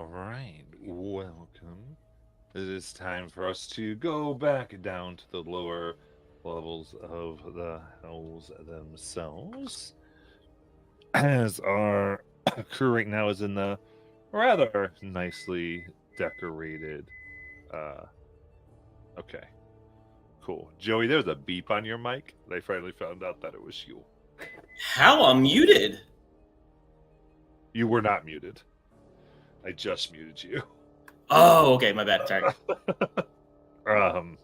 All right, welcome. It is time for us to go back down to the lower levels of the hells themselves. As our crew right now is in the rather nicely decorated. Uh, okay, cool. Joey, there's a beep on your mic. I finally found out that it was you. How I'm muted? You were not muted. I just muted you. Oh, okay, my bad. Sorry. um.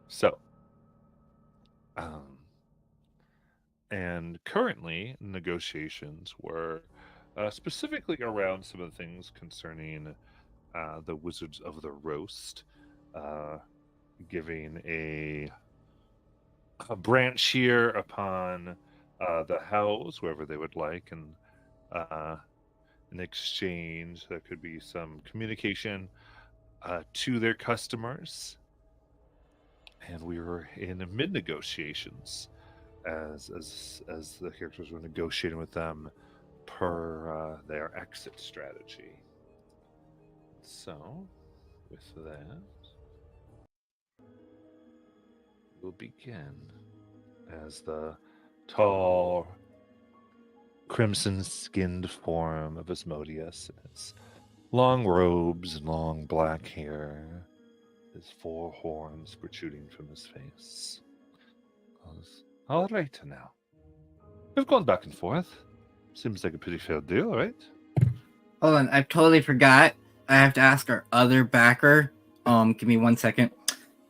So, um, and currently negotiations were specifically around some of the things concerning the Wizards of the Roast, uh, giving a branch here upon the Hells, wherever they would like, and uh, in exchange, there could be some communication to their customers. And we were in mid negotiations as the characters were negotiating with them per their exit strategy. So, with that, we'll begin as the tall, crimson-skinned form of Asmodeus, his long robes and long black hair, his four horns protruding from his face. All right now. We've gone back and forth. Seems like a pretty fair deal, right? Hold on, I totally forgot. I have to ask our other backer. Give me 1 second.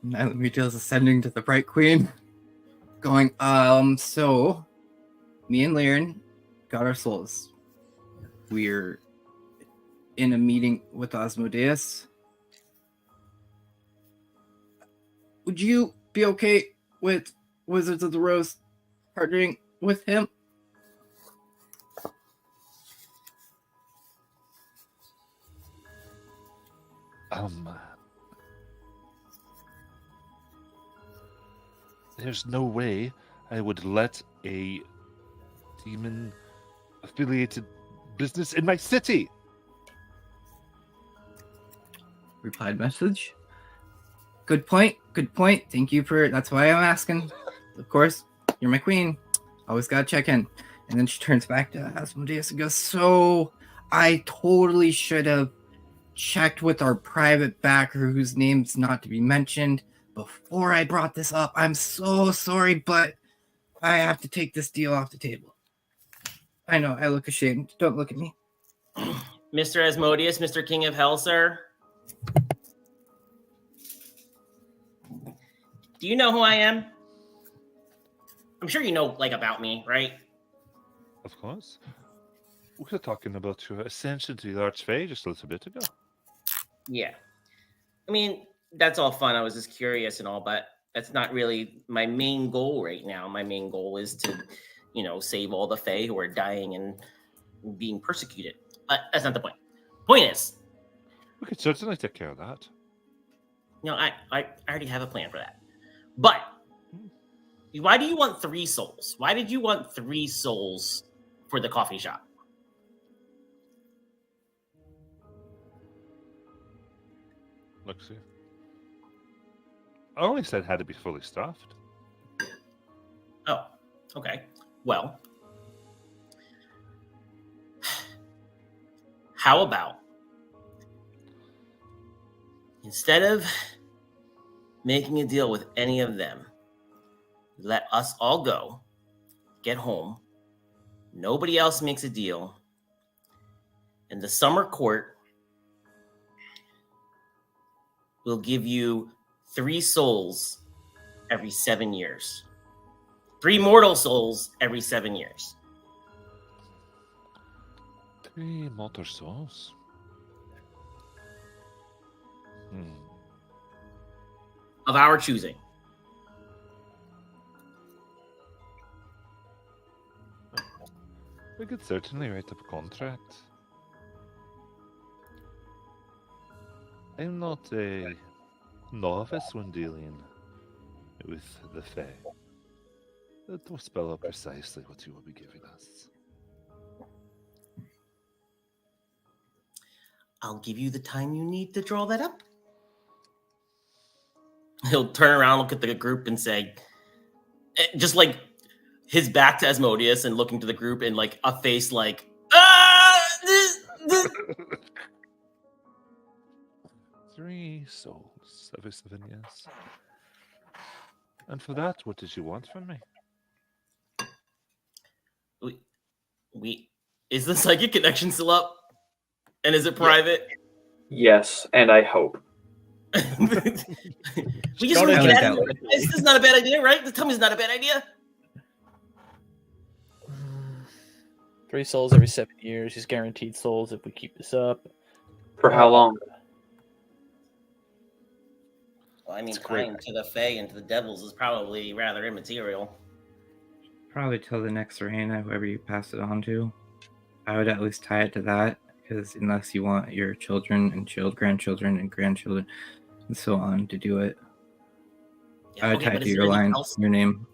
Let me just ascending to the Bright Queen. Going, so me and Lyran got our souls. We're in a meeting with Asmodeus. Would you be okay with Wizards of the Rose partnering with him? There's no way I would let a demon affiliated business in my city. Replied message. Good point. Good point. Thank you for. That's why I'm asking. Of course, you're my queen. Always gotta check in. And then she turns back to Asmodeus and goes, "So I totally should have checked with our private backer, whose name's not to be mentioned, before I brought this up. I'm so sorry, but I have to take this deal off the table. I know, I look ashamed. Don't look at me." Mr. Asmodeus, Mr. King of Hell, sir. Do you know who I am? I'm sure you know, about me, right? Of course. We were talking about your ascension to the Archfey just a little bit ago. Yeah. I mean, that's all fun. I was just curious and all, but that's not really my main goal right now. My main goal is to, save all the Fae who are dying and being persecuted. But that's not the point. Point is, We could certainly take care of that. I already have a plan for that. But why do you want 3 souls? Why did you want 3 souls for the coffee shop? Look, see. I only said it had to be fully stuffed. Oh, okay. Well, how about instead of making a deal with any of them, let us all go, get home, nobody else makes a deal, and the summer court will give you 3 souls every 7 years. 3 mortal souls every 7 years. 3 mortal souls? Of our choosing. We could certainly write up a contract. I'm not a novice when dealing with the Fae. It will spell out precisely what you will be giving us. I'll give you the time you need to draw that up. He'll turn around, look at the group, and say, just like his back to Asmodeus and looking to the group and like a face like, ah! 3 souls every 7 years. And for that, what did you want from me? Is the psychic connection still up? And is it private? Yes, and I hope. We just Don't want to do get that out of here. This is not a bad idea, right? Tell me it's not a bad idea. 3 souls every 7 years. He's guaranteed souls if we keep this up. For how long? Well, I mean, It's great. time to the Fae and to the devils is probably rather immaterial. Probably till the next arena, whoever you pass it on to. I would at least tie it to that, because unless you want your children and grandchildren and grandchildren and so on to do it, Yeah, I would okay, tie it but to is there your anything line, else? your name.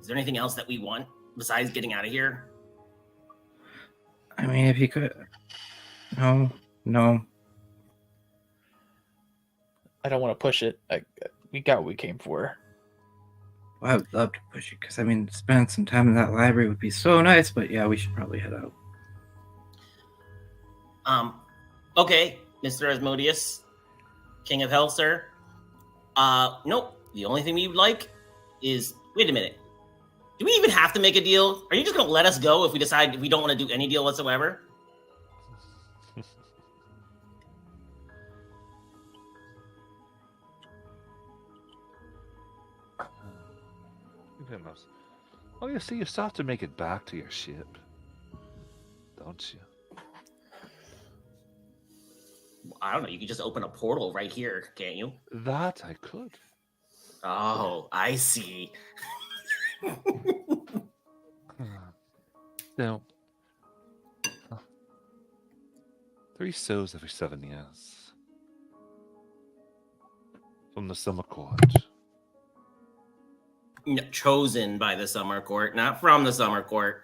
Is there anything else that we want besides getting out of here? I mean, if you could. No. I don't want to push it. We got what we came for. Well, I would love to push it, because I mean, spending some time in that library would be so nice, but yeah, we should probably head out. Okay, Mr. Asmodeus, King of Hell, sir. Nope. The only thing we would like is, wait a minute. Do we even have to make a deal? Are you just gonna let us go if we decide we don't want to do any deal whatsoever? Goodness. Well, you see, you still have to make it back to your ship, don't you? I don't know. You could just open a portal right here, can't you? That I could. Oh, I see. Now, 3 souls every 7 years. From the Summer Court. No, chosen by the Summer Court, not from the Summer Court.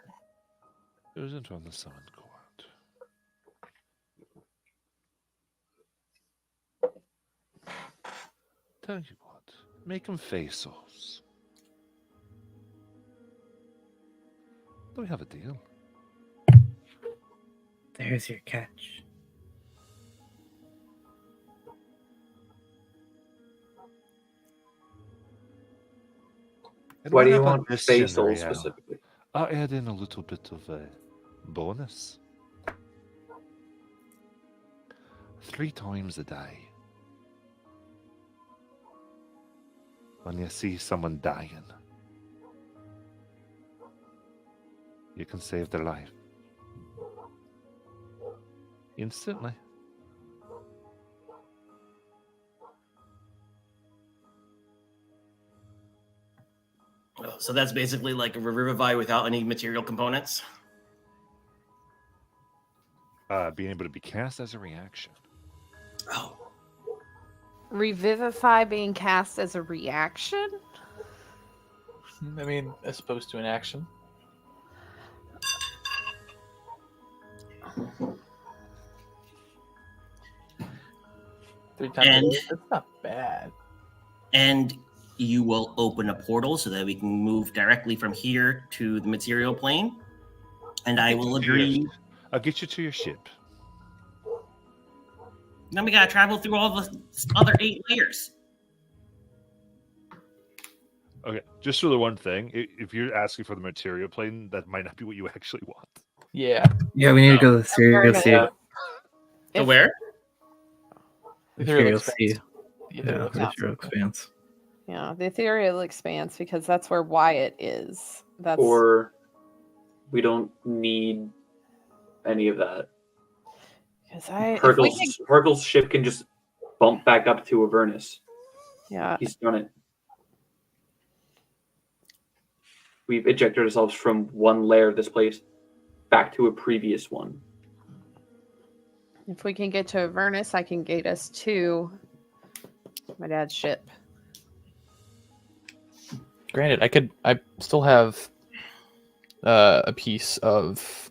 Chosen from the Summer Court. Tell you what, make them face souls. Do we have a deal? There's your catch. And Why what do you about want this Fae souls scenario? specifically? I'll add in a little bit of a bonus. 3 times a day. When you see someone dying, you can save their life. Instantly. Oh, so that's basically like a Revivify without any material components. Being able to be cast as a reaction. Oh, Revivify being cast as a reaction? I mean, as opposed to an action. Three times And- a day, that's not bad. and you will open a portal so that we can move directly from here to the material plane. And I will agree. I'll get you to your ship. Then we gotta travel through all the other 8 layers. Okay, just for the one thing, if you're asking for the material plane, that might not be what you actually want. Yeah. Yeah, we need to go to the Serial Burn it. Sea. Yeah. To If- where? The Ethereal Serial Sea. Expanse. The Yeah, Ethereal the Expanse. Serial Expanse. Yeah, the ethereal expanse, because that's where Wyatt is. That's Or we don't need any of that. because if we can, Hergel's ship can just bump back up to Avernus. yeah, He's done it. We've ejected ourselves from one layer of this place back to a previous one. if we can get to Avernus, I can get us to my dad's ship. Granted, I still have a piece of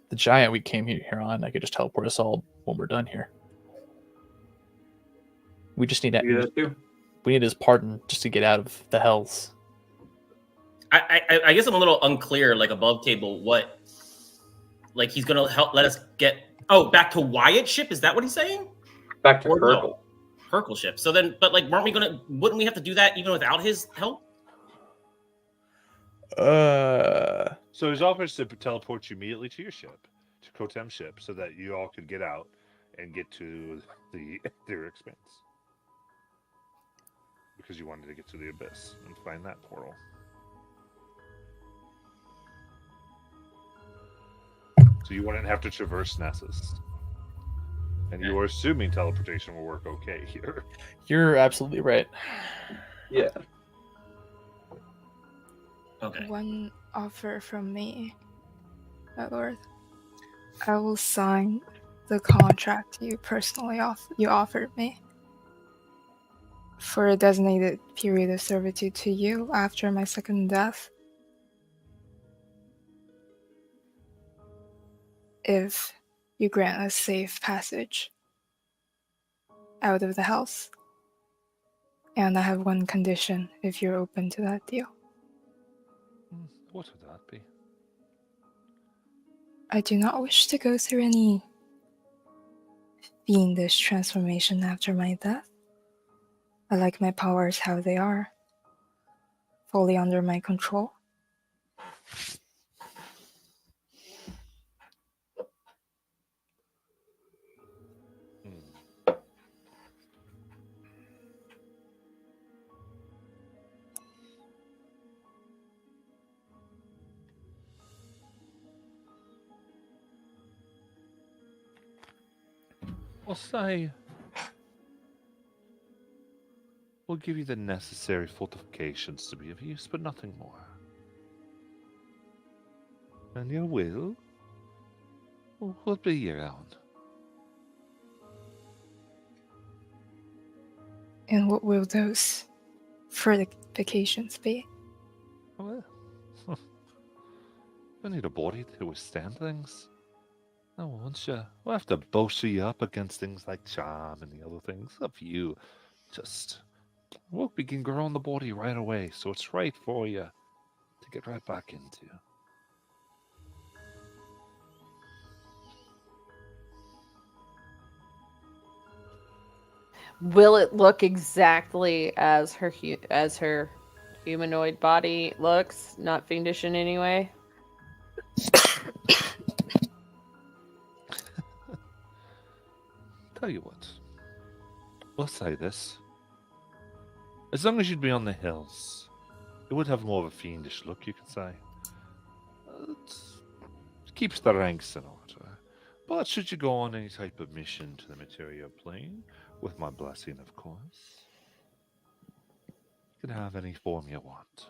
the giant we came here on, I could just teleport us all when we're done here. We just need You do that too. we need his pardon just to get out of the hells. I guess I'm a little unclear, like above table, what, like he's gonna help let us get back to Wyatt's ship. Is that what he's saying? Back to Or no? Purple. Hercule ship. So then, but like, wouldn't we have to do that even without his help? So his offer is to teleport you immediately to your ship, to Kotem's ship, so that you all could get out and get to their expanse. Because you wanted to get to the abyss and find that portal. So you wouldn't have to traverse Nessus. And you were assuming teleportation will work okay here. You're absolutely right. Yeah. Okay. One offer from me, my lord. I will sign the contract you personally offered me for a designated period of servitude to you after my second death. If you grant us safe passage out of the house. And I have one condition if you're open to that deal. What would that be? I do not wish to go through any fiendish transformation after my death. I like my powers how they are, fully under my control. I'll say we'll give you the necessary fortifications to be of use, but nothing more. And your will will be your own. And what will those fortifications be? Well, we need a body to withstand things. No, won't you? We'll have to bolster you up against things like charm and the other things. Up you. Just, we'll begin growing the body right away, so it's right for you to get right back into. Will it look exactly as her humanoid body looks? Not fiendish in any way? Tell you what, we'll say this. As long as you'd be on the hills, it would have more of a fiendish look, you could say. It keeps the ranks in order. But should you go on any type of mission to the material plane, with my blessing, of course, you can have any form you want.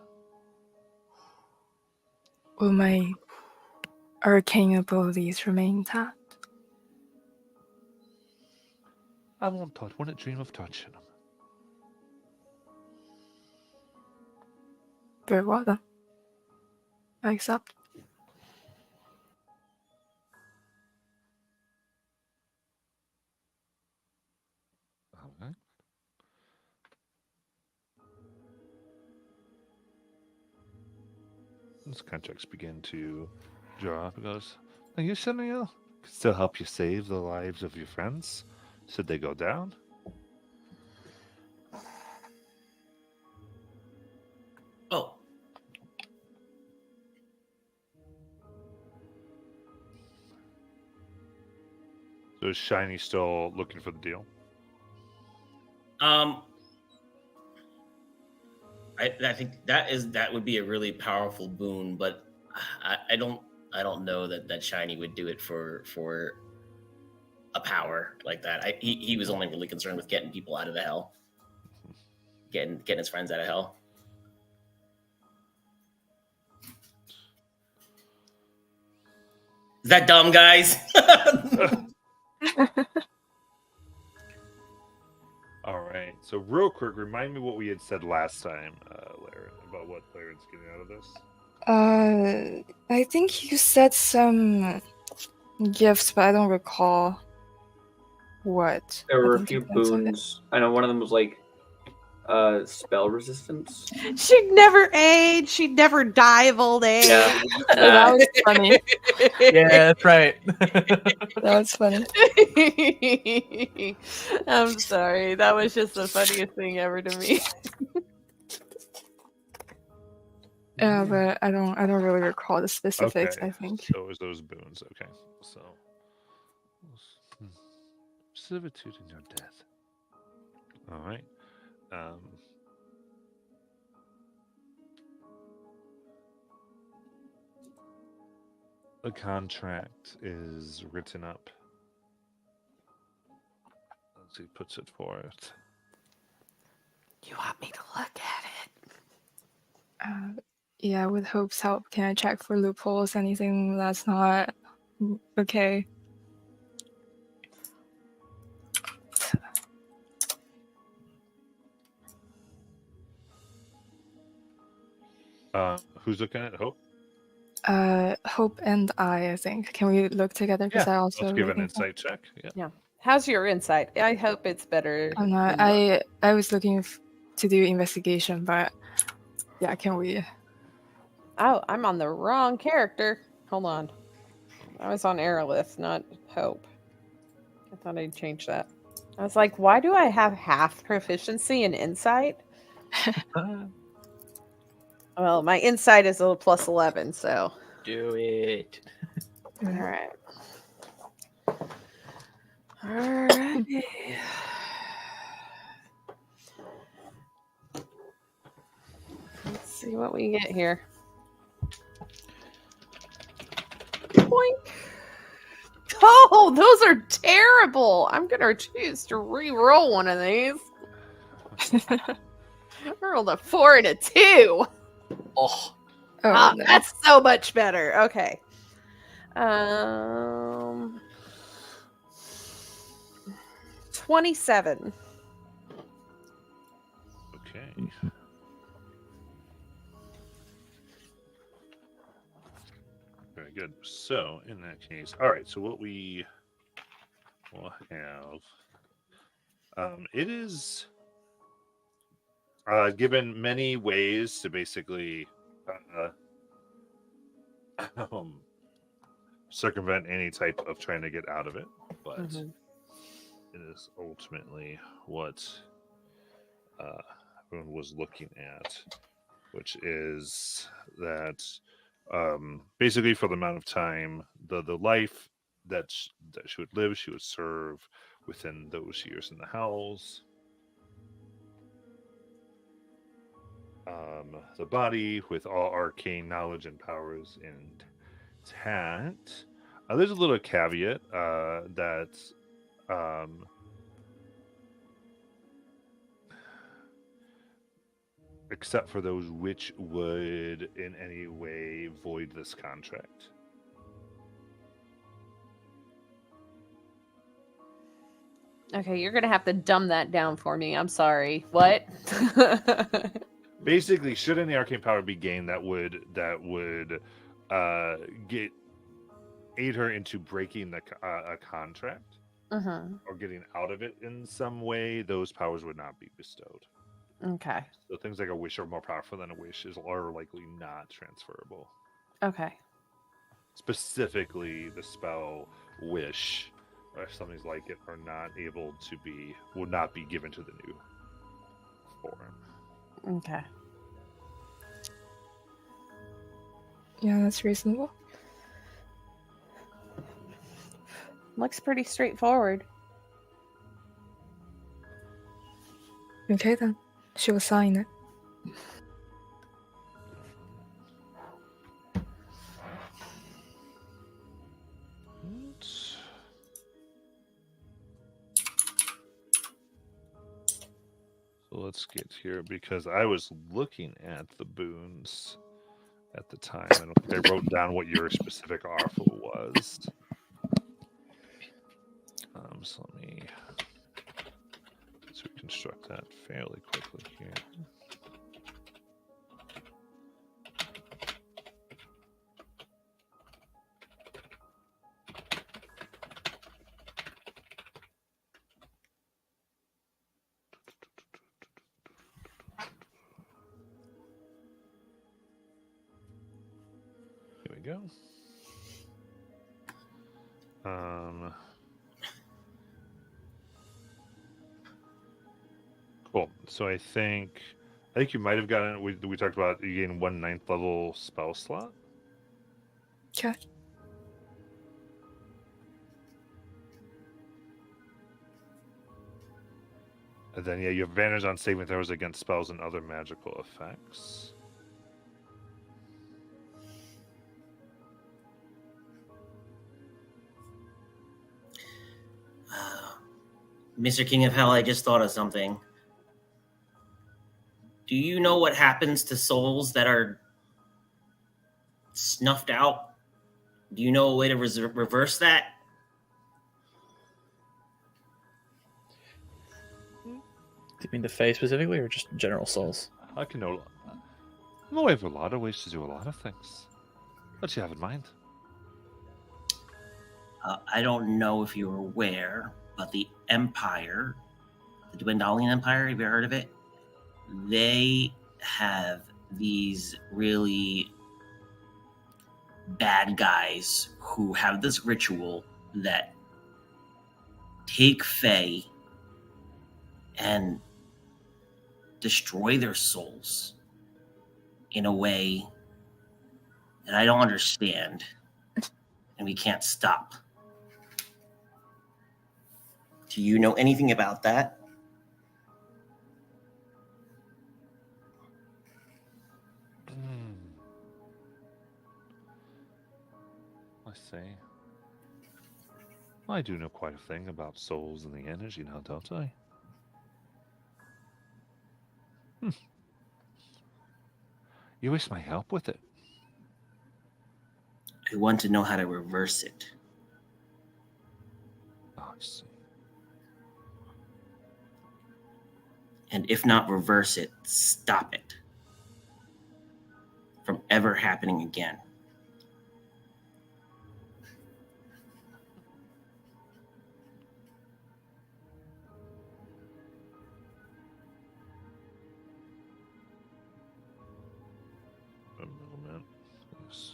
Will my arcane abilities remain intact? I wouldn't dream of touching them. Very well then. I accept. Alright. Those contracts begin to draw up. It goes, are you Samuel? Can still help you save the lives of your friends should they go down. Oh, So is Shiny still looking for the deal? I think that would be a really powerful boon, but I don't know that Shiny would do it for a power like that. He was only really concerned with getting people out of the hell, getting his friends out of hell. Is that dumb, guys? All right. So real quick, remind me what we had said last time, Laren, about what Laren's getting out of this. I think you said some gifts, but I don't recall what. There were I a can few take a glance at it. boons. I know one of them was like spell resistance. She'd never age. She'd never die of old age. Yeah, That was funny. Yeah, that's right. That was funny. I'm sorry. That was just the funniest thing ever to me. Yeah, but I don't really recall the specifics. Okay. I think. So it was those boons. Okay. So servitude in your death. All right. The contract is written up. Let's see, puts it forth. You want me to look at it? Yeah, with Hope's help, can I check for loopholes? Anything that's not okay? Who's looking at Hope? Hope and I think. Can we look together? Because I also Let's give an looking for- insight check. Yeah. How's your insight? I hope it's better. I'm not. than- I was looking to do investigation, but yeah, can we? Oh, I'm on the wrong character. Hold on. I was on Aerolith, not Hope. I thought I'd change that. I was like, why do I have half proficiency in insight? Well, my insight is a plus 11, so. Do it. All right. Alrighty. Let's see what we get here. Boink. Oh, those are terrible. I'm gonna choose to re-roll one of these. I rolled a 4 and a 2. Oh, Oh, no. That's so much better. Okay. 27. Okay. Very good. So in that case, all right. So what we will have, it is given many ways to basically circumvent any type of trying to get out of it, but Mhm. it is ultimately what everyone was looking at, which is that basically for the amount of time, the life that she would live, she would serve within those years in the hells. The body with all arcane knowledge and powers intact. There's a little caveat that except for those which would in any way void this contract. Okay, you're gonna have to dumb that down for me. I'm sorry. What? Basically, should any arcane power be gained that would get aid her into breaking the a contract or getting out of it in some way, those powers would not be bestowed. Okay. So things like a wish are more powerful than a wish are likely not transferable. Okay. Specifically, the spell wish or something like it are not able to be, will not be given to the new form. Okay. Yeah, that's reasonable. Looks pretty straightforward. Okay then, she will sign it. So let's get here because I was looking at the boons at the time. I don't think I wrote down what your specific offer was. So let me reconstruct that fairly quickly here. go. Cool. So I think you might have gotten. We talked about you gain 1 9th level spell slot. Okay. And then yeah, you have advantage on saving throws against spells and other magical effects. Mr. King of Hell, I just thought of something. Do you know what happens to souls that are snuffed out? Do you know a way to reverse that? Do you mean the Fae specifically, or just general souls? I can know. I have a lot of ways to do a lot of things. What do you have in mind? I don't know if you're aware, but the Empire, the Dwendalian Empire, have you heard of it? They have these really bad guys who have this ritual that take Fae and destroy their souls in a way that I don't understand and we can't stop. Do you know anything about that? I see. I do know quite a thing about souls and the energy now, don't I? You wish my help with it? I want to know how to reverse it. Oh, I see. And if not reverse it, stop it from ever happening again. A moment. Yes.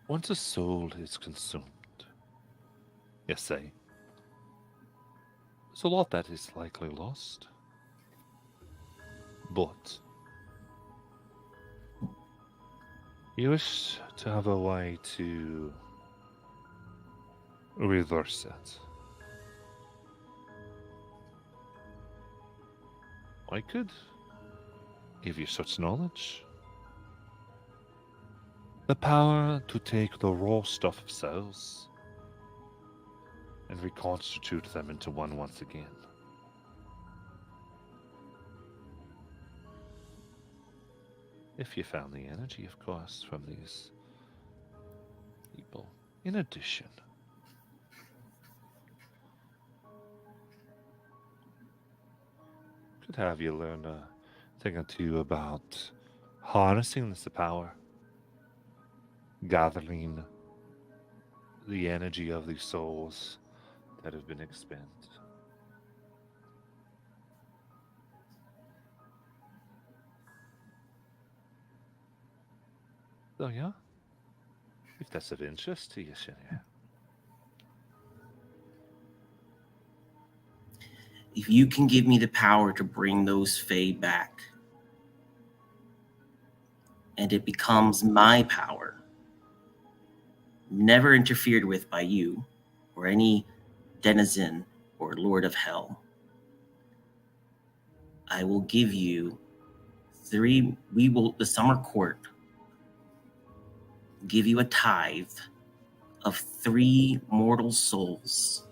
Once a soul is consumed, yes, say, there's a lot that is likely lost. But you wish to have a way to reverse it. I could give you such knowledge. The power to take the raw stuff of cells and reconstitute them into one once again. If you found the energy, of course, from these people. In addition, could have you learn a thing or two about harnessing this power, gathering the energy of these souls that have been expended. So yeah, if that's of interest to you, Shania. If you can give me the power to bring those Fae back, and it becomes my power, never interfered with by you or any denizen or lord of hell, I will give you the summer court give you a tithe of 3 mortal souls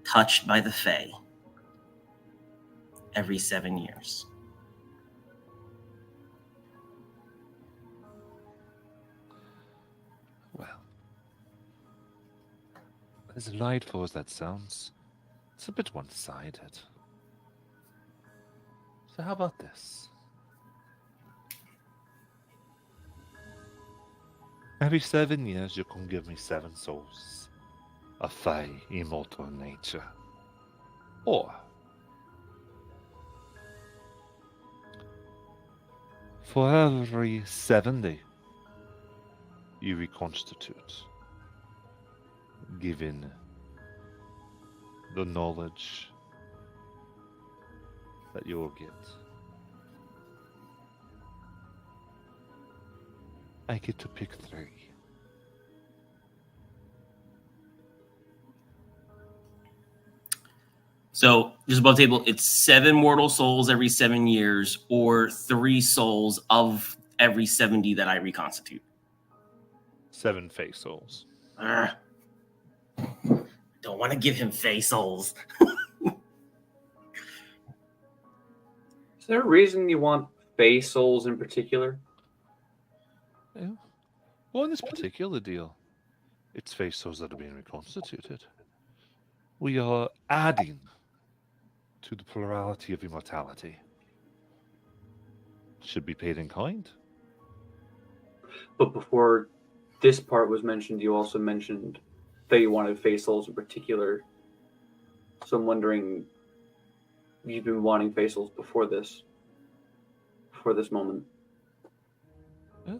touched by the Fae every 7 years. Well, as delightful as that sounds, it's a bit one-sided. So how about this? Every 7 years, you can give me 7 souls. A Fae, immortal in nature. Or, for every 70, you reconstitute, given the knowledge that you will get. I get to pick 3. So just above the table, it's 7 mortal souls every 7 years, or 3 souls of every 70 that I reconstitute. 7 Fae souls. Don't want to give him face souls. Is there a reason you want Fae souls in particular? Yeah. Well, in this particular deal, it's Fae souls that are being reconstituted. We are adding to the plurality of immortality. Should be paid in kind. But before this part was mentioned, you also mentioned that you wanted Fae souls in particular. So I'm wondering, you've been wanting Fae souls before this moment. Yeah.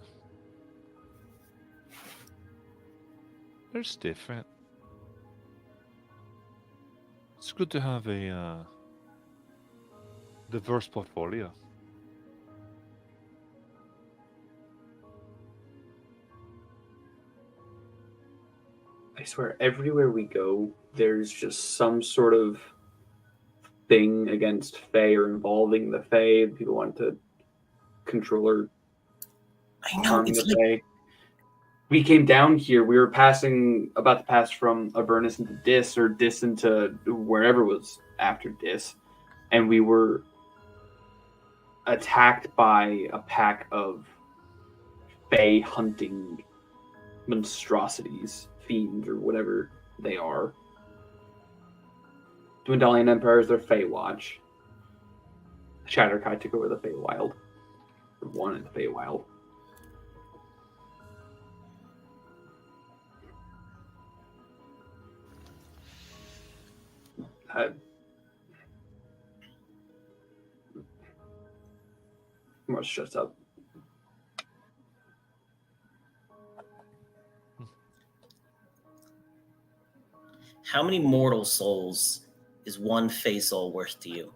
There's different. It's good to have a diverse portfolio. I swear, everywhere we go, there's just some sort of thing against Fae or involving the Fae. People want to control or I know, harm it's the like, Fae. We came down here. We were about to pass from Avernus into Dis, or Dis into wherever was after Dis, and we were attacked by a pack of Fae hunting monstrosities, fiends, or whatever they are. Dwendalian Empire is their Fae Watch. Shatterkai took over the Feywild. Or one in the Feywild. More shuts up. how many mortal souls is 1 face soul worth to you?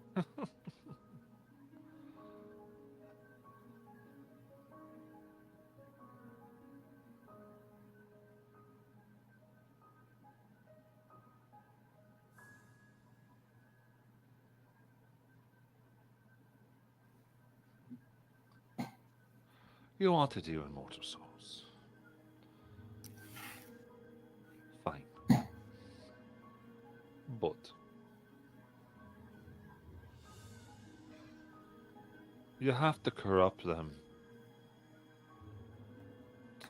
You want to do immortal souls. Fine. But you have to corrupt them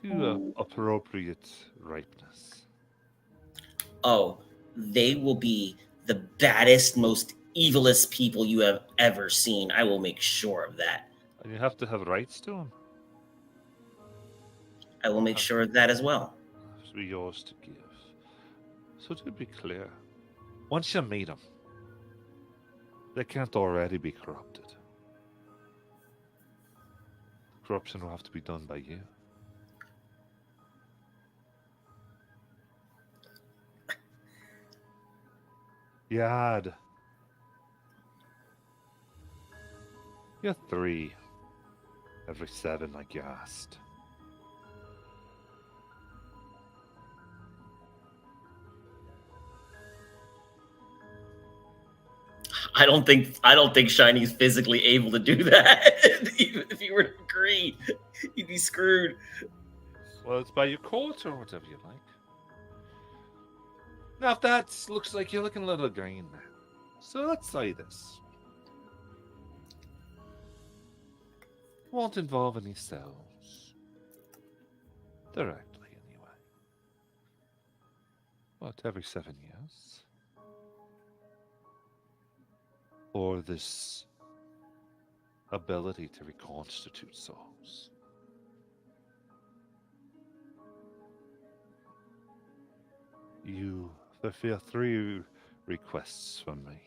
to appropriate ripeness. Oh, they will be the baddest, most evilest people you have ever seen. I will make sure of that. And you have to have rights to them. I will make sure of that as well. It will be yours to give. So to be clear, once you meet them, they can't already be corrupted. Corruption will have to be done by you. Yad. You're 3 every 7 like you asked. I don't think Shiny's physically able to do that. Even if you were to agree, you'd be screwed. Well, it's by your court or whatever you like. Now, if that looks like you're looking a little green, so let's say this. Won't involve any cells. Directly, anyway. What, every 7 years? Or this ability to reconstitute souls. You fulfill 3 requests from me.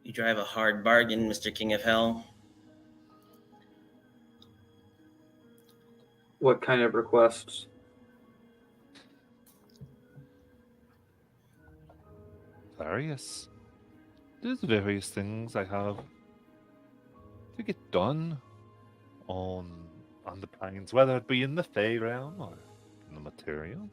You drive a hard bargain, Mr. King of Hell. What kind of requests? Various. There's various things I have to get done on the plains, whether it be in the Fey realm or in the material.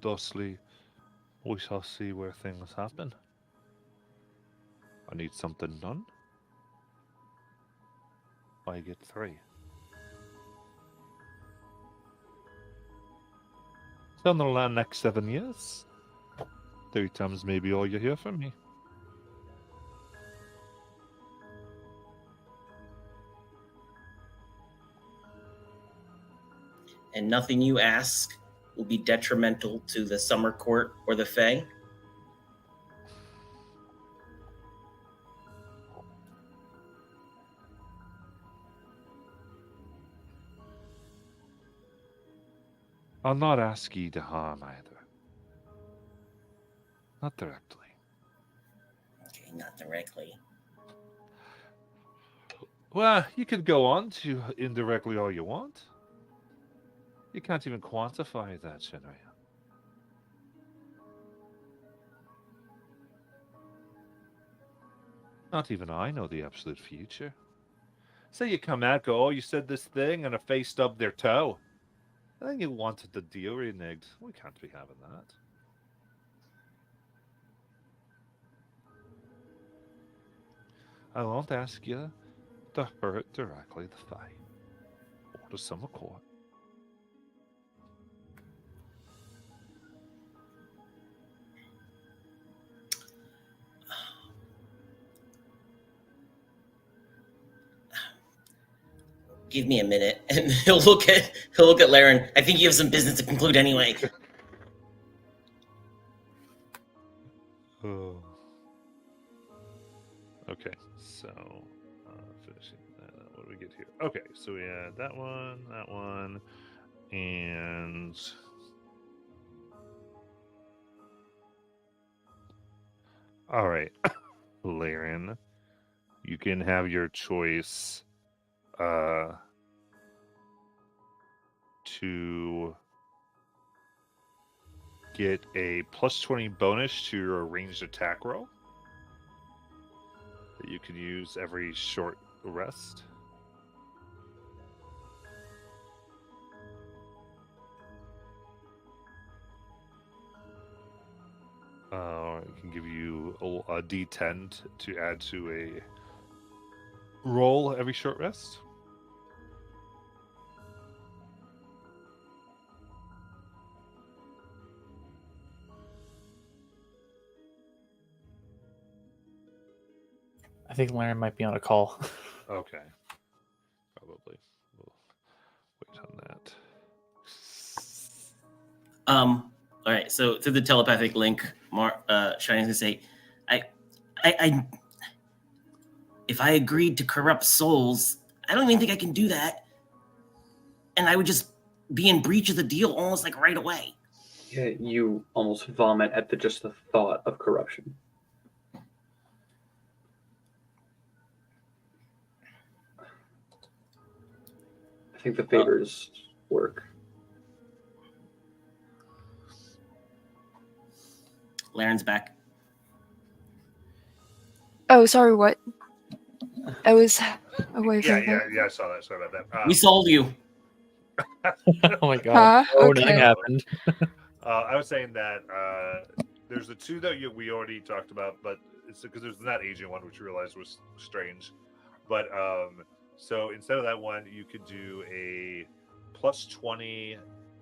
Thusly, we shall see where things happen. I need something done. I get 3. So in the next 7 years, 3 times maybe all you hear from me. And nothing you ask will be detrimental to the Summer Court or the Fae. I'll not ask you to harm either. Not directly. Okay, not directly. Well, you could go on to indirectly all you want. You can't even quantify that, Shinraya. Not even I know the absolute future. Say you come out, go, oh, you said this thing, and a face stubbed their toe. I think you wanted the deal reneged. We can't be having that. I won't ask you to hurt directly the Fae or the Summer Court. Give me a minute, and he'll look at Laren. I think you have some business to conclude anyway. Oh. Okay, so finishing that. What do we get here? Okay, so we had that one, and all right, Laren, you can have your choice to get a +20 bonus to your ranged attack roll that you can use every short rest. It can give you a D10 to add to a roll every short rest. I think Laren might be on a call. Okay. Probably. We'll wait on that. All right. So through the telepathic link, Shining's gonna say, I, if I agreed to corrupt souls, I don't even think I can do that, and I would just be in breach of the deal almost like right away. Yeah, you almost vomit at just the thought of corruption. I think the favors work. Laren's back. Oh, sorry, what? I was away from Yeah, I saw that. Sorry about that. We sold you. Oh my god. Huh? Oh, Okay. nothing happened. I was saying that there's the 2 that we already talked about, but it's because there's that agent one, which we realized was strange. But so instead of that one, you could do a +20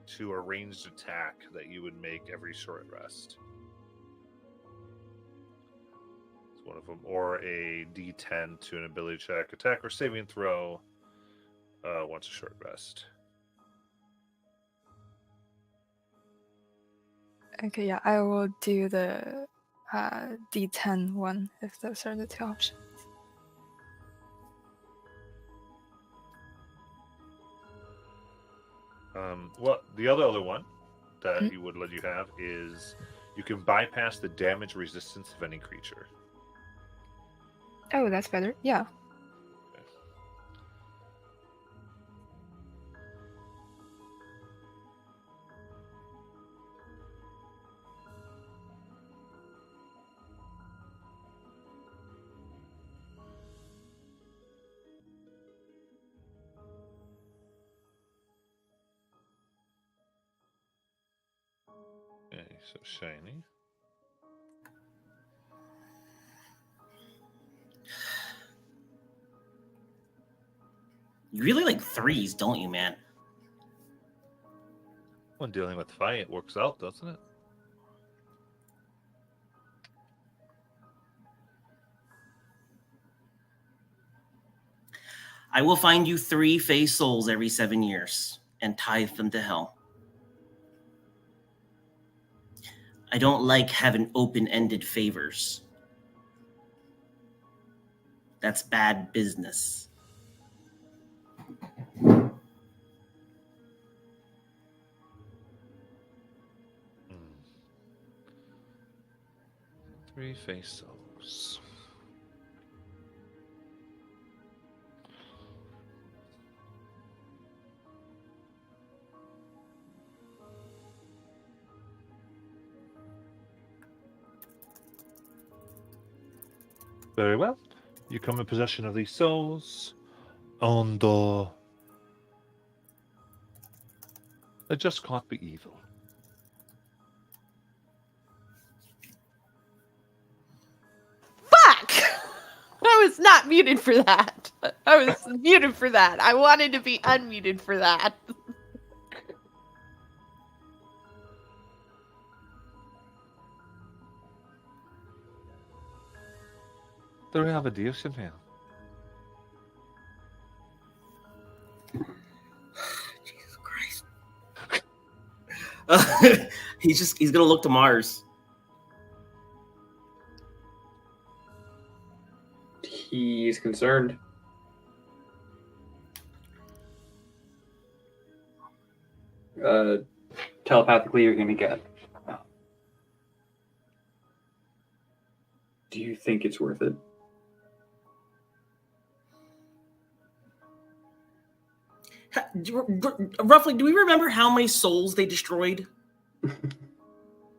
to a ranged attack that you would make every short rest. It's one of them, or a D10 to an ability check, attack, or saving throw once a short rest. Okay, yeah, I will do the D10 one if those are the two options. Well, the other one that he would let you have is you can bypass the damage resistance of any creature. Oh, that's better. Yeah. Okay, so shiny. You really like threes, don't you, man? When dealing with fight, it works out, doesn't it? I will find you 3 Fey souls every 7 years and tithe them to hell. I don't like having open-ended favors. That's bad business. Three face souls. Very well. You come in possession of these souls, and they just can't be evil. Fuck! I was not muted for that. I was muted for that. I wanted to be unmuted for that. Do we have a deal, man? Jesus Christ. He's gonna look to Mars. He's concerned. Telepathically, you're gonna get. Do you think it's worth it? Roughly, do we remember how many souls they destroyed?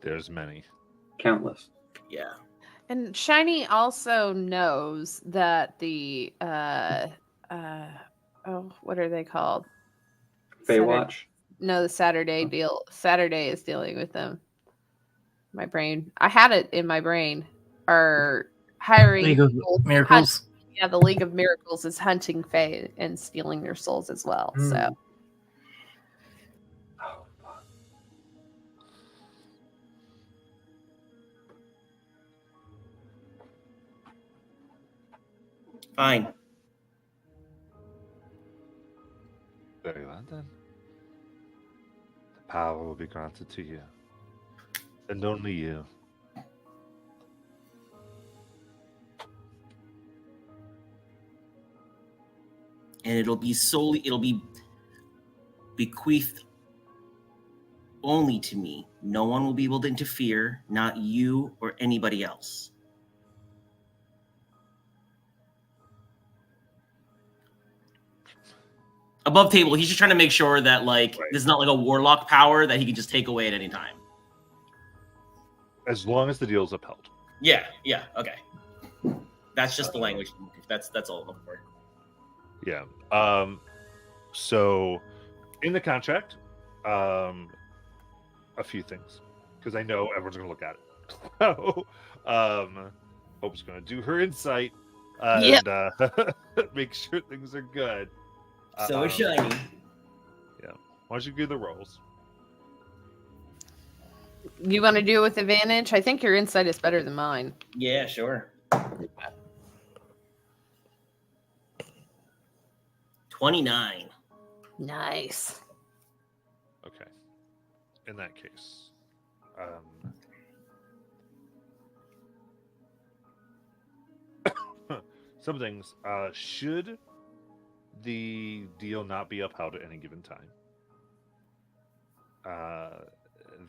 There's many. Countless. Yeah. And Shiny also knows that the what are they called? Baywatch. No, the Saturday deal. Saturday is dealing with them. My brain. I had it in my brain. Are hiring League of people to Miracles. hunt- yeah, the League of Miracles is hunting Fae and stealing their souls as well. So Oh, fuck. Fine. Very well then. The power will be granted to you. And only you. And it'll be bequeathed only to me. No one will be able to interfere, not you or anybody else. Above table, he's just trying to make sure that this is not like a warlock power that he can just take away at any time. As long as the deal is upheld. Yeah, okay. That's just the language. That's all I'm looking for. Yeah. So in the contract, a few things. Because I know everyone's gonna look at it. So Hope's gonna do her insight and make sure things are good. So shiny. Yeah. Why don't you do the rolls? You want to do it with advantage? I think your insight is better than mine. Yeah, sure. 29. Nice. Okay. In that case, some things. Should the deal not be upheld at any given time,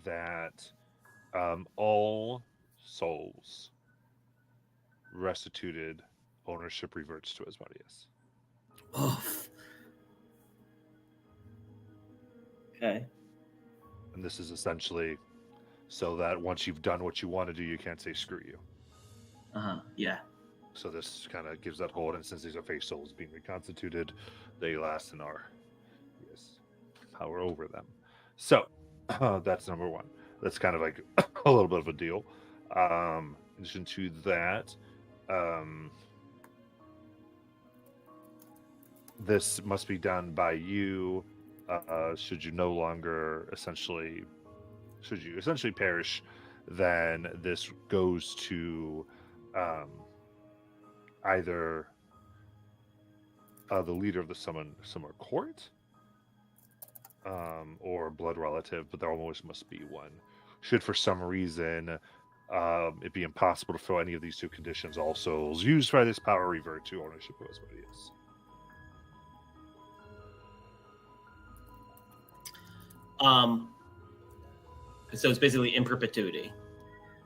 that all souls restituted ownership reverts to Asmodeus. Oof. Okay. And this is essentially so that once you've done what you want to do, you can't say screw you. Yeah. So this kind of gives that hold, and since these are face souls being reconstituted, they last in our power over them. So that's number one. That's kind of like a little bit of a deal. In addition to that, this must be done by you. Should you essentially perish, then this goes to either the leader of the summer court, or blood relative, but there always must be one. Should for some reason it be impossible to fulfill any of these two conditions, all souls used by this power revert to ownership of Asmodeus. So it's basically in perpetuity.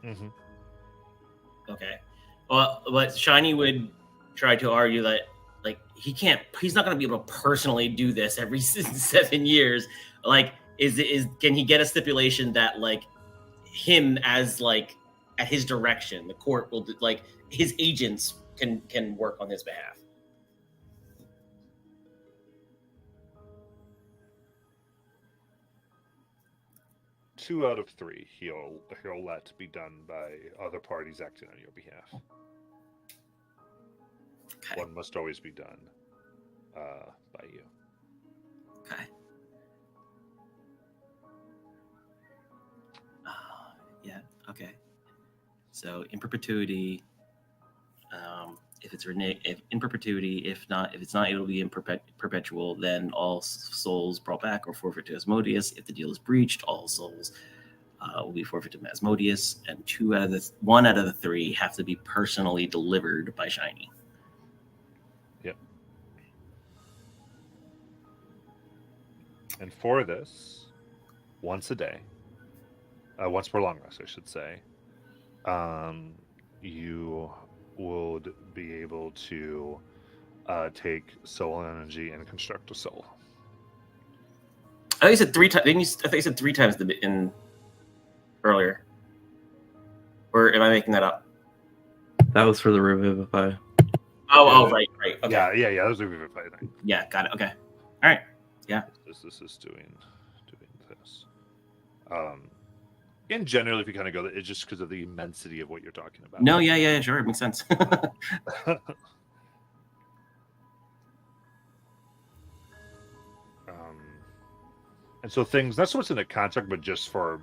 Mm-hmm. Okay. Well, but Shiny would try to argue that, like, he's not going to be able to personally do this every 7 years. Like, can he get a stipulation that, like, him as, like, at his direction, the court will, like, his agents can work on his behalf? 2 out of 3 he'll let be done by other parties acting on your behalf. Okay. One must always be done by you. Okay. Yeah. Okay. So in perpetuity, if it's in perpetuity, if it's not able to be in perpetual, then all souls brought back or forfeit to Asmodeus. If the deal is breached, all souls will be forfeited to Asmodeus, and 1 out of the 3 have to be personally delivered by Shiny. Yep. And for this, once a day, once per long rest, I should say, you would be able to take soul energy and construct a soul. I think you said 3 times. I think you said 3 times in earlier. Or am I making that up? That was for the Revivify. Oh, right. Okay. Yeah. Those are Revivify. Yeah, got it. Okay. All right. Yeah. This is doing this. And generally, if you kind of go, it's just because of the immensity of what you're talking about. No, yeah, sure, it makes sense. And so things, not so much in the contract, but just for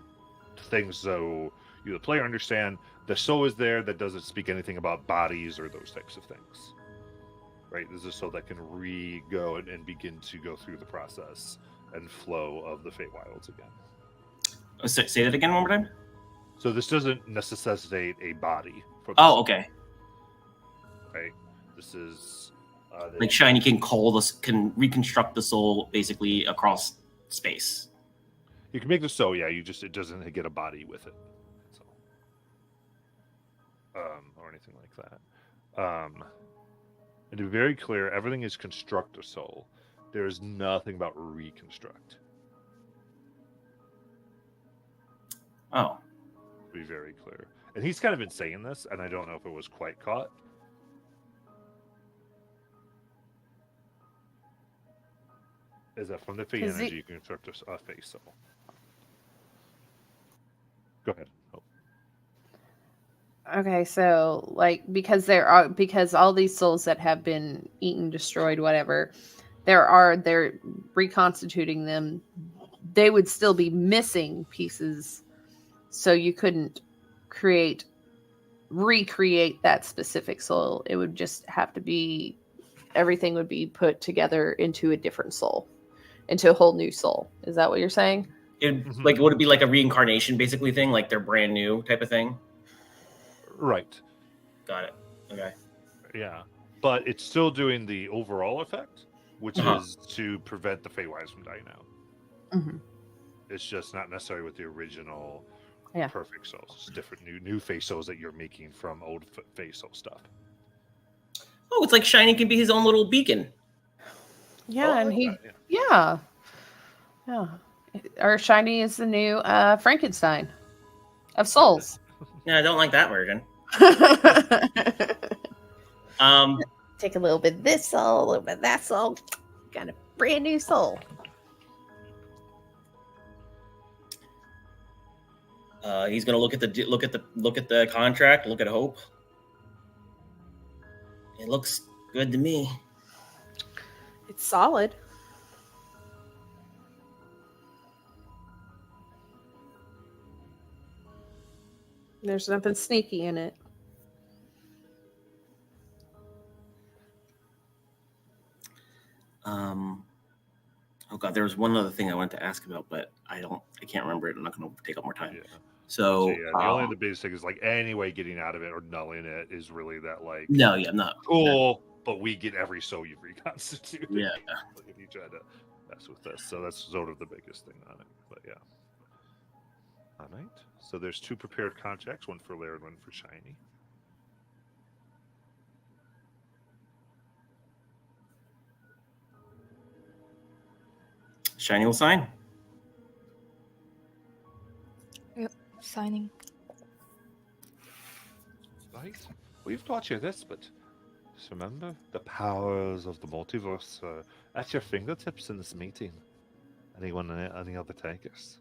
things so you, the player, understand the soul is there that doesn't speak anything about bodies or those types of things. Right? This is so that can go and begin to go through the process and flow of the Feywilds again. Say that again one more time. So this doesn't necessitate a body for the Oh, soul, okay. right? This is Like Shiny can reconstruct the soul basically across space. you can make the soul, yeah. It doesn't get a body with it, so, or anything like that. And to be very clear, everything is construct a soul. There is nothing about reconstruct. Oh. To be very clear, and he's kind of been saying this, and I don't know if it was quite caught. Is that from the Fey energy you can construct a face soul? Go ahead. Oh. Okay, so like because all these souls that have been eaten, destroyed, whatever, they're reconstituting them. They would still be missing pieces. So you couldn't recreate that specific soul. It would just have to be, everything would be put together into a different soul, into a whole new soul. Is that what you're saying? Like, would it be like a reincarnation basically thing? Like they're brand new type of thing? Right. Got it. Okay. Yeah. But it's still doing the overall effect, which is to prevent the Feywise from dying out. Mm-hmm. It's just not necessarily with the original perfect souls. It's different new face souls that you're making from old face soul stuff. Oh, it's like Shiny can be his own little beacon. Yeah, and he, yeah. Or Shiny is the new Frankenstein of souls. Yeah, I don't like that version. Take a little bit of this soul, a little bit of that soul, got a brand new soul. He's gonna look at the contract. Look at Hope. It looks good to me. It's solid. There's nothing sneaky in it. Oh god, there was one other thing I wanted to ask about, but I can't remember it. I'm not going to take up more time. Yeah. So the only the biggest thing is like any way getting out of it or nulling it is really that like not cool, but we get every soul you've reconstituted. Yeah. If you try to mess with this, so that's sort of the biggest thing on it. But yeah. All right. So there's 2 prepared contracts, one for Laird, one for Shiny. Shiny will sign. Yep, signing. Right. We've taught you this, but just remember the powers of the multiverse are at your fingertips in this meeting. Anyone, any other takers?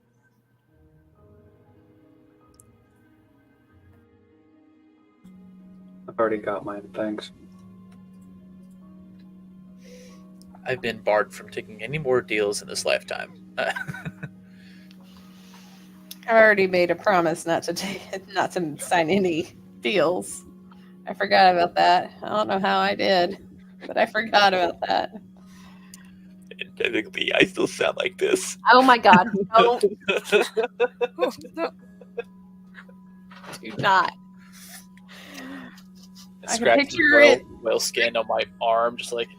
I've already got mine, thanks. I've been barred from taking any more deals in this lifetime. I already made a promise not to sign any deals. I forgot about that. I don't know how I did, but I forgot about that. And technically, I still sound like this. Oh my god! Don't do not. I can picture it. Whale skin on my arm, just like,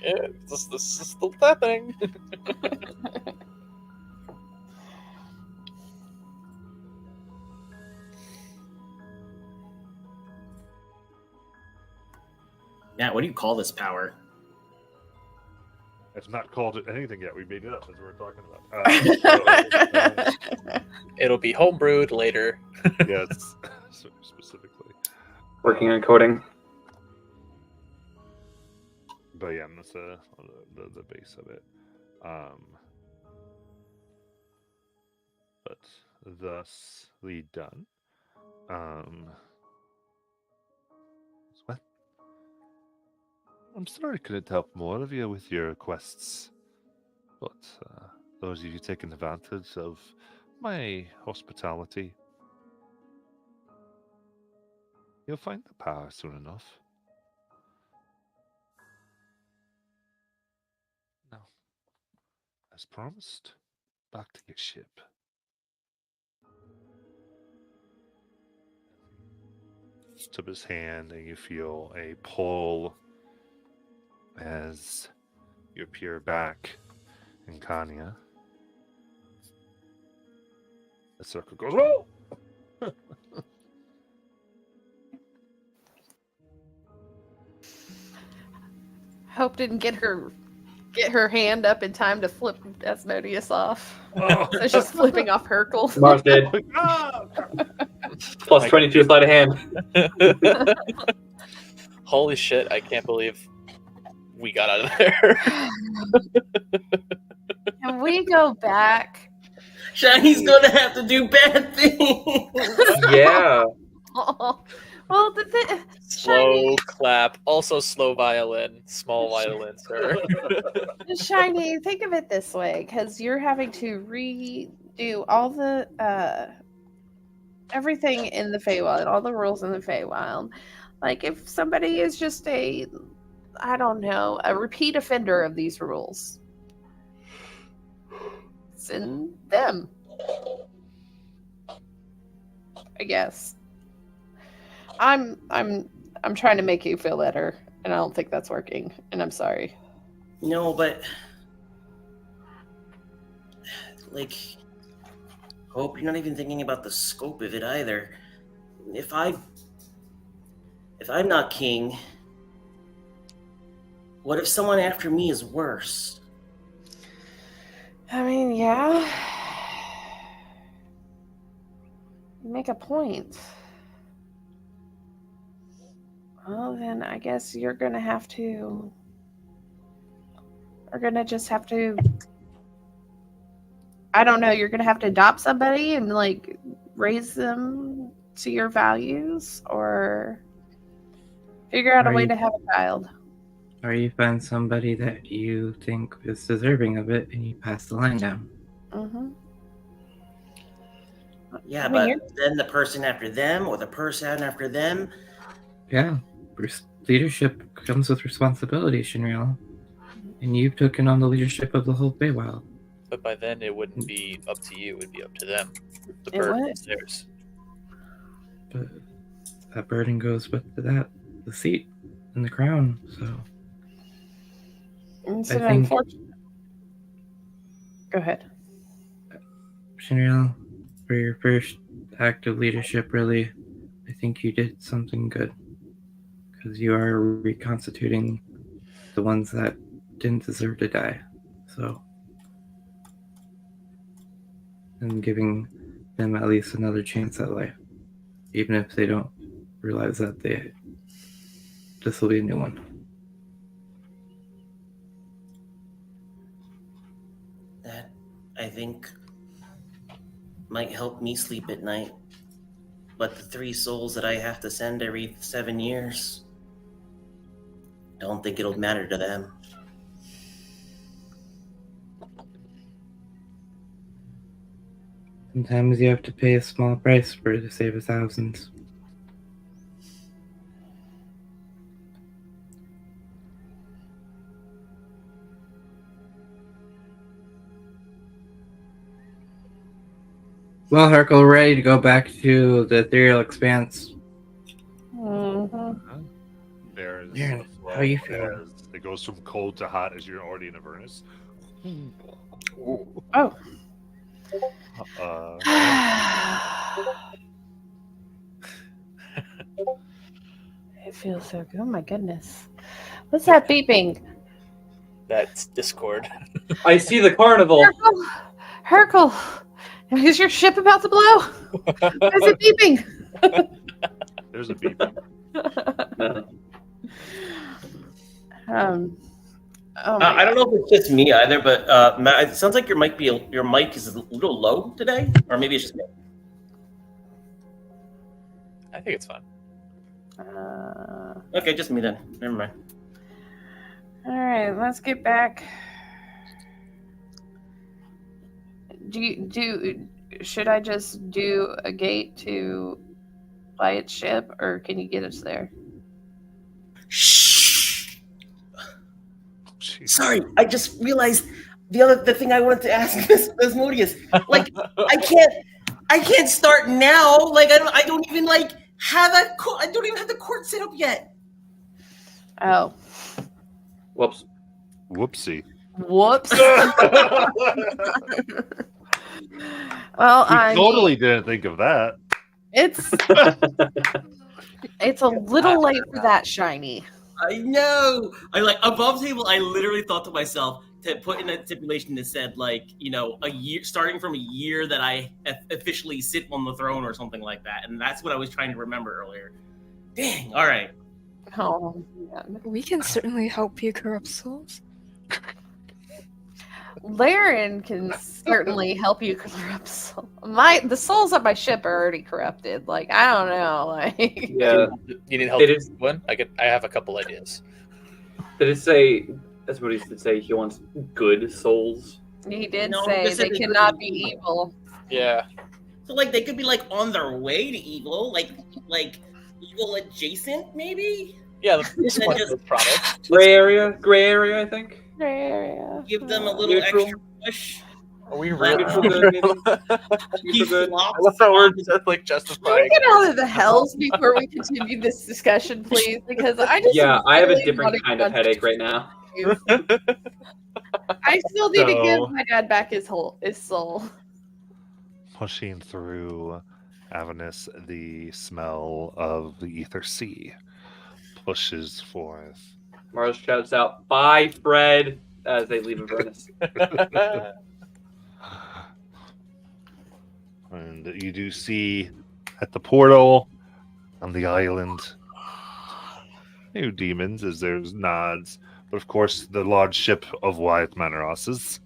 this is still happening. Matt, what do you call this power? It's not called anything yet. We made it up as we were talking about. It'll be homebrewed later. Yes, specifically. Working on coding. But yeah, that's the base of it. But thusly done. What? I'm sorry I couldn't help more of you with your quests, but those of you taking advantage of my hospitality, you'll find the power soon enough. Now, as promised, back to your ship. Tip his hand, and you feel a pull as you appear back in Kanya. The circle goes, whoa! Hope didn't get her hand up in time to flip Asmodeus off. Oh. So she's flipping off Hercule. Mars did. Plus 22 sleight of hand. Holy shit, I can't believe we got out of there. Can we go back? Shiny's gonna have to do bad things. Yeah. Well, the thing, Slow clap, also slow violin, small violin, sir. Shiny, think of it this way, because you're having to redo all the everything in the Feywild, all the rules in the Feywild. Like, if somebody is just a repeat offender of these rules, it's in them, I guess. I'm trying to make you feel better, and I don't think that's working, and I'm sorry. No, but like, hope you're not even thinking about the scope of it either. If I'm not king, what if someone after me is worse? I mean, yeah. You make a point. Well, then I guess you're gonna have to. We're gonna just have to. I don't know. You're gonna have to adopt somebody and like raise them to your values, or figure out a way to have a child. Or you find somebody that you think is deserving of it, and you pass the line down. Mm-hmm. Yeah, I mean, but then the person after them, or the person after them. Yeah, leadership comes with responsibility, Shinriel. And you've taken on the leadership of the whole Feywild. But by then, it wouldn't be up to you; it would be up to them. The It burden would. is theirs. But that burden goes with the seat and the crown. So it's I an think- unfortunate. Go ahead. Shinriel, for your first act of leadership, really, I think you did something good. Because you are reconstituting the ones that didn't deserve to die. So, and giving them at least another chance at life. Even if they don't realize that this will be a new one. That, I think, might help me sleep at night. But the 3 souls that I have to send every 7 years, don't think it'll matter to them. Sometimes you have to pay a small price to save thousands. Well, Hercule, we're ready to go back to the ethereal expanse. Mm-hmm. There's Aaron, the flow how you feeling? as it goes from cold to hot as you're already in a furnace. Oh. It feels so good. Oh my goodness. What's that beeping? That's Discord. I see the carnival. Hercule, is your ship about to blow? Why is it beeping? There's a beep. No. Oh my I don't know if it's just me either, but Matt, it sounds like your mic is a little low today, or maybe it's just me. I think it's fine. Okay, just me then. Never mind. All right, let's get back. Should I just do a gate to Wyatt's ship, or can you get us there? Shh. Jeez. Sorry, I just realized the thing I wanted to ask Asmodeus. Like, I can't start now. Like, I don't even like have I don't even have the court set up yet. Oh, Whoops. Whoopsie. whoops. We Well, I totally didn't think of that. it's a little late for that, Shiny. I know. I like above table. I literally thought to myself to put in a stipulation that said, like, you know, a year starting from a year that I officially sit on the throne or something like that. And that's what I was trying to remember earlier. Dang. All right. Oh, man. We can certainly help you corrupt souls. Laren can certainly help you corrupt soul. The souls on my ship are already corrupted. Like, I don't know. Like, Yeah. You need help It with is- one? I have a couple ideas. Did it say? That's what he did say. He wants good souls. he did No, say this they isn't cannot good. be evil. Yeah. So like they could be like on their way to evil, like evil adjacent, maybe. Yeah, And there's then plenty just of products. Gray area, I think. Area. give them a little Neutral. extra push. Are we But, Neutral really? good, maybe. He Neutral good. flops. I love that we're on- just like Can we justifying. get out of the hells before we continue this discussion, please? Because I just Yeah, I have a really different wanna kind of get headache right now. on to- I still need to So- give my dad back his soul. Pushing through Avernus, the smell of the ether sea pushes forth. Mars shouts out, "Bye, Fred," as they leave Avernus. And you do see at the portal on the island new demons as there's nods, but of course the large ship of Wyatt Manoros's.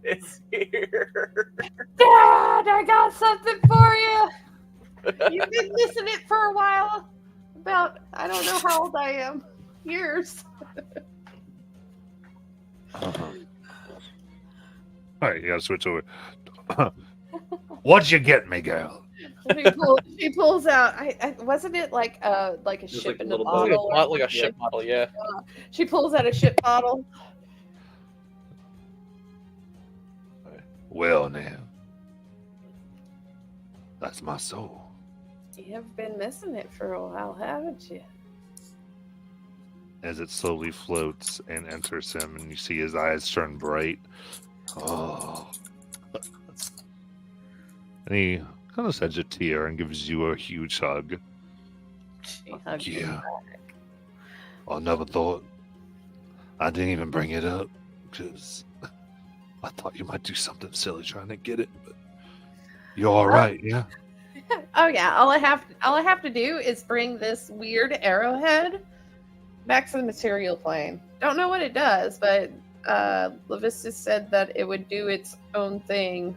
It's here. Dad, I got something for you. You've been missing it for a while. About, I don't know how old I am. Years. All right, you gotta switch over. What'd you get me, girl? She pulls out. Wasn't it like a Just ship like a in the little boat. bottle? or Like a ship something? model, yeah. She pulls out a ship bottle. Well, now, that's my soul. You've been missing it for a while, haven't you? As it slowly floats and enters him, and you see his eyes turn bright. Oh. And he kind of sheds a tear and gives you a huge hug. She hugged you Yeah. back. I never thought. I didn't even bring it up because I thought you might do something silly trying to get it. But you're all right, yeah. Oh yeah, all I have to do is bring this weird arrowhead back to the material plane. Don't know what it does, but Levistus said that it would do its own thing.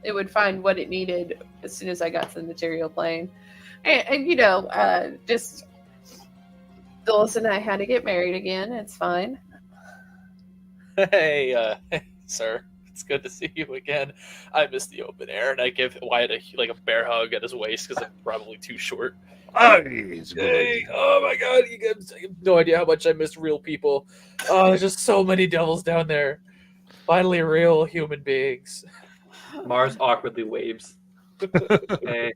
It would find what it needed as soon as I got to the material plane. And you know, just Phyllis and I had to get married again. It's fine. Hey, sir. It's good to see you again. I miss the open air, and I give Wyatt a bear hug at his waist because I'm probably too short. Hey, it's good. Hey, oh my god, you have no idea how much I miss real people. Oh, there's just so many devils down there. Finally, real human beings. Mars awkwardly waves. Hey,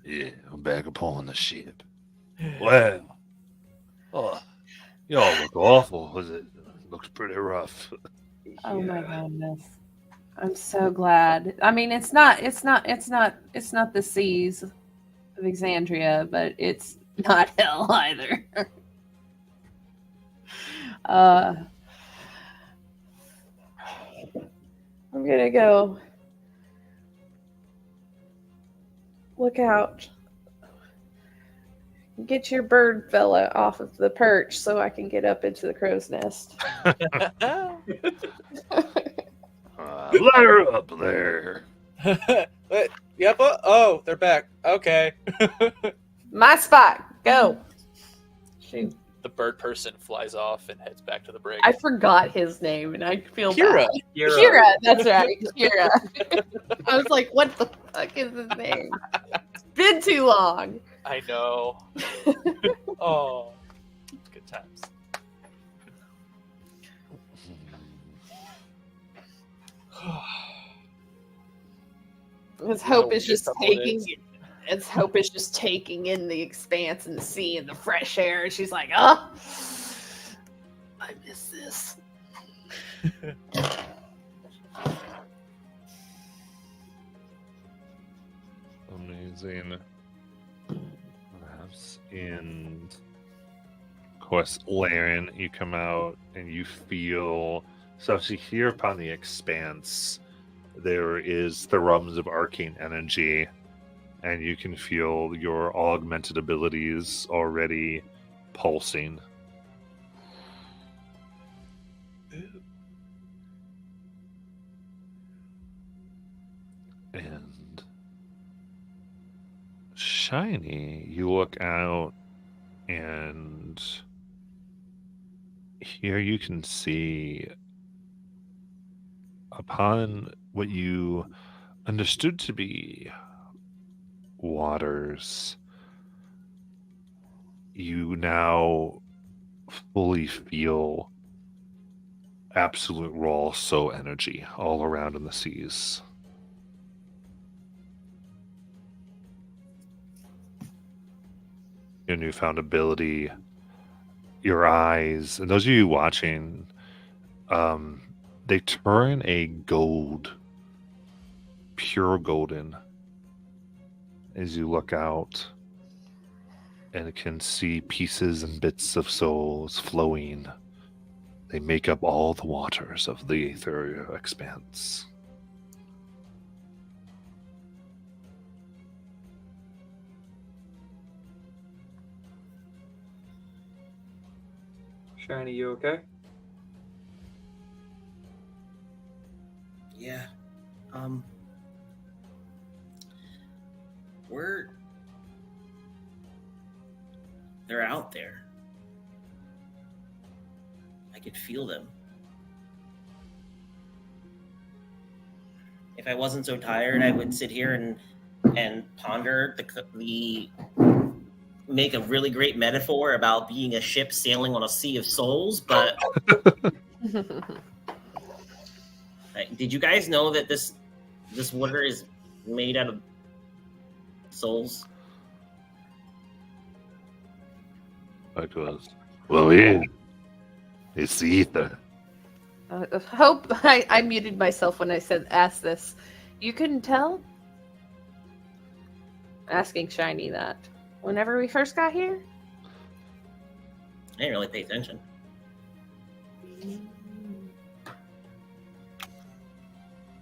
Yeah, I'm back upon the ship. Well, oh, y'all look awful. Was it? Looks pretty rough. Oh my goodness. I'm so glad. I mean, it's not the seas of Exandria, but it's not hell either. I'm gonna go look out. Get your bird fella off of the perch so I can get up into the crow's nest. Let her up there. Yep. Oh, they're back. Okay. My spot. Go. Shoot. The bird person flies off and heads back to the brig. I forgot his name and I feel Kira. bad. Kira, that's right. Kira. I was like, what the fuck is his name? It's been too long. I know. Oh, good times. His hope is Just just couple of taking days. His hope is just taking in the expanse and the sea and the fresh air. And she's like, oh, I miss this. Amazing. Perhaps in, of course, Laren, you come out and you feel. So here upon the expanse, there is the realms of arcane energy, and you can feel your augmented abilities already pulsing. And Shiny, you look out and here you can see upon what you understood to be waters, you now fully feel absolute raw soul energy all around in the seas. Your newfound ability, your eyes, and those of you watching, they turn a gold, pure golden, as you look out and can see pieces and bits of souls flowing. They make up all the waters of the ethereal expanse. Shiny, you okay? Yeah. They're out there. I could feel them. If I wasn't so tired, I would sit here and ponder the make a really great metaphor about being a ship sailing on a sea of souls. But did you guys know that this water is made out of souls? Well, yeah. It's the ether. Hope I muted myself when I asked this. You couldn't tell? Asking Shiny that. Whenever we first got here? I didn't really pay attention.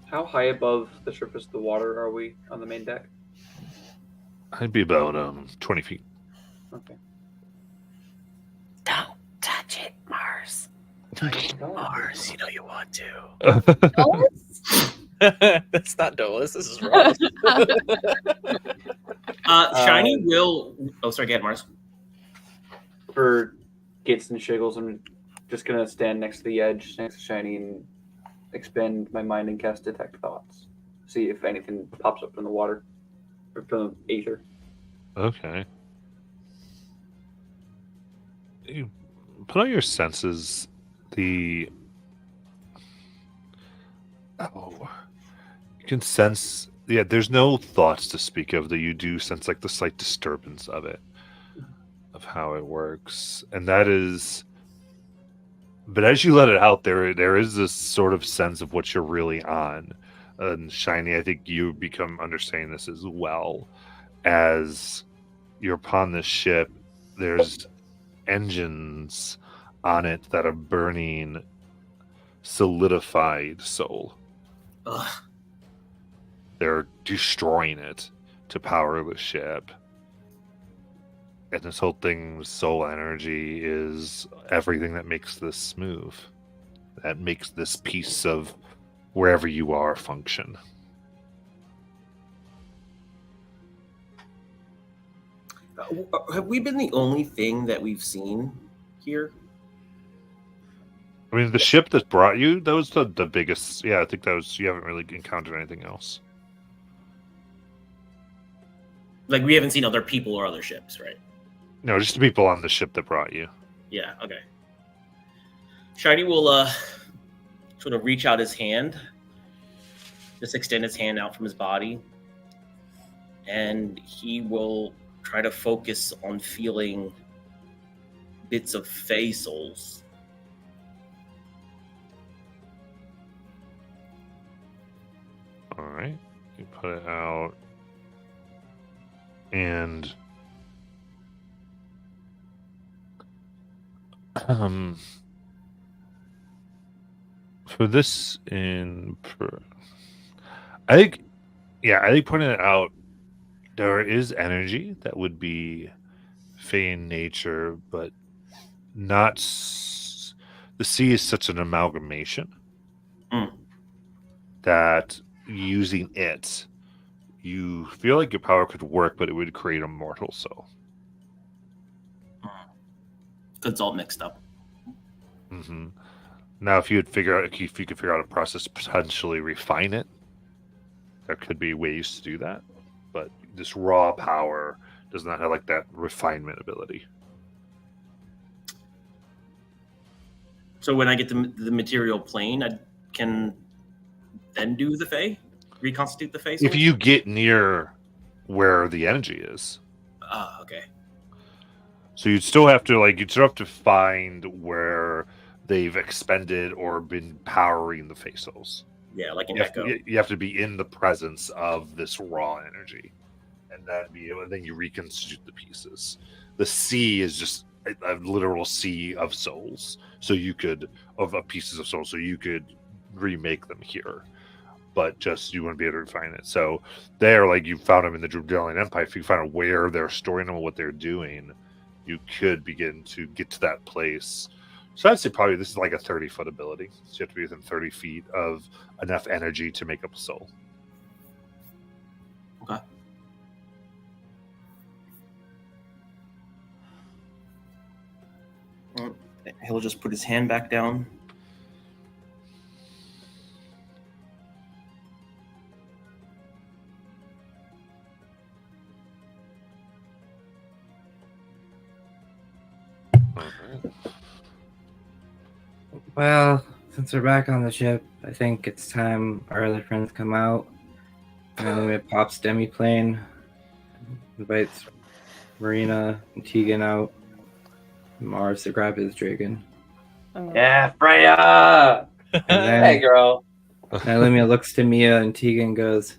How high above the surface of the water are we on the main deck? I'd be about 20 feet. Okay. Don't touch it, Mars. Mars, you know you want to. That's not Dolus. This is Ross. Shiny will. Oh, sorry, go ahead, Mars. For Gits and Shiggles, I'm just gonna stand next to the edge, next to Shiny, and expend my mind and cast Detect Thoughts. See if anything pops up from the water or from the ether. Okay. You put out your senses. You can sense. Yeah, there's no thoughts to speak of, that you do sense like the slight disturbance of it, of how it works, and that is. But as you let it out, there is this sort of sense of what you're really on. And Shiny, I think you become understanding this as well. As you're upon this ship, there's engines on it that are burning solidified soul. Ugh. They're destroying it to power the ship. And this whole thing, soul energy, is everything that makes this move. That makes this piece of wherever you are function. Have we been the only thing that we've seen here? I mean, the ship that brought you, that was the biggest. Yeah, I think that was. You haven't really encountered anything else. Like, we haven't seen other people or other ships, right? No, just the people on the ship that brought you. Yeah, okay. Shiny will sort of reach out his hand, just extend his hand out from his body, and he will try to focus on feeling bits of Fey souls. All right, you put it out, and for this I think putting it out, there is energy that would be Fey in nature, but not. The sea is such an amalgamation that using it, you feel like your power could work, but it would create a mortal soul. It's all mixed up. Mm-hmm. Now, if you could figure out a process to potentially refine it, there could be ways to do that. But this raw power does not have like that refinement ability. So when I get to the material plane, I can then do the Fae, reconstitute the Fae. If you get near where the energy is, Okay. so you'd still have to find where they've expended or been powering the Fae souls. Yeah, like an You echo. you have to be in the presence of this raw energy, and then you reconstitute the pieces. The sea is just a literal sea of souls, of pieces of souls, so you could remake them here, but just you wouldn't be able to refine it. So there, like you found them in the Drudelian Empire, if you find out where they're storing them and what they're doing, you could begin to get to that place. So I'd say probably this is like a 30-foot ability. So you have to be within 30 feet of enough energy to make up a soul. Okay. He'll just put his hand back down. Well, since we're back on the ship, I think it's time our other friends come out. And it pops Demiplane, invites Marina and Tegan out. Mars to grab his dragon. Yeah, Freya! And then Hey, girl. Nylumia looks to Mia and Tegan and goes,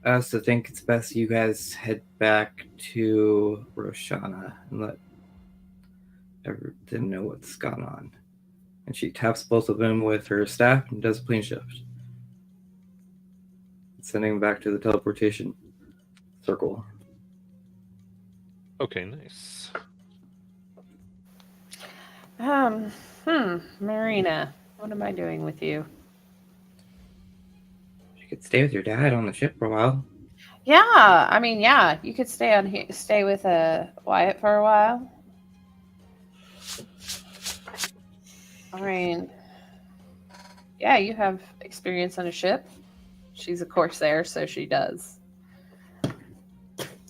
I also think it's best you guys head back to Roshana and let them know what's gone on. And she taps both of them with her staff and does a plane shift, sending them back to the teleportation circle. Okay, nice. Marina, what am I doing with you? You could stay with your dad on the ship for a while. Yeah, I mean, yeah, you could stay with Wyatt for a while. I mean, yeah, you have experience on a ship. She's a Corsair, so she does.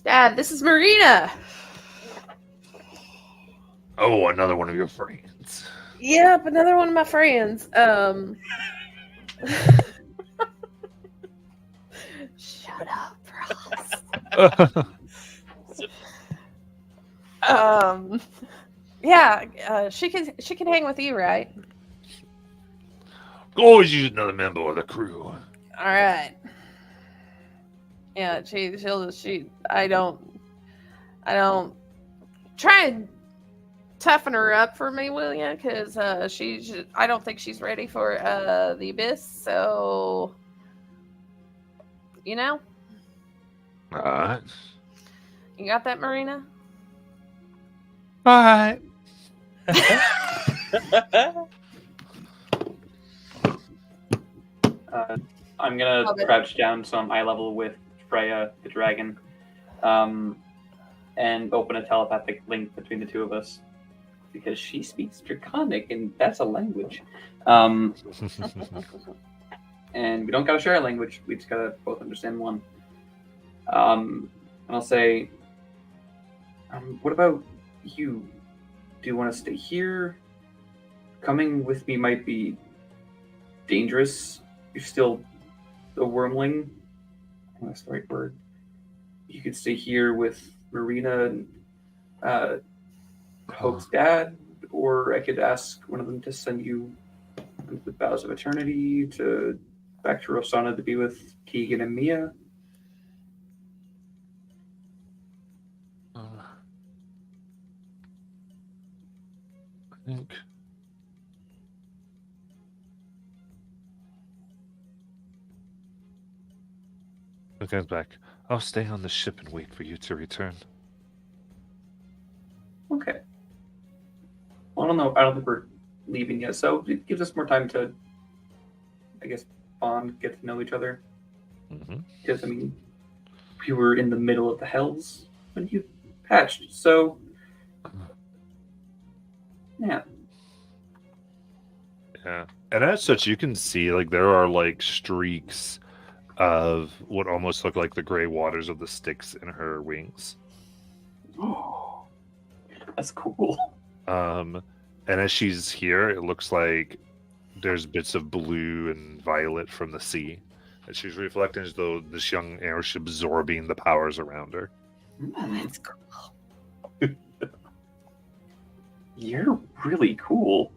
Dad, this is Marina. Oh, another one of your friends. Yep, another one of my friends. Shut up, Ross. Yeah, she can hang with you, right? Always use another member of the crew. All right. Yeah, I don't try and toughen her up for me, will you? Because I don't think she's ready for the abyss. So, you know. All right. You got that, Marina? All right. I'm gonna Love it. crouch down so I'm eye level with Freya the dragon, and open a telepathic link between the two of us because she speaks Draconic and that's a language. And we don't gotta share a language; we just gotta both understand one. And I'll say, "What about you? Do you want to stay here? Coming with me might be dangerous. You're still a wormling. I think that's the right word. You could stay here with Marina and Hope's dad, or I could ask one of them to send you the Vows of Eternity back to Rosanna to be with Tegan and Mia. I think. It goes back. I'll stay on the ship and wait for you to return. Okay. Well, I don't know. I don't think we're leaving yet, so it gives us more time to, I guess, bond, get to know each other. Mm-hmm. Because, I mean, we were in the middle of the hells when you hatched, so yeah. Yeah. And as such, you can see like there are like streaks of what almost look like the gray waters of the sticks in her wings. Oh, that's cool. And as she's here, it looks like there's bits of blue and violet from the sea. And she's reflecting as though this young air's absorbing the powers around her. That's cool. You're really cool.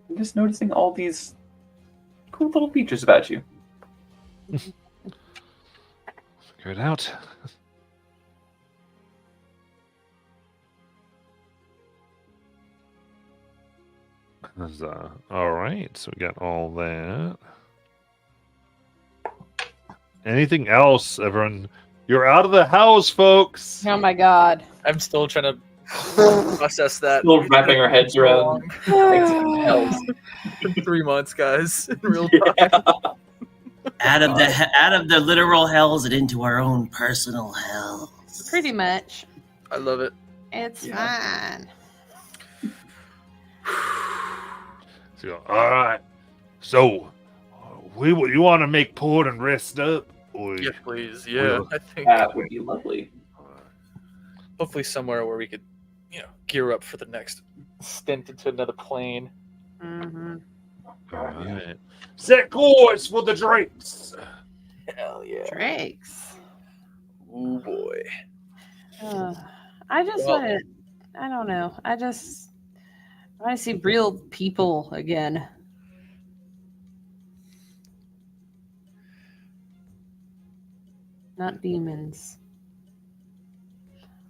I'm just noticing all these cool little features about you. Figure it out. All right, so we got all that. Anything else, everyone? You're out of the house, folks. Oh my god. I'm still trying to process that. Still wrapping our heads around. It's been 3 months, guys. In real time. Yeah. Out of the literal hells and into our own personal hells. Pretty much. I love it. It's Yeah. fine. So, all right. So, you want to make port and rest up? Or Yeah, please. Yeah, Well, I think That would be lovely. hopefully somewhere where we could, gear up for the next stint into another plane. Mm-hmm. all right. Set course for the drinks. Hell yeah. Drakes. Oh boy. I just Well- want to. I don't know. I want to see real people again. Not demons.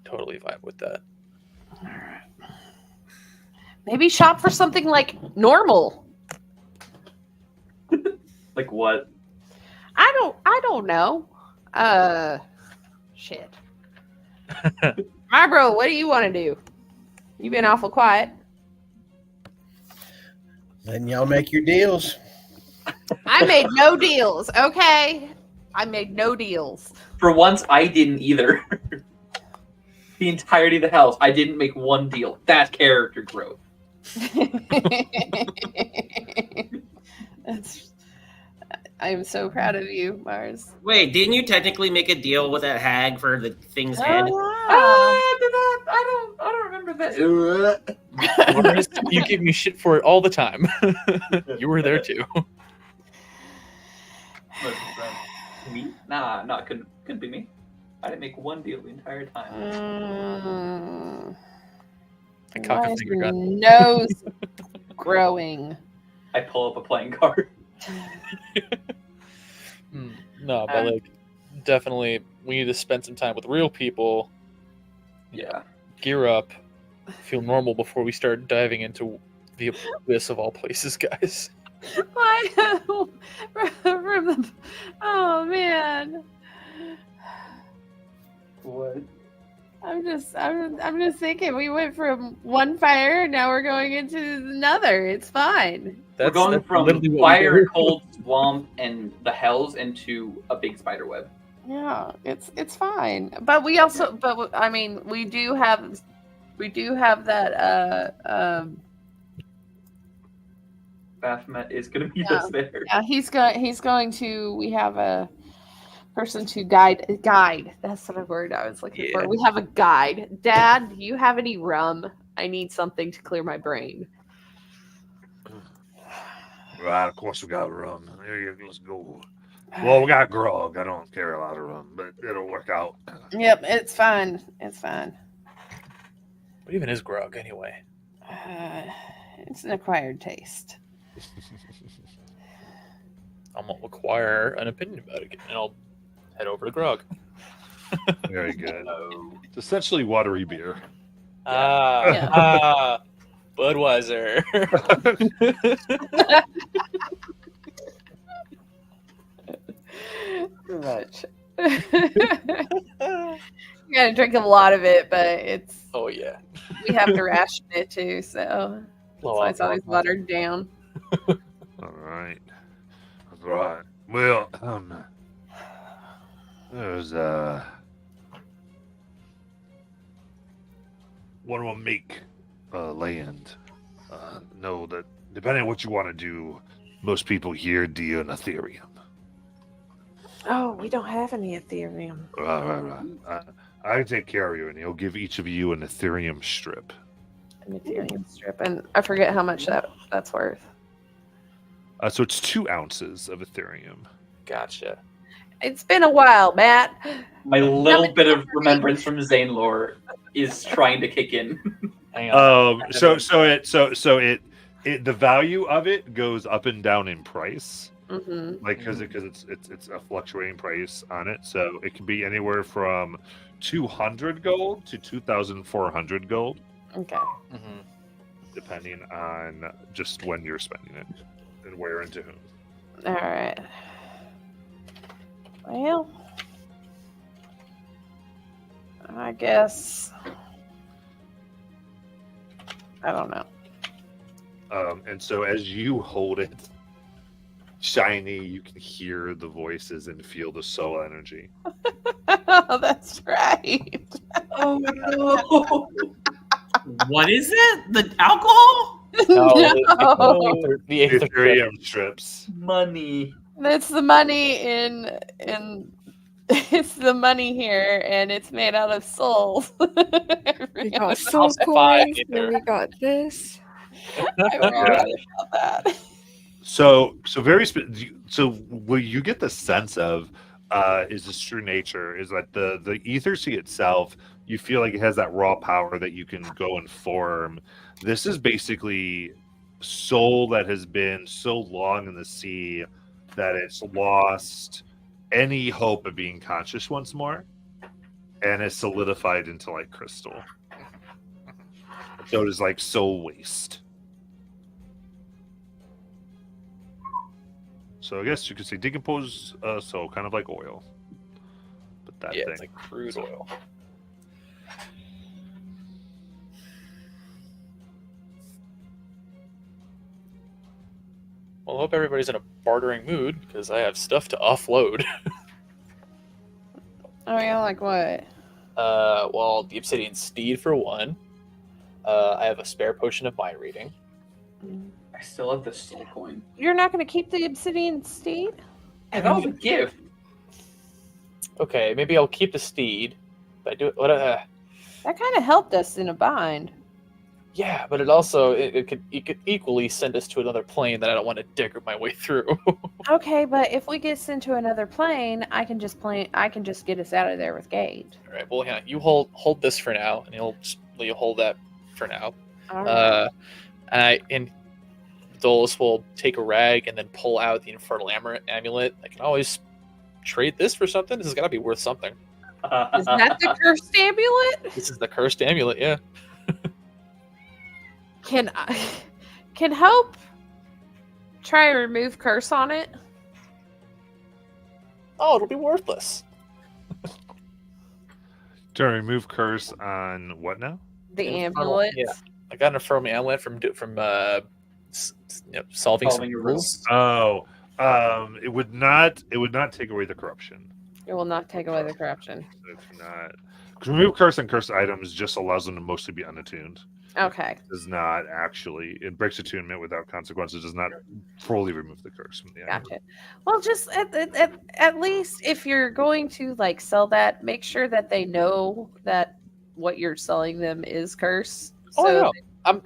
Totally vibe with that. Maybe shop for something like normal. Like what? I don't know. Shit. My bro, what do you want to do? You've been awful quiet. Letting y'all make your deals. I made no deals, okay? I made no deals. For once, I didn't either. The entirety of the house, I didn't make one deal. That's character growth. I am so proud of you, Mars. Wait, didn't you technically make a deal with that hag for the thing's Oh, head? wow. I don't remember that. Morris, you give me shit for it all the time. You were there too. Me? Nah, couldn't be me. I didn't make one deal the entire time. I cock Why a is finger your gun. nose growing? I pull up a playing card. No, but like, definitely, we need to spend some time with real people. Yeah. Gear up, feel normal before we start diving into the abyss of all places, guys. Why? From the, oh man. What? I'm just thinking we went from one fire and now we're going into another. It's fine. We're going that's from literally what we fire, do. cold, swamp, and the hells into a big spider web. Yeah, it's fine. But we also, but I mean, we do have that. Baphomet is going to meet Yeah. us there. Yeah, he's going to. We have a person to guide. That's the word I was looking for. Yeah. We have a guide. Dad, do you have any rum? I need something to clear my brain. Right, of course we got rum. Let's go. Well, we got grog. I don't carry a lot of rum, but it'll work out. Yep, it's fine. It's fine. What even is grog anyway? It's an acquired taste. I'm gonna acquire an opinion about it, and I'll head over to grog. Very good. It's essentially watery beer. Yeah. Budweiser. Too much. You gotta drink a lot of it, but it's Oh yeah. we have to ration it too, so that's Blow why off, it's always blow off. watered down. All right. That's right. Well, there's what do I make land? No, that depending on what you want to do, most people here deal in Ethereum. Oh, we don't have any Ethereum. I can take care of you, and he'll give each of you an Ethereum strip. An Ethereum strip, and I forget how much that's worth. So it's 2 ounces of Ethereum. Gotcha. It's been a while, Matt. My little bit of remembrance from Zane lore is trying to kick in. Hang on. So it the value of it goes up and down in price, Mm-hmm. like because it's a fluctuating price on it. So it can be anywhere from 200 gold to 2,400 gold, Okay. Mhm. depending on just when you're spending it and where and to whom. All right. Well, I guess I don't know. And so as you hold it shiny, you can hear the voices and feel the soul energy. Oh, that's right. Oh no! What is it? The alcohol? No, No. the Aether strip. Ethereum strips. Money. It's the money in it's the money here, and it's made out of souls. We got It's soul also five coins, either. then we got this. I forgot about that. So what you get the sense of is its true nature is that the ether sea itself, you feel like it has that raw power that you can go and form. This is basically soul that has been so long in the sea that it's lost any hope of being conscious once more, and is solidified into like crystal. So it is like soul waste. So I guess you could say decompose soul, kind of like oil. But that Yeah, thing. it's like crude oil. Well, I hope everybody's in a bartering mood because I have stuff to offload. Oh yeah, like what? Well, the Obsidian Steed for one. I have a spare potion of mind reading. I still have the soul coin. You're not going to keep the obsidian steed? Yeah, that was a gift. Okay, maybe I'll keep the steed. But I do it. What? That kind of helped us in a bind. Yeah, but it also it could equally send us to another plane that I don't want to dig my way through. Okay, but if we get sent to another plane, I can just get us out of there with Gage. All right. Well, yeah. You hold this for now, and you'll hold that for now. All right. And Dolus will take a rag and then pull out the Infernal Amulet. I can always trade this for something. This has got to be worth something. Is that the cursed amulet? This is the cursed amulet. Yeah. Can Hope try to remove curse on it? Oh, it'll be worthless. To remove curse on what now? The Infernal- amulet. yeah. I got an Infernal Amulet from solving some Solving a riddles. Oh, it would not take away the corruption. It will not take away the corruption. It's not. 'Cause remove curse and cursed items just allows them to mostly be unattuned. Okay. Does not actually. It breaks attunement without consequences. Does not fully remove the curse from the item. Gotcha. Well, just at least if you're going to like sell that, make sure that they know that what you're selling them is curse. Oh, So no.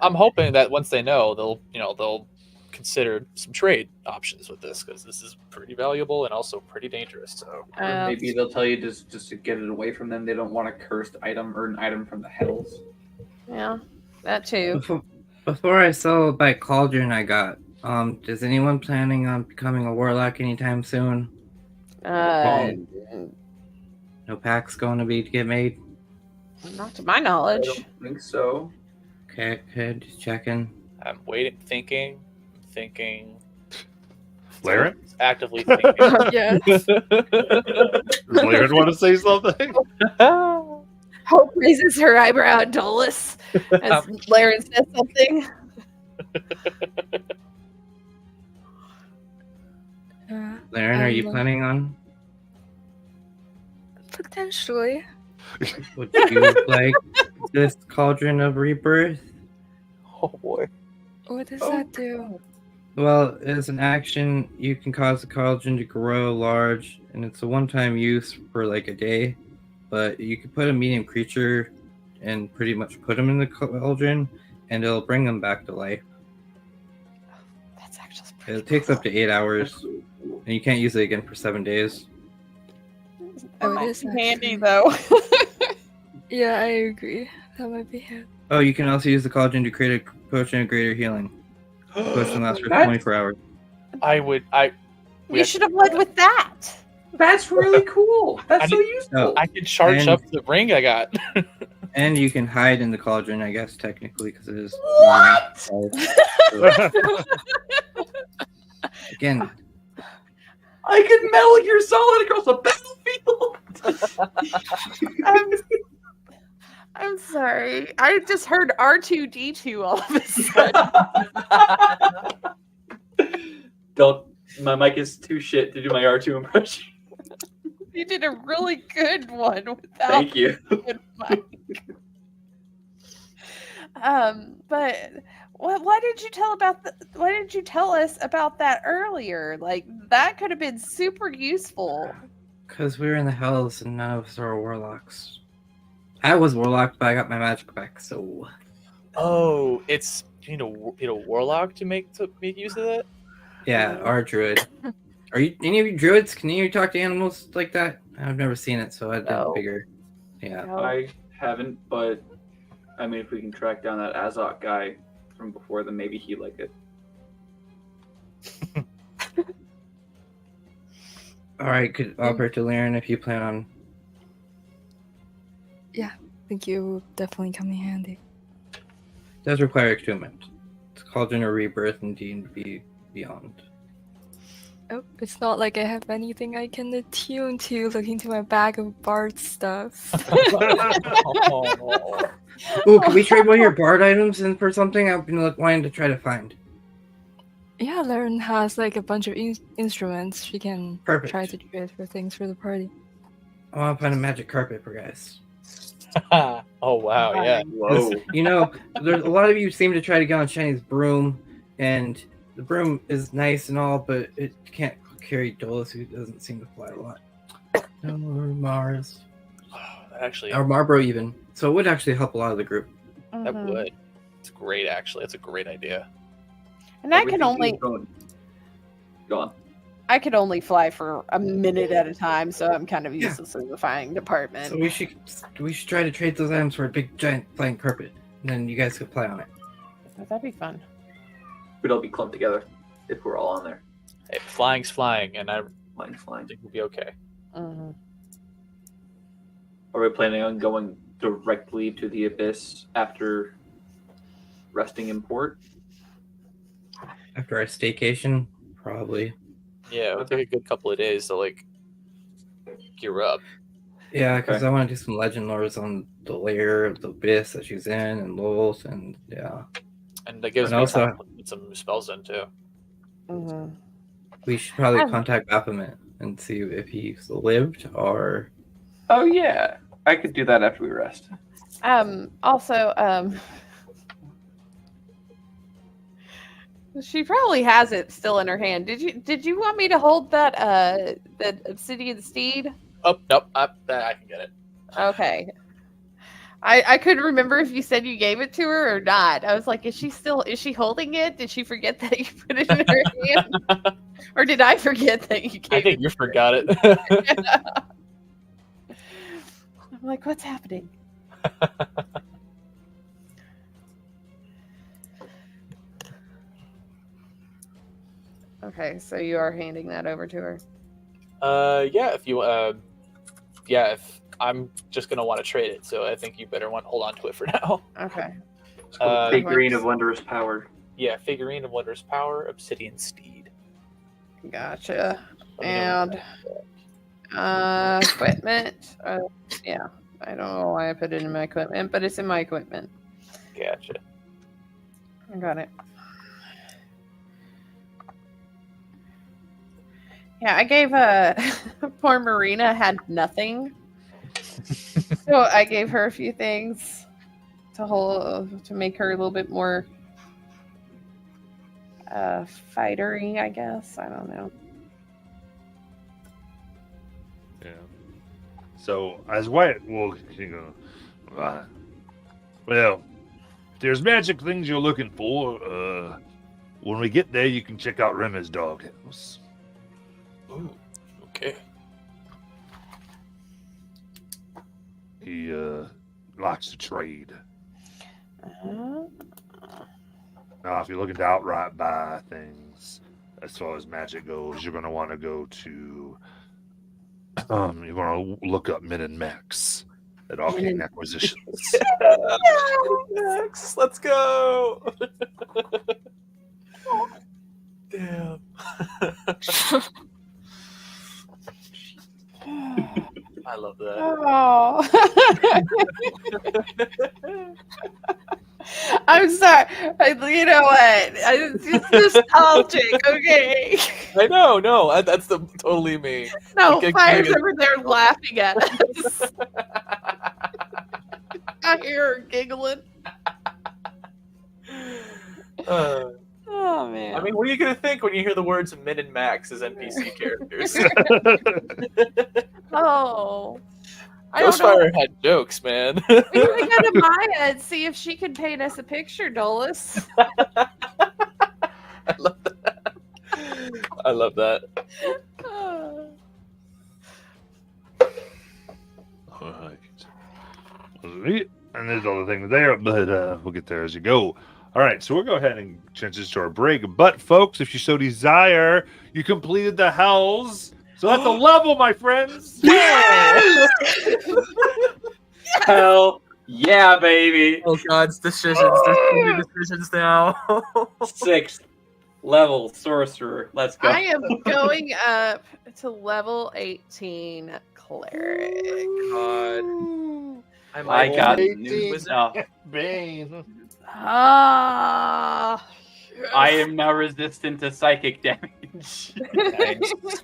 I'm hoping that once they know, they'll consider some trade options with this because this is pretty valuable and also pretty dangerous. So Or maybe they'll tell you just to get it away from them. They don't want a cursed item or an item from the hells. yeah, that too. Before I sell by cauldron I got, is anyone planning on becoming a warlock anytime soon? No packs going to get made? Not to my I knowledge. don't think so. Okay, just checking. I'm waiting, thinking. Laren? Actively thinking. Yes. Does Laren want to say something? Hope raises her eyebrow at Dolus as Laren says something. Laren, are you planning on? Potentially. Would you like this cauldron of rebirth? Oh boy. What does Oh, that do? Well, as an action, you can cause the cauldron to grow large, and it's a one-time use for like a day. But you can put a medium creature and pretty much put them in the cauldron, and it'll bring them back to life. That's actually pretty It takes cool. up to 8 hours, and you can't use it again for 7 days. That Oh, it might is be handy actually- though. Yeah, I agree. That might be it. Oh, you can also use the cauldron to create a potion of greater healing. The potion lasts for That- 24 hours. We You should have led with that. That's really cool. That's so useful. No. I can charge And- up the ring I got. And you can hide in the cauldron, I guess, technically, because it is. What? Again, I can Metal Gear Solid across a battlefield. I'm sorry. I just heard R2D2 all of a sudden. Don't. My mic is too shit to do my R2 impression. You did a really good one without Thank you. the good mic. But why did you why didn't you tell us about that earlier? Like that could have been super useful. because we were in the hells and none of us are warlocks. I was warlock, but I got my magic back, so. Oh, it's warlock to make use of that. Yeah, our druid. Are you any of you druids? Can you talk to animals like that? I've never seen it, so I didn't No. figure. Yeah. No. I haven't, but I mean, if we can track down that Azok guy from before, then maybe he like it. All right, could offer to Lyran if you plan on. I think you will definitely come in handy. Does require attunement. It's cauldron or rebirth and D&B Beyond. Oh, it's not like I have anything I can attune to looking to my bag of bard stuff. Oh. Oh, can we trade one of your bard items in for something I've been wanting to try to find? Yeah, Lauren has like a bunch of instruments. She can Perfect. try to trade for things for the party. I want to find a magic carpet for guys. Oh wow, yeah. Whoa. You know, there's a lot of you seem to try to get on Shiny's broom, and the broom is nice and all, but it can't carry Dolus, who doesn't seem to fly a lot. Or Mars. Actually, Or Marbro, even. So it would actually help a lot of the group. that Mhm. would. It's great. Actually, that's a great idea. And I Everything can only is going- Go on. I could only fly for a minute at a time, so I'm kind of Yeah. useless in the flying department. So we should try to trade those items for a big, giant flying carpet, and then you guys could fly on it. That'd be fun. We'd all be clumped together if we're all on there. Hey, flying's flying, and I Mine's flying. think we'll be okay. hmm Are we planning on going directly to the abyss after resting in port? After our staycation, probably. Yeah, it'll take a good couple of days to like gear up. Yeah, because Okay. I want to do some legend lores on the layer of the abyss that she's in, and Lulz, and yeah. And that gives And me also- time to put some spells in too. hmm We should probably Um, contact Baphomet and see if he's lived or. Oh yeah, I could do that after we rest. Also, she probably has it still in her hand. Did you want me to hold that that obsidian steed? Oh nope, I can get it. Okay. I couldn't remember if you said you gave it to her or not. I was like, is she holding it? Did she forget that you put it in her hand? Or did I forget that you I gave think it? you forgot it. I'm like, what's happening? Okay, so you are handing that over to her. Yeah, if I'm just gonna want to trade it, so I think you better hold on to it for now. Okay. It's called Uh, Figurine of Wondrous Power. Yeah, figurine of wondrous power, obsidian steed. Gotcha. Let me know And equipment. Yeah, I don't know why I put it in my equipment, but it's in my equipment. Gotcha. I got it. Yeah, I gave poor Marina had nothing, so I gave her a few things to make her a little bit more fightery, I guess. I don't know. Yeah. So as Wyatt will, well, if there's magic things you're looking for, when we get there, you can check out Rema's doghouse. Ooh, okay. He likes to trade. Now, if you're looking to outright buy things, as far as magic goes, you're going to want to go to. You're going to look up Min and Max at Arcane Acquisitions. Next, let's go. Damn. I love that. Oh. I'm sorry. You know what? It's nostalgic, okay? I know, no, that's totally me. No, Like, Fire's over there laughing at us. I hear her giggling. Oh man. I mean, what are you gonna think when you hear the words Min and Max as NPC characters? Oh. I don't know. Ghostfire had jokes, man. We gotta go to Maya and see if she can paint us a picture, Dolus. I love that. I love that. Alright. And there's other things there, but we'll get there as you go. All right, so we'll go ahead and transition to our break. But, folks, if you so desire, you completed the hells. So that's a level, my friends. Hell yeah, baby. Oh God's decisions. There's so many decisions now. 6th level sorcerer. Let's go. I am going up to level 18 cleric. God. I got 18. new stuff. Bane. Ah. I am now resistant to psychic damage.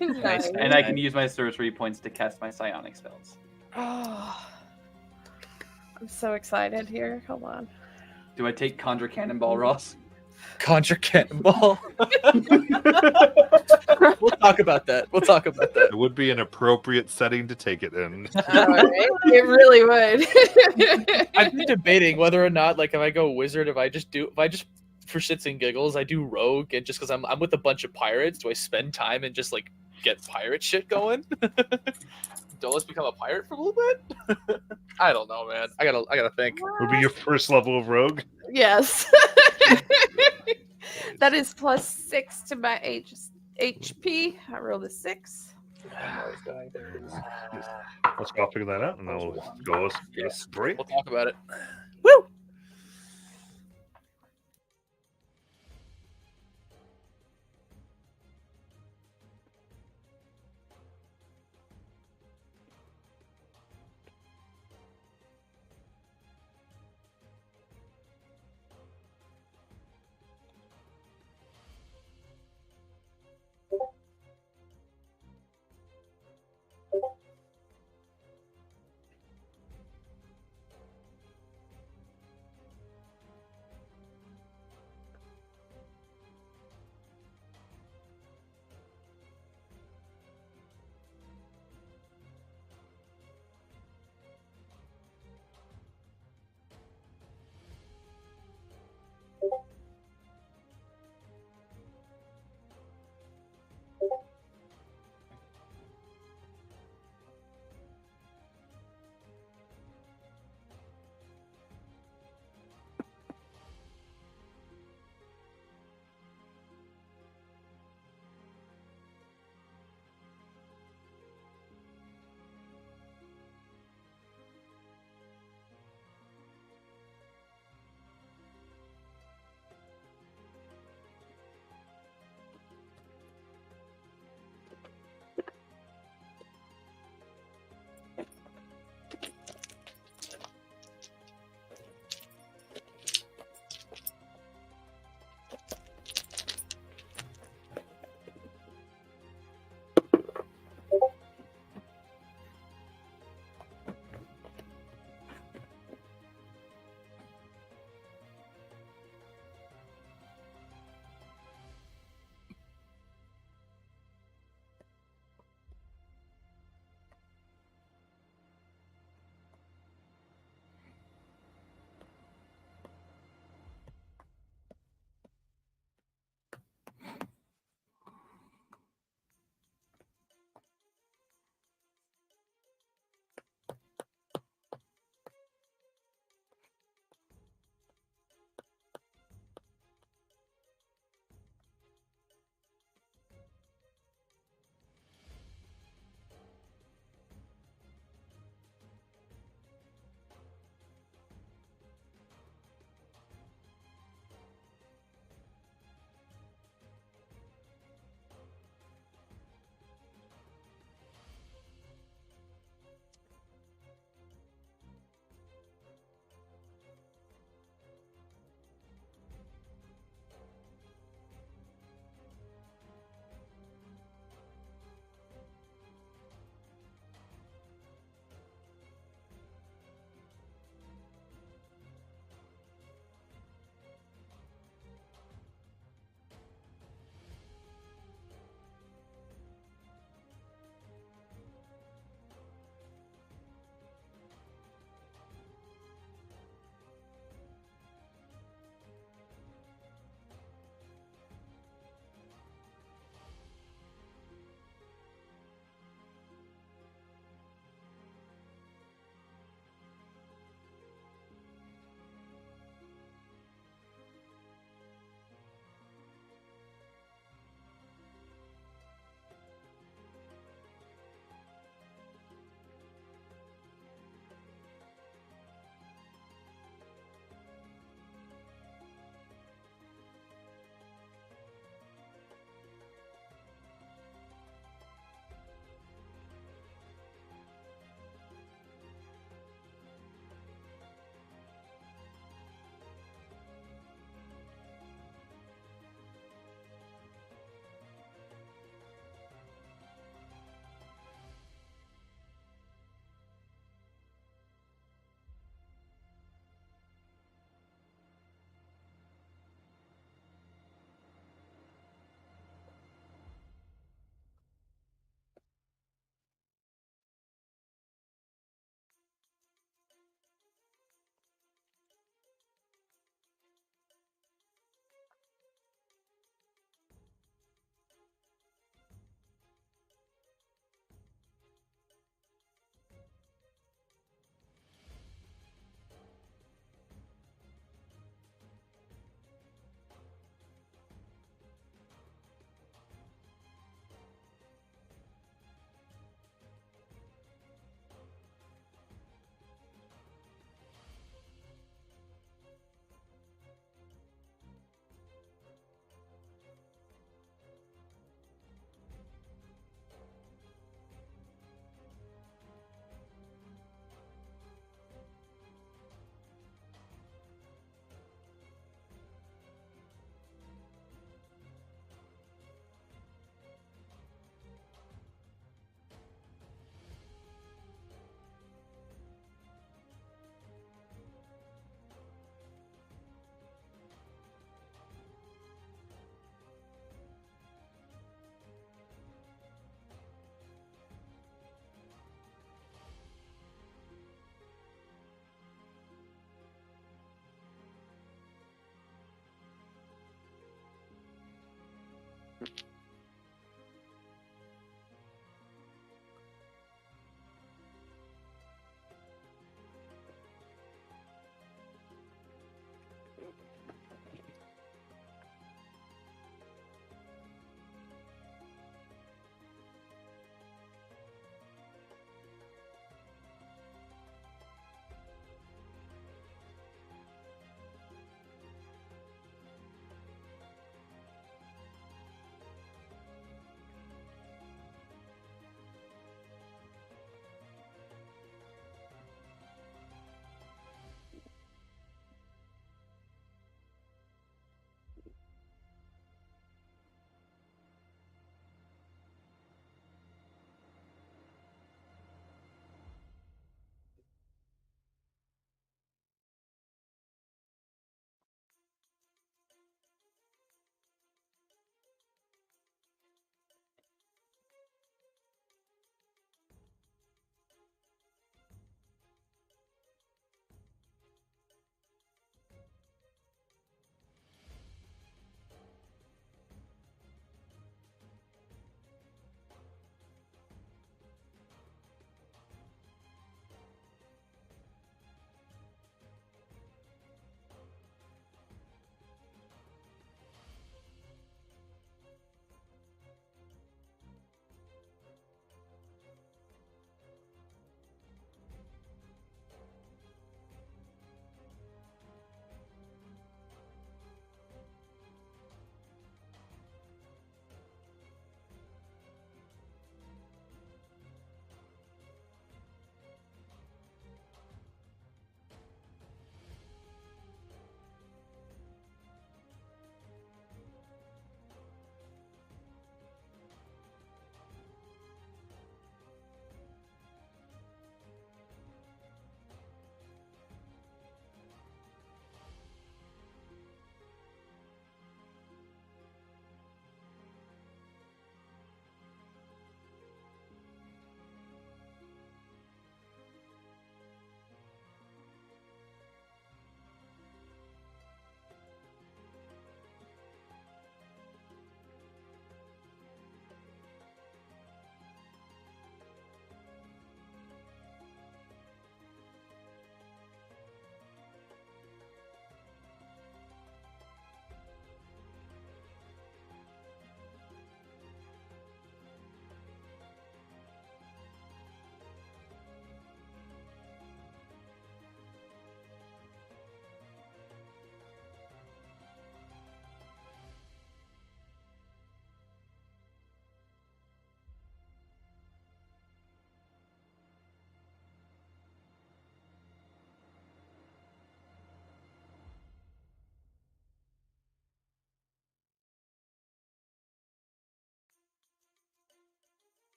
Nice. And I can use my sorcery points to cast my psionic spells. Oh, I'm so excited here. Hold on. Do I take Conjure Cannonball, Ross? Conjure Cannonball. We'll talk about that. It would be an appropriate setting to take it in. All right. It really would. I've been debating whether or not, like, if I go wizard, if I just for shits and giggles, I do rogue, and just because I'm with a bunch of pirates, do I spend time and just like get pirate shit going? Don't let's become a pirate for a little bit. I don't know, man. I gotta think. Would be your first level of rogue. Yes. That is +6 to my HP. I rolled a 6. Let's go figure that out, and then we'll go get us break. We'll talk about it. Woo!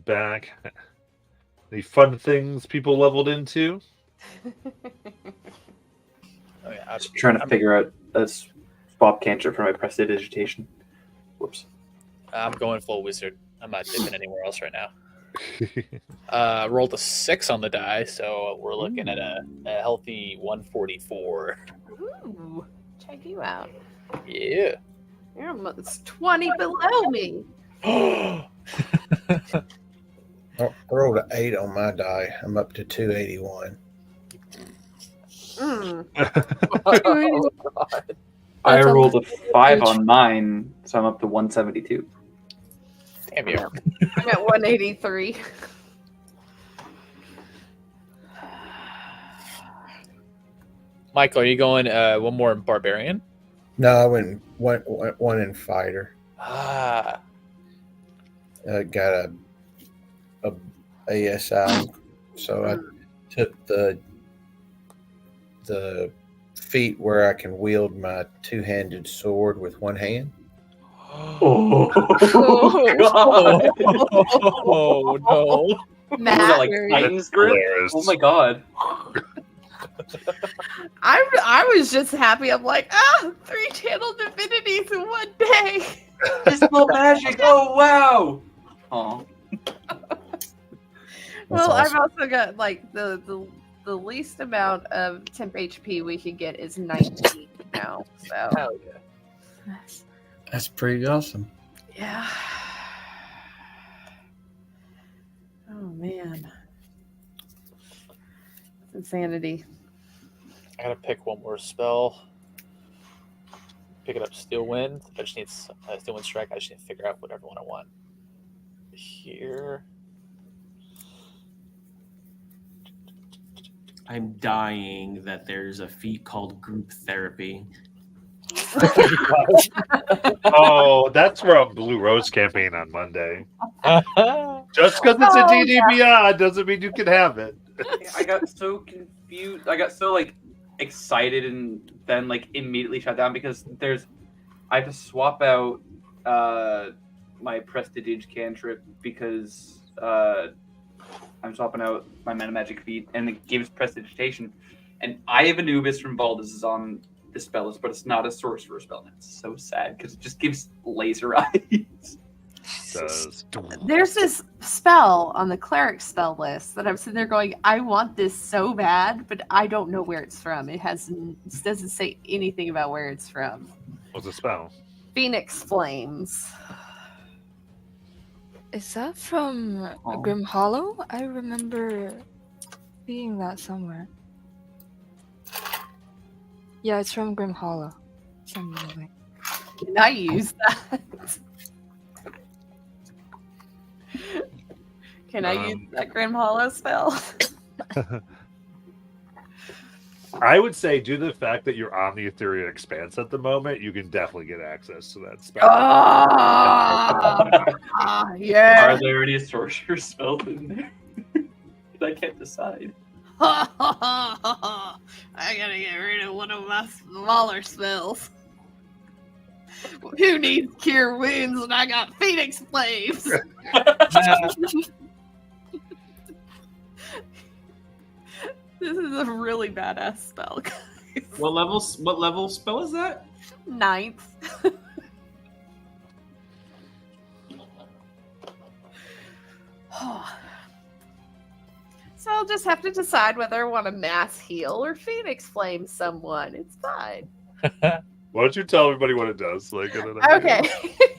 back? Any fun things people leveled into? Oh, yeah, I'm just trying to figure out that's Bob Cantrip for my prestidigitation. Whoops. I'm going full wizard. I'm not dipping anywhere else right now. Rolled a 6 on the die, so we're looking at a healthy 144. Ooh, check you out. Yeah. You're almost 20 below me. I rolled an 8 on my die. I'm up to 281. Mm. Oh, God. I That's rolled a 5 huge. on mine, so I'm up to 172. Damn you. I'm at 183. Michael, are you going one more barbarian? No, I went one in fighter. Ah. Got a ASI, so I took the feat where I can wield my two-handed sword with one hand. Oh, God. Oh, no. Was Matt, that like Very- Titan's grip? Hilarious. Oh my God. I was just happy. I'm like, 3 channel divinities in one day. Physical magic. Oh, wow. Oh. Well, awesome. I've also got like the least amount of temp HP we can get is 19 now. So Hell yeah. Nice. That's pretty awesome. yeah. Oh man, it's insanity. I gotta pick one more spell. Pick it up, Steel Wind. I just need Steel Wind Strike. I just need to figure out whatever one I want. Here. I'm dying that there's a feat called group therapy. Oh, that's from Blue Rose campaign on Monday. Just because it's a Oh, D&D Beyond doesn't mean you can have it. I got so confused. I got so like excited and then like immediately shut down because I have to swap out my Prestidige cantrip because I'm swapping out my mana magic feat and it gives prestidigitation. And I have Anubis from Baldus is on the spell list, but it's not a sorcerer spell. And it's so sad because it just gives laser eyes. Does. There's this spell on the cleric spell list that I'm sitting there going, I want this so bad, but I don't know where it's from. It doesn't say anything about where it's from. What's the spell? Phoenix Flames. Is that from Oh. Grim Hollow? I remember seeing that somewhere. Yeah, it's from Grim Hollow. Something. Can I use that? Can I use that Grim Hollow spell? I would say, due to the fact that you're on the Ethereal Expanse at the moment, you can definitely get access to that spell. Yeah. Are there any sorcerer spells in there? I can't decide. I gotta get rid of one of my smaller spells. Who needs cure wounds when I got Phoenix Flames? This is a really badass spell, guys. What level spell is that? 9th. So I'll just have to decide whether I want to mass heal or Phoenix Flame someone. It's fine. Why don't you tell everybody what it does? Like, Okay.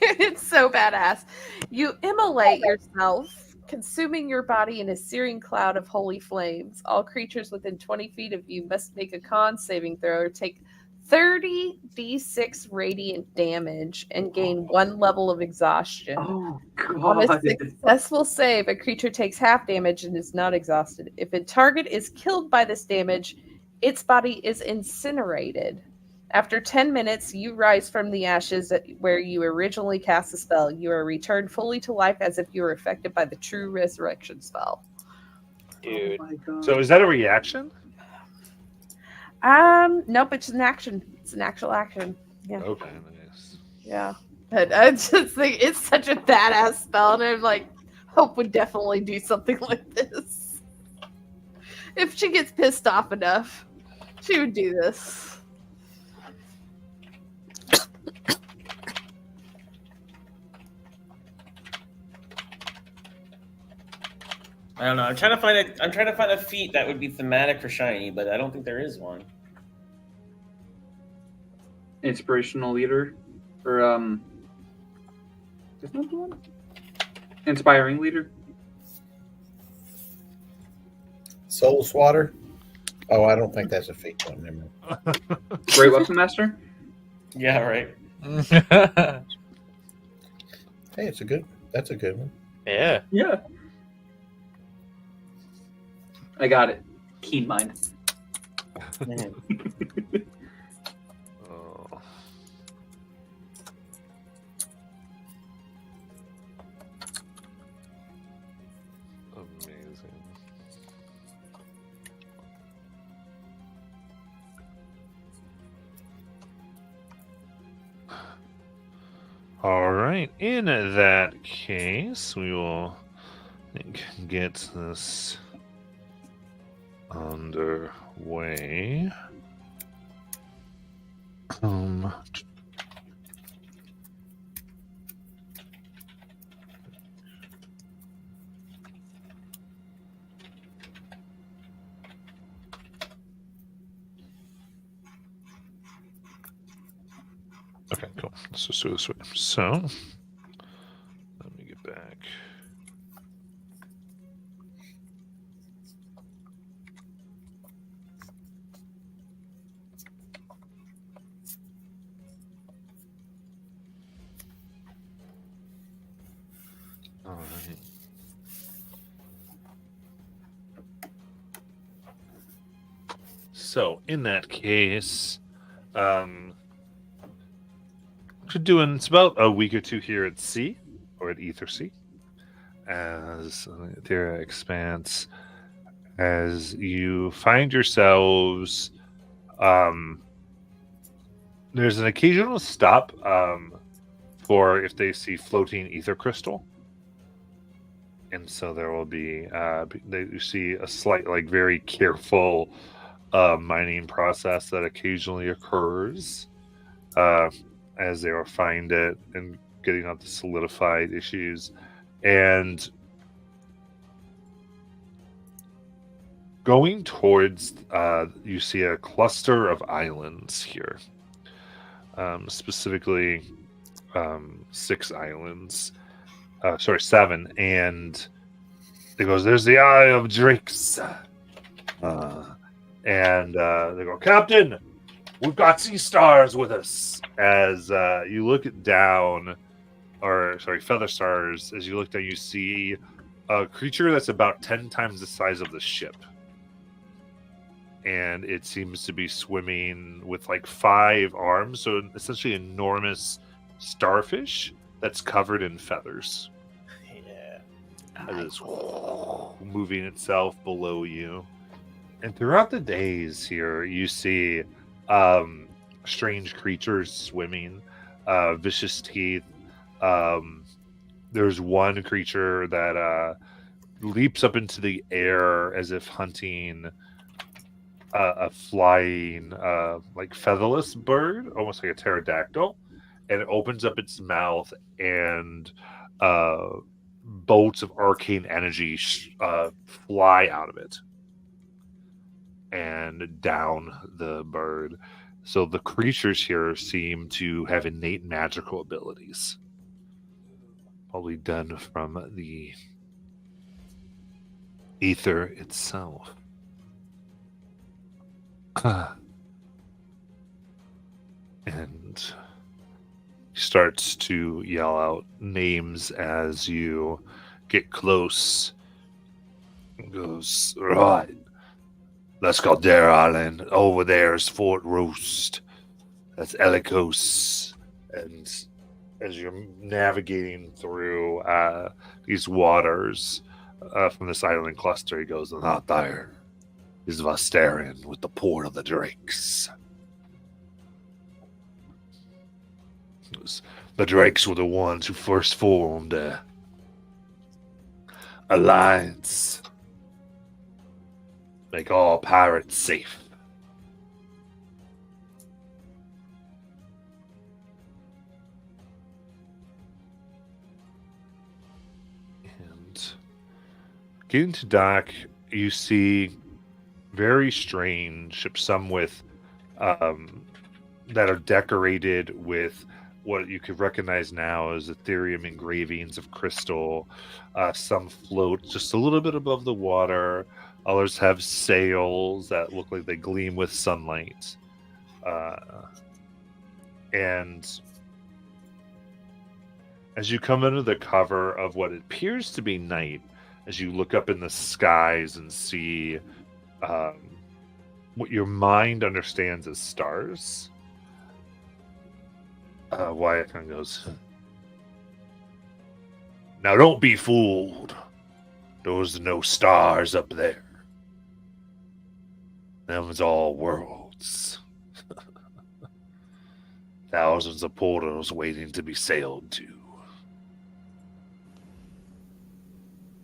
It's so badass. You immolate yourself, consuming your body in a searing cloud of holy flames. All creatures within 20 feet of you must make a con saving throw or take 30d6 radiant damage and gain 1 level of exhaustion. Oh On a God! successful save, a creature takes half damage and is not exhausted. If a target is killed by this damage, its body is incinerated. After 10 minutes, you rise from the ashes where you originally cast the spell. You are returned fully to life as if you were affected by the true resurrection spell. Dude. Oh my God. So is that a reaction? Nope, it's an action. It's an actual action. Yeah. Okay, nice. Yeah. But I just think it's such a badass spell, and I'm like, Hope would definitely do something like this. If she gets pissed off enough, she would do this. I don't know. I'm trying to find a feat that would be thematic for shiny, but I don't think there is one. Inspirational leader, or isn't that the one? Inspiring leader. Soul Swatter. Oh, I don't think that's a fake one. Never mind. Great weapon master. Yeah, right. Hey, it's a good. That's a good one. Yeah. Yeah. I got it. Keen mind. Oh. Amazing. All right. In that case, we will get this underway. Okay, cool. Let's just do it this way. So, let me get back. All right. So, in that case, we're doing, it's about a week or two here at sea, or at Ether Sea, as Etheria expands, as you find yourselves, there's an occasional stop for if they see floating ether crystal. And so there will be, you see a slight, like very careful mining process that occasionally occurs as they will find it and getting out the solidified issues. And going towards, you see a cluster of islands here. Specifically, 6 islands. Sorry, 7. And it goes, there's the Eye of Drakes. And they go, Captain, we've got sea stars with us. As you look down, or sorry, feather stars, as you look down, you see a creature that's about 10 times the size of the ship. And it seems to be swimming with like 5 arms, so essentially enormous starfish that's covered in feathers. Yeah. As it's moving itself below you. And throughout the days here, you see strange creatures swimming, vicious teeth. There's one creature that leaps up into the air as if hunting a flying, like featherless bird, almost like a pterodactyl, and it opens up its mouth, and bolts of arcane energy fly out of it and down the bird. So the creatures here seem to have innate magical abilities, probably done from the ether itself. And he starts to yell out names as you get close. He goes, right, let's go there, Island. Over there is Fort Roost. That's Elikos. And as you're navigating through these waters from this island cluster, he goes, and out there is Vastarian with the Port of the Drakes. The Drakes were the ones who first formed alliance. Make all pirates safe. And getting to dock, you see very strange ships, some with that are decorated with what you could recognize now as Ethereum engravings of crystal. Some float just a little bit above the water. Others have sails that look like they gleam with sunlight. And as you come under the cover of what appears to be night, as you look up in the skies and see what your mind understands as stars, Wyatt kind of goes, "Now don't be fooled. Those are no stars up there. Them's all worlds. Thousands of portals waiting to be sailed to."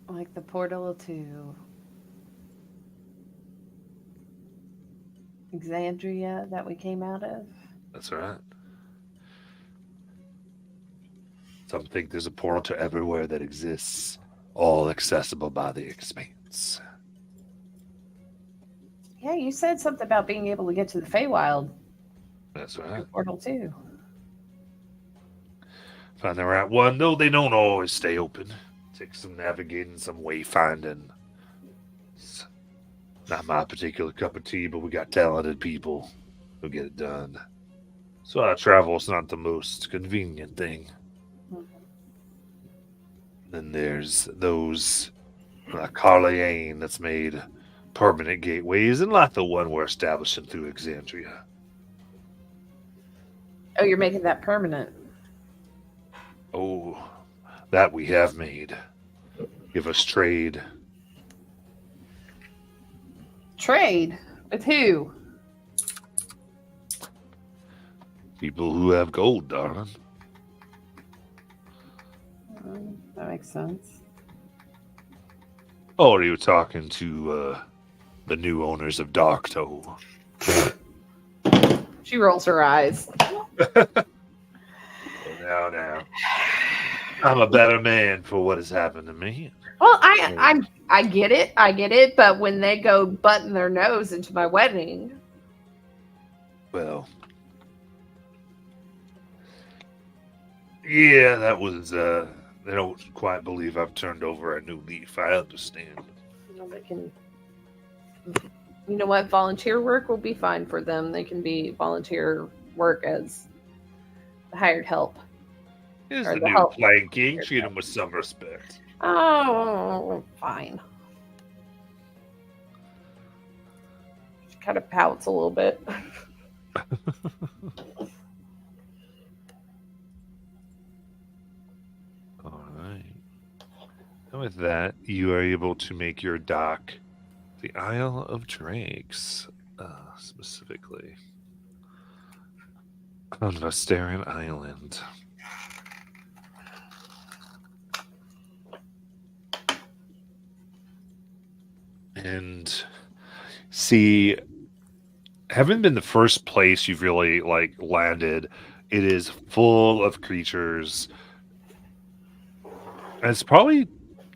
Like the portal to Exandria that we came out of. That's right. Some think there's a portal to everywhere that exists, all accessible by the expanse. Yeah, you said something about being able to get to the Feywild That's right. portal too. Find the right one, though they don't always stay open. Takes some navigating, some wayfinding. It's not my particular cup of tea, but we got talented people who get it done. So travel's not the most convenient thing. Then there's those Carliane that's made permanent gateways, and like the one we're establishing through Exandria. Oh, you're making that permanent. Oh, that we have made. Give us trade. Trade? With who? People who have gold, darling. That makes sense. Oh, are you talking to the new owners of Darktoe? She rolls her eyes. Now. I'm a better man for what has happened to me. Well, I get it, but when they go button their nose into my wedding, Well, yeah, that was, they don't quite believe I've turned over a new leaf. I understand. they can. You know what? Volunteer work will be fine for them. They can be volunteer work as hired help. Here's Or the the new help. planking. Treat him with some respect. Oh, fine. She kind of pouts a little bit. All right. And with that, you are able to make your dock the Isle of Drakes, specifically on Vestarian Island. And see, having been the first place you've really landed, it is full of creatures. And it's probably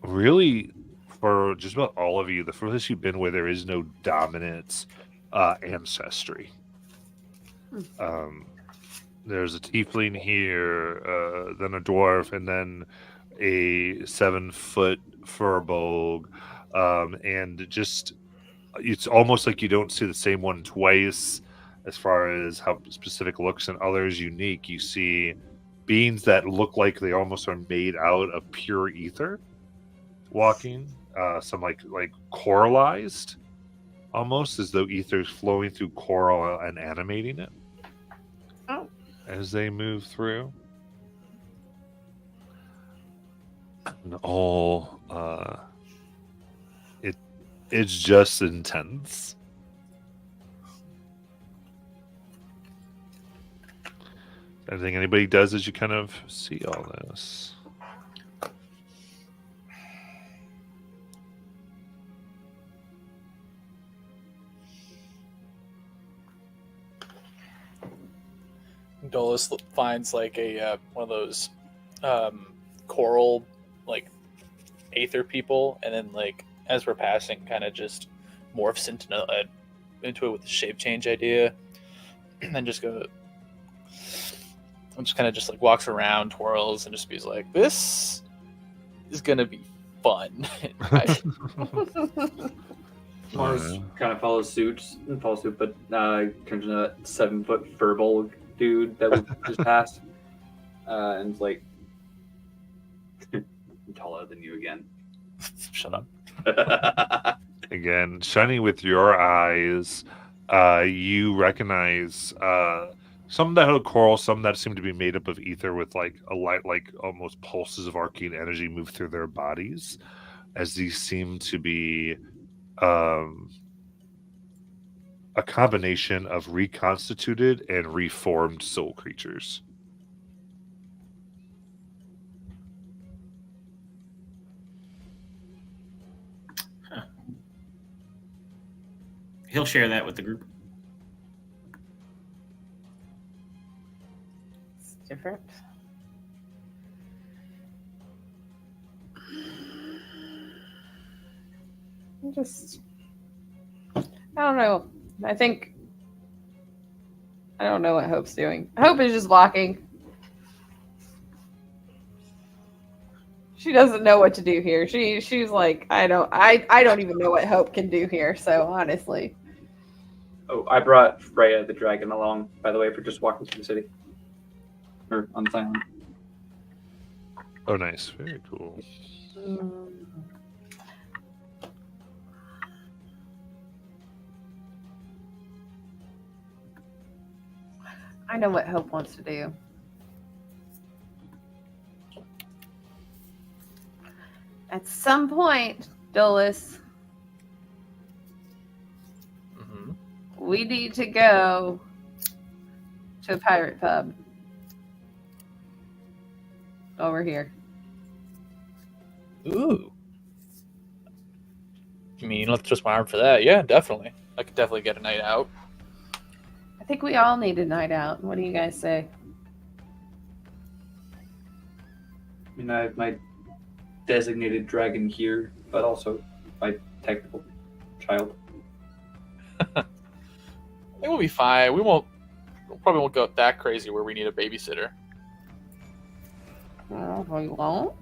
really, for just about all of you, the furthest you've been where there is no dominant ancestry. There's a tiefling here, then a dwarf, and then a 7-foot furbolg. And just, it's almost like you don't see the same one twice as far as how specific looks, and others unique. You see beings that look like they almost are made out of pure ether walking, some like coralized, almost as though ether's flowing through coral and animating it as they move through. And all it's just intense. Anything anybody does as you kind of see all this? Dolus finds like a one of those coral like aether people, and then like as we're passing, kind of just morphs into it with the shape change idea, and then just go. And just kind of just like walks around, twirls, and just be like, "This is gonna be fun." Mars kind of follows suit, but turns into a 7-foot furball dude that we just passed, and is like, "I'm taller than you again." Shut up. Again, shining with your eyes, you recognize some that had coral, some that seem to be made up of ether with like a light, like almost pulses of arcane energy move through their bodies, as these seem to be a combination of reconstituted and reformed soul creatures. He'll share that with the group. It's different. I don't know. I don't know what Hope's doing. Hope is just walking. She doesn't know what to do here. She's like, I don't even know what Hope can do here. So honestly. Oh, I brought Freya the dragon along, by the way, for just walking through the city. Or on the island. Oh, nice. Very cool. I know what Hope wants to do. At some point, Dolus, we need to go to a pirate pub. Over here. Ooh. You mean let's twist my arm for that? Yeah, definitely. I could definitely get a night out. I think we all need a night out. What do you guys say? I mean, I have my designated dragon here, but also my technical child. I think we'll be fine. We probably won't go that crazy where we need a babysitter. Oh, we won't?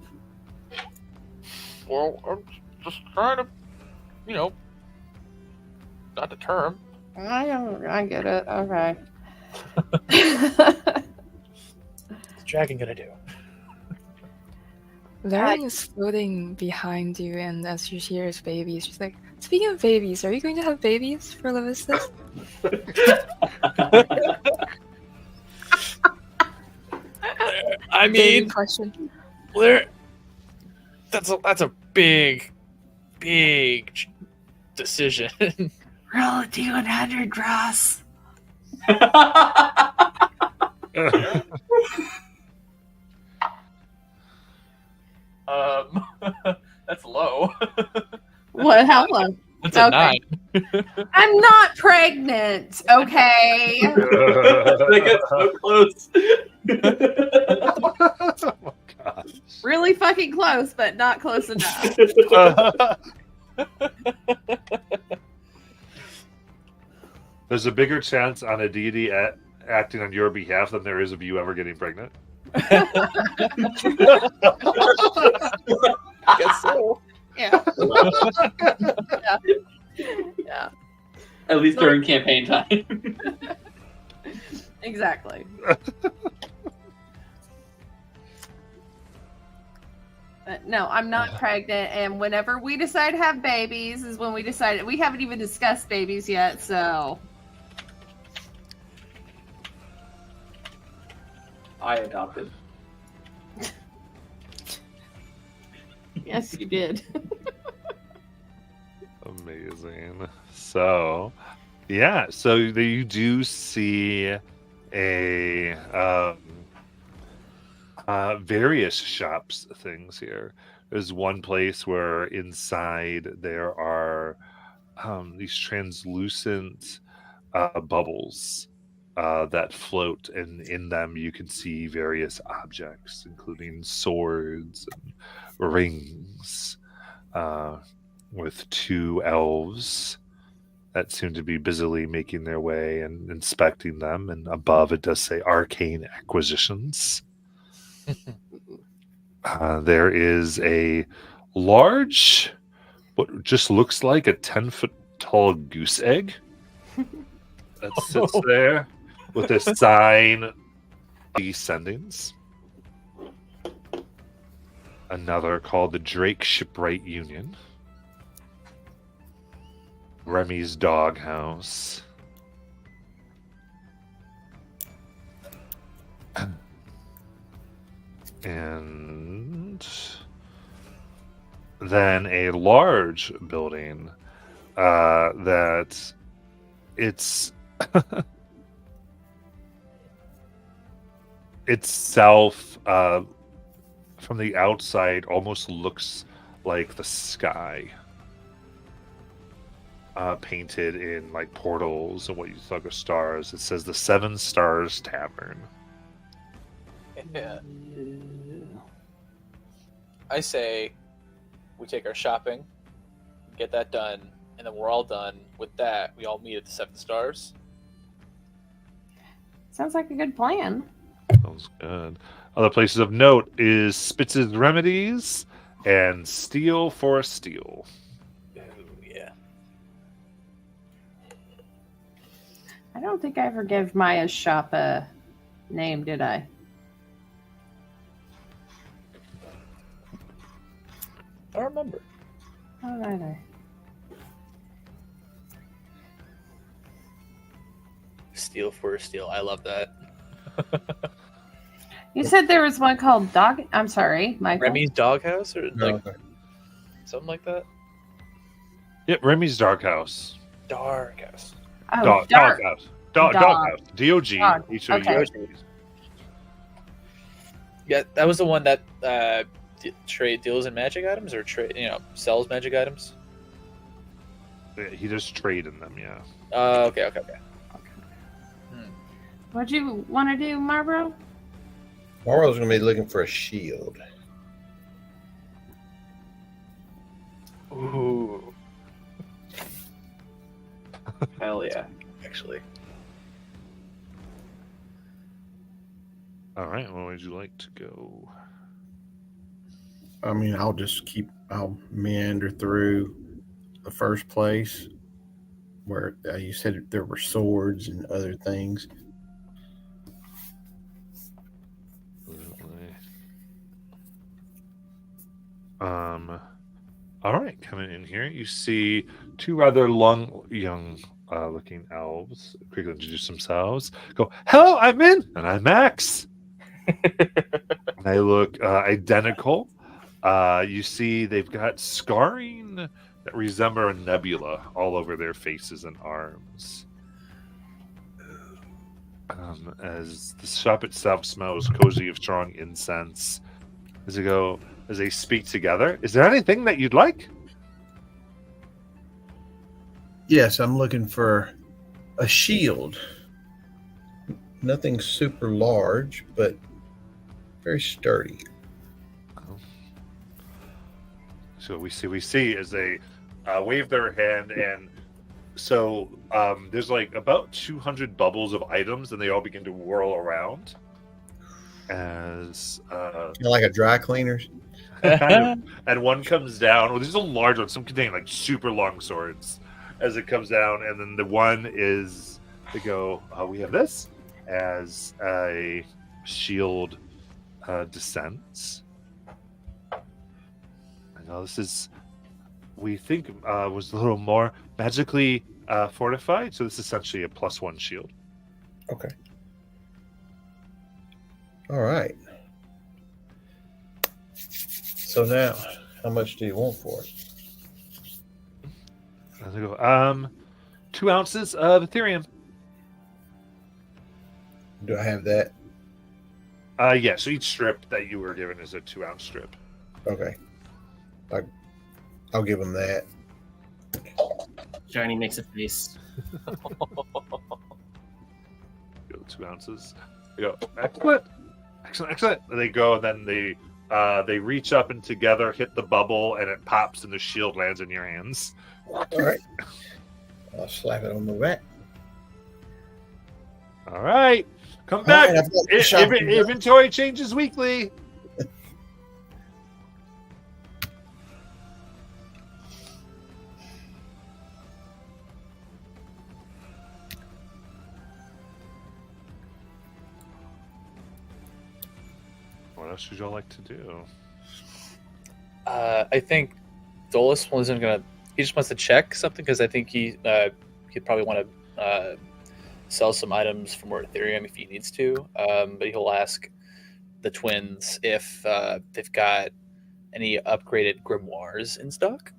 Well, I'm just trying to, not deter him. I get it. Okay. What's the dragon gonna do? Laren is floating behind you, and as she hears babies, she's like, "Speaking of babies, are you going to have babies for Levistus?" I Baby mean, question. that's a big decision. Roll a D100, Ross. That's low. What? How long? That's a Okay. 9. I'm not pregnant, okay? They get so close. Oh my gosh. Really fucking close, but not close enough. There's a bigger chance on a deity acting on your behalf than there is of you ever getting pregnant. I guess so. Yeah. Yeah. At least during campaign time. Exactly. But no, I'm not pregnant, and whenever we decide to have babies is when we decide. We haven't even discussed babies yet, so I adopted. yes, you did. Amazing. So, yeah. So you do see a various shops things here. There's one place where inside there are these translucent bubbles that float, and in them you can see various objects, including swords and rings, with two elves that seem to be busily making their way and inspecting them. And above it does say Arcane Acquisitions. There is a large, what just looks like a 10-foot tall goose egg that sits there with a sign, Descendings. Another called the Drake Shipwright Union. Remy's Doghouse. And then a large building that it's itself from the outside almost looks like the sky, painted in like portals and what you thought of stars. It says the Seven Stars Tavern. Yeah. I say we take our shopping, get that done, and then we're all done with that. We all meet at the Seven Stars. Sounds like a good plan. Sounds good. Other places of note is Spitz's Remedies and Steel for Steel. Oh, yeah. I don't think I ever gave Maya's shop a name, did I? I don't remember. I don't either. Steel for Steel. I love that. You said there was one called Dog. I'm sorry, Michael. Remy's Doghouse or No, like something like that. Yep, Remy's Doghouse. Doghouse. Oh, Doghouse. Dog. Doghouse. D-O-G. Dog. H-O-U-G. Okay. Yeah, that was the one that trade deals in magic items or sells magic items. He does trade in them, yeah. Okay. What'd you want to do, Marlboro? Morrow's going to be looking for a shield. Ooh, Hell yeah. actually. All right, where would you like to go? I mean, I'll meander through the first place where you said there were swords and other things. All right, coming in here, you see two rather young looking elves quickly introduce themselves. Go, hello, I'm Min, and I'm Max. They look identical. You see they've got scarring that resemble a nebula all over their faces and arms. As the shop itself smells cozy of strong incense. As they speak together, is there anything that you'd like? Yes, I'm looking for a shield. Nothing super large, but very sturdy. So we see as they wave their hand, and so there's like about 200 bubbles of items, and they all begin to whirl around as Like a dry cleaner's. and one comes down. Well, this is a large one. Some contain like super long swords as it comes down, and then the one is they go. We have this as a shield descends. I know this is we think was a little more magically fortified, so this is essentially a +1 shield. Okay. All right. So now, how much do you want for it? As I go, 2 ounces of Ethereum. Do I have that? Yeah, so each strip that you were given is a 2-ounce strip. Okay. I'll give him that. Johnny makes a face. 2 ounces. They go, excellent, excellent, excellent. And they go, and then they reach up and together hit the bubble, and it pops, and the shield lands in your hands. All right. I'll slap it on the back. All right, come All back. right, I've got the shopping done. Inventory changes weekly. What else would y'all like to do? I think Dolus wasn't gonna. He just wants to check something because I think he'd probably want to sell some items for more Ethereum if he needs to. But he'll ask the twins if they've got any upgraded grimoires in stock.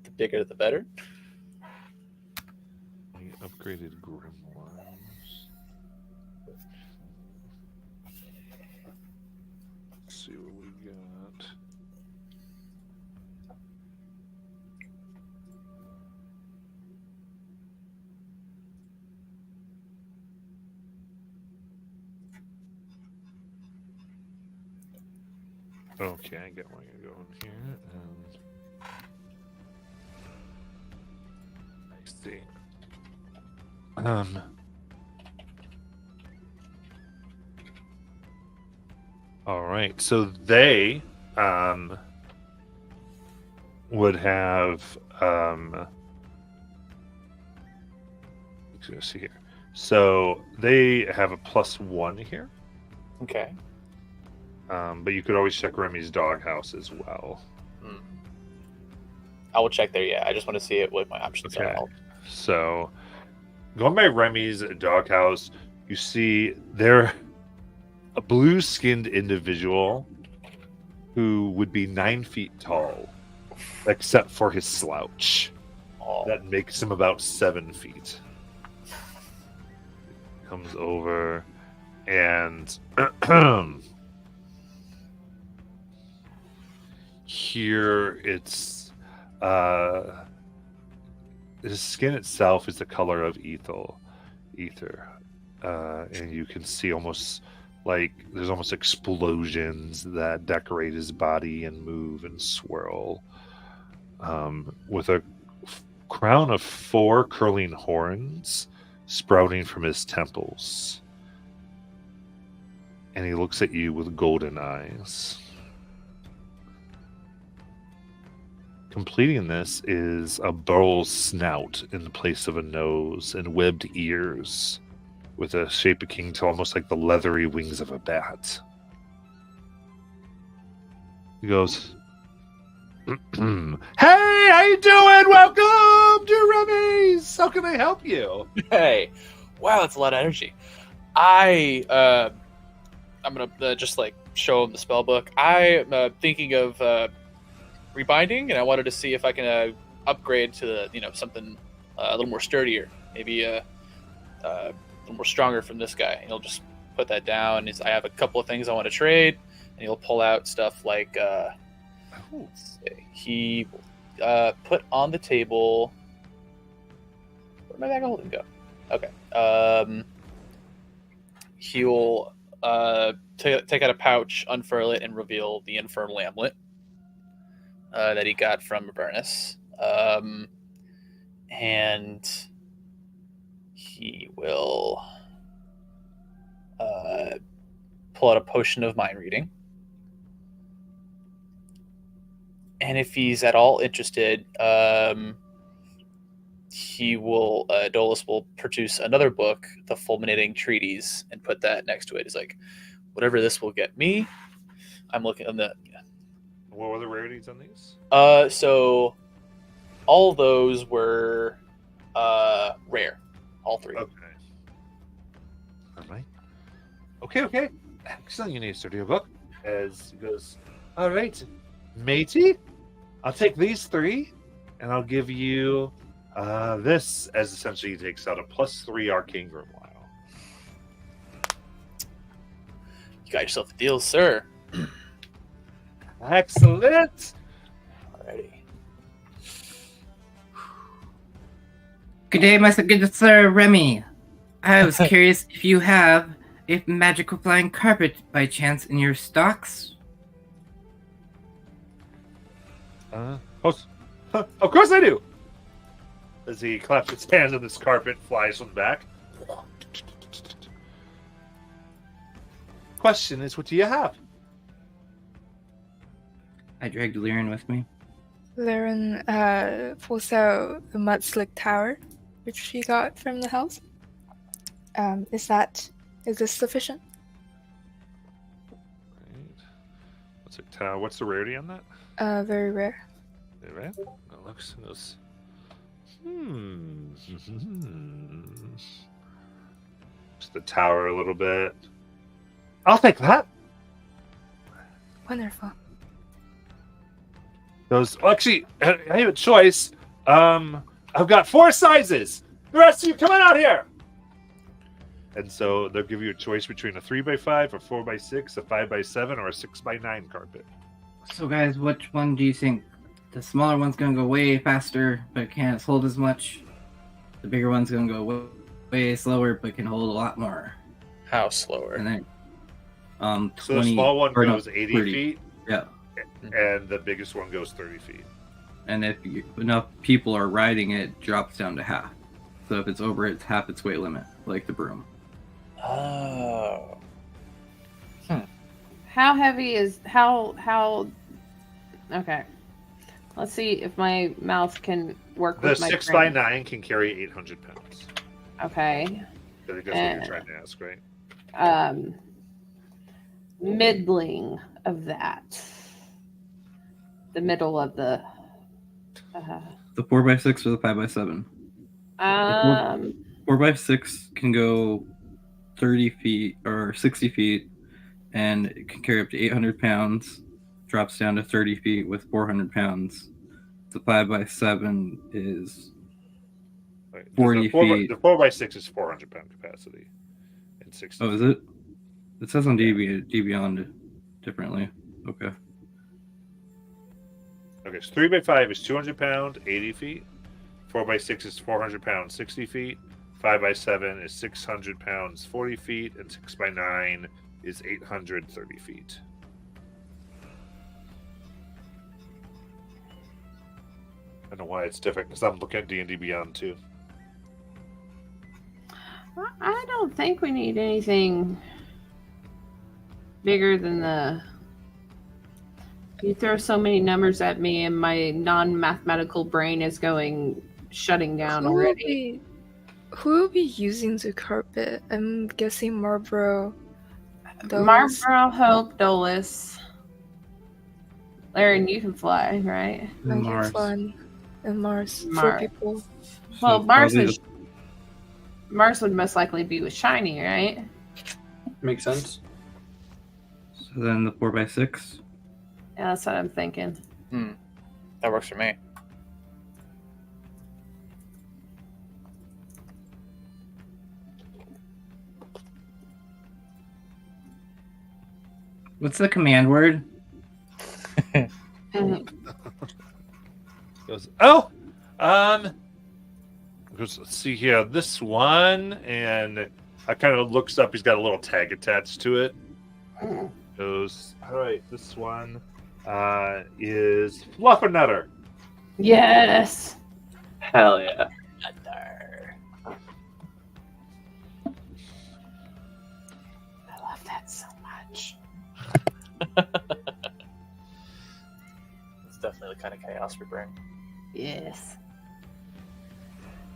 The bigger, the better. Any upgraded grimoires. Let's see what we got. Okay, I get where you're going here. And I see. All right, so they would have let's see here. So they have a +1 here. Okay. But you could always check Remy's doghouse as well. I will check there. Yeah, I just want to see what my options Okay. are. So, going by Remy's doghouse, you see they're a blue-skinned individual who would be 9 feet tall, except for his slouch. Oh. That makes him about 7 feet. Comes over and here it's his skin itself is the color of ether, and you can see almost like there's almost explosions that decorate his body and move and swirl, with a crown of 4 curling horns sprouting from his temples, and he looks at you with golden eyes. Completing this is a bull's snout in the place of a nose and webbed ears with a shape akin to almost like the leathery wings of a bat. He goes, "Hey, how you doing? Welcome to Remy's. How can I help you?" Hey, wow, that's a lot of energy. I'm gonna just like show him the spell book. I'm thinking of rebinding, and I wanted to see if I can upgrade to something a little more sturdier, maybe a little more stronger from this guy. And he'll just put that down. I have a couple of things I want to trade, and he'll pull out stuff like he put on the table. Where'd my bag of holding go? Okay. He'll take out a pouch, unfurl it, and reveal the infernal amulet that he got from Avernus. And he will pull out a potion of mind reading. And if he's at all interested, he will Dolus will produce another book, the Fulminating Treatise, and put that next to it. He's like, whatever this will get me, I'm looking on the. What were the rarities on these? So all those were rare, all 3. Okay. All right. Okay. Excellent. You need a sturdier book. As he goes, all right, matey, I'll take these 3, and I'll give you this, as essentially he takes out a +3 arcane grimoire. You got yourself a deal, sir. Excellent. Alrighty. Good day, my good Sir Remy. I was curious if you have a magical flying carpet by chance in your stocks. Of course I do. As he claps his hands and this carpet flies from the back. Question is, what do you have? I dragged Lyran with me. Laren pulls out the mud slick tower, which she got from the house. Is this sufficient? Right. What's the rarity on that? Very rare. Very rare. It looks and goes. Just the tower a little bit. I'll take that. Wonderful. Those. Well, actually, I have a choice. I've got 4 sizes. The rest of you, come on out here. And so they'll give you a choice between a 3x5, a 4x6, a 5x7, or a 6x9 carpet. So, guys, which one do you think? The smaller one's gonna go way faster, but can't hold as much. The bigger one's gonna go way slower, but can hold a lot more. How slower? And then, So 20, the small one or no, goes 80 30. feet, Yeah. and the biggest one goes 30 feet. And if enough people are riding it, it drops down to half. So if it's over its half its weight limit, like the broom. Oh. How heavy is how? Okay, let's see if my mouth can work The with my 6x9 can carry 800 pounds. Okay. I think that's what you're trying to ask, right? Middling of that. The middle of the. The 4x6 or the 5x7? 4x6 can go 30 feet or 60 feet, and it can carry up to 800 pounds. Drops down to 30 feet with 400 pounds. The 5x7 is Right. 40 feet. The 4x6 is 400 pound capacity. And 60. Oh, is it? It says on D Beyond differently. Okay. Okay, so 3x5 is 200 pound, 80 feet. 4x6 is 400 pounds, 60 feet. 5x7 is 600 pounds, 40 feet. And 6x9 is 830 feet. I don't know why it's different, because I'm looking at D&D Beyond, too. I don't think we need anything bigger than the. You throw so many numbers at me, and my non-mathematical brain is shutting down already. Who will be using the carpet? I'm guessing Marlboro. Marlboro, Hope, Dolus. Laren, you can fly, right? Mars. And Mars. 4 Mars. people. Well, So Mars probably Mars would most likely be with Shiny, right? Makes sense. So then the 4x6. Yeah, that's what I'm thinking. That works for me. What's the command word? Goes, let's see here. This one, and I kind of looks up. He's got a little tag attached to it. Goes, all right. This one is Fluffernutter. Yes. Hell yeah. I love that so much. It's definitely the kind of chaos we bring. Yes.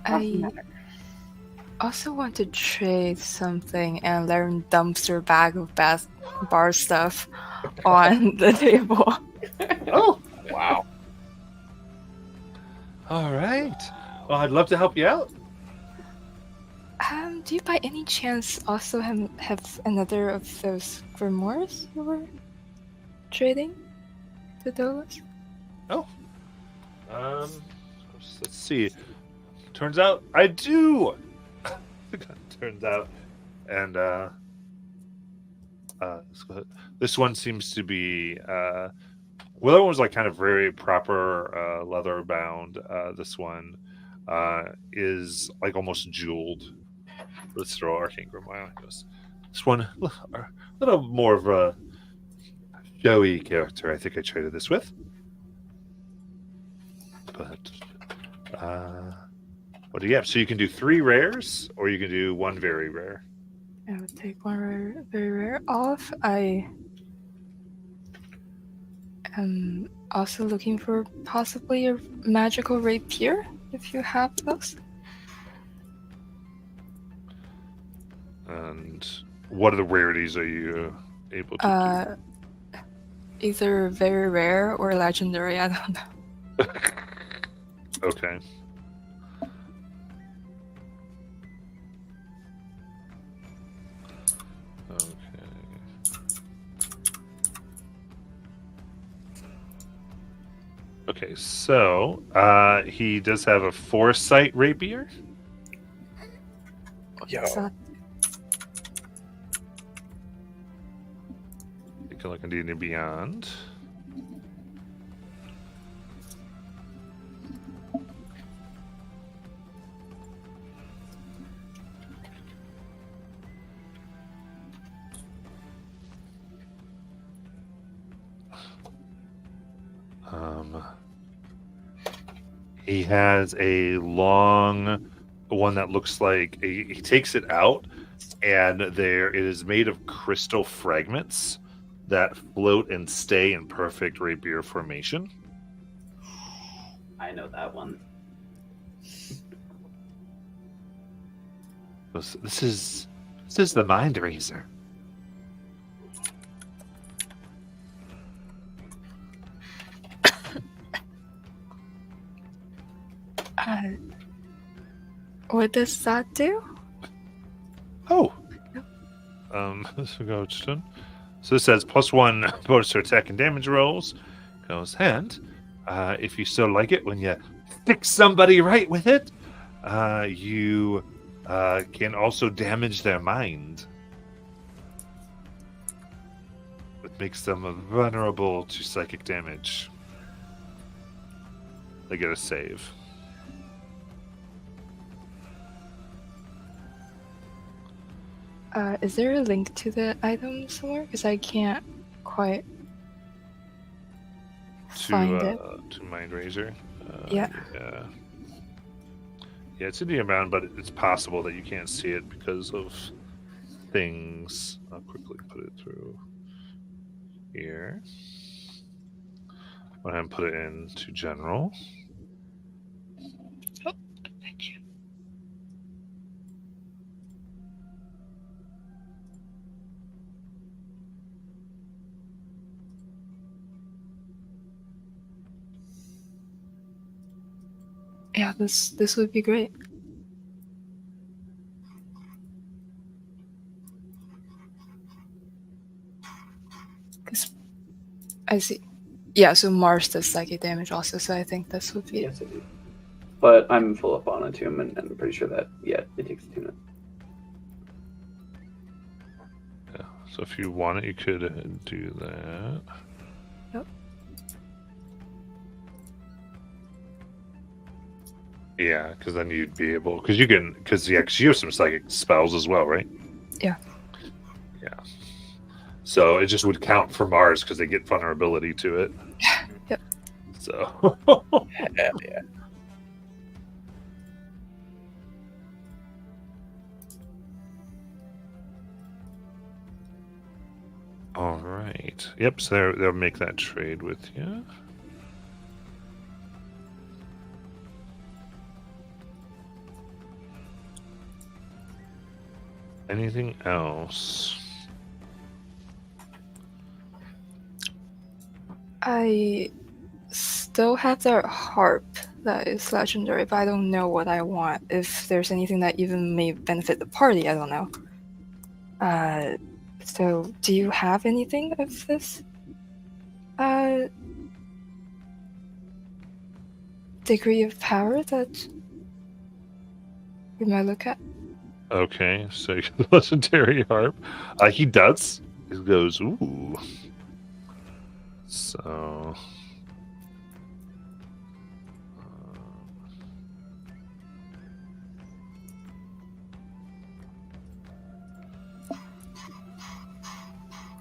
I also want to trade something, and Laren dumps her bag of bar stuff on the table. Oh, Wow. all right. Well, I'd love to help you out. Do you by any chance also have another of those grimoires you were trading to Dolus? Let's see. Turns out I do. Turns out, and this one seems to be. Well, the other one was like kind of very proper leather bound. This one is like almost jeweled. let's throw Arcane Grimoire. He goes, this one, a little more of a showy character. I think I traded this with. But what do you have? So you can do 3 rares, or you can do 1 very rare. I would take one rare, very rare off. I am also looking for possibly a magical rapier, if you have those. And what are the rarities are you able to Either very rare or legendary, I don't know. do? Okay. Okay, so he does have a foresight rapier. What's that? You can look into D&D Beyond. He has a long one that looks like he takes it out, and there it is made of crystal fragments that float and stay in perfect rapier formation. I know that one. This is the Mind Razor. What does that do? Oh. This will go to. So this says +1 bonus to attack and damage rolls. Goes and if you still like it when you stick somebody right with it, you can also damage their mind. It makes them vulnerable to psychic damage. They get a save. Is there a link to the item somewhere? Because I can't quite find it. To Mind Razor. Yeah. Yeah, it's in the amount, but it's possible that you can't see it because of things. I'll quickly put it through here. Go ahead and put it into general. Oh, thank you. Yeah, this would be great. Cause I see. Yeah, so Mars does psychic damage also, so I think this would be. Yes, I do. But I'm full up on attunement, and I'm pretty sure that it takes attunement. Yeah. So if you want it, you could do that. Yep. Yeah, because then you'd be able, because you have some psychic spells as well, right? Yeah. Yeah. So it just would count for Mars because they get vulnerability to it. Yep. So. Yeah. All right. Yep. So they'll make that trade with you. Anything else? I still have the harp that is legendary, but I don't know what I want. If there's anything that even may benefit the party, I don't know. So do you have anything of this? Degree of power that we might look at? Okay, so the legendary harp. He does. He goes, ooh. So.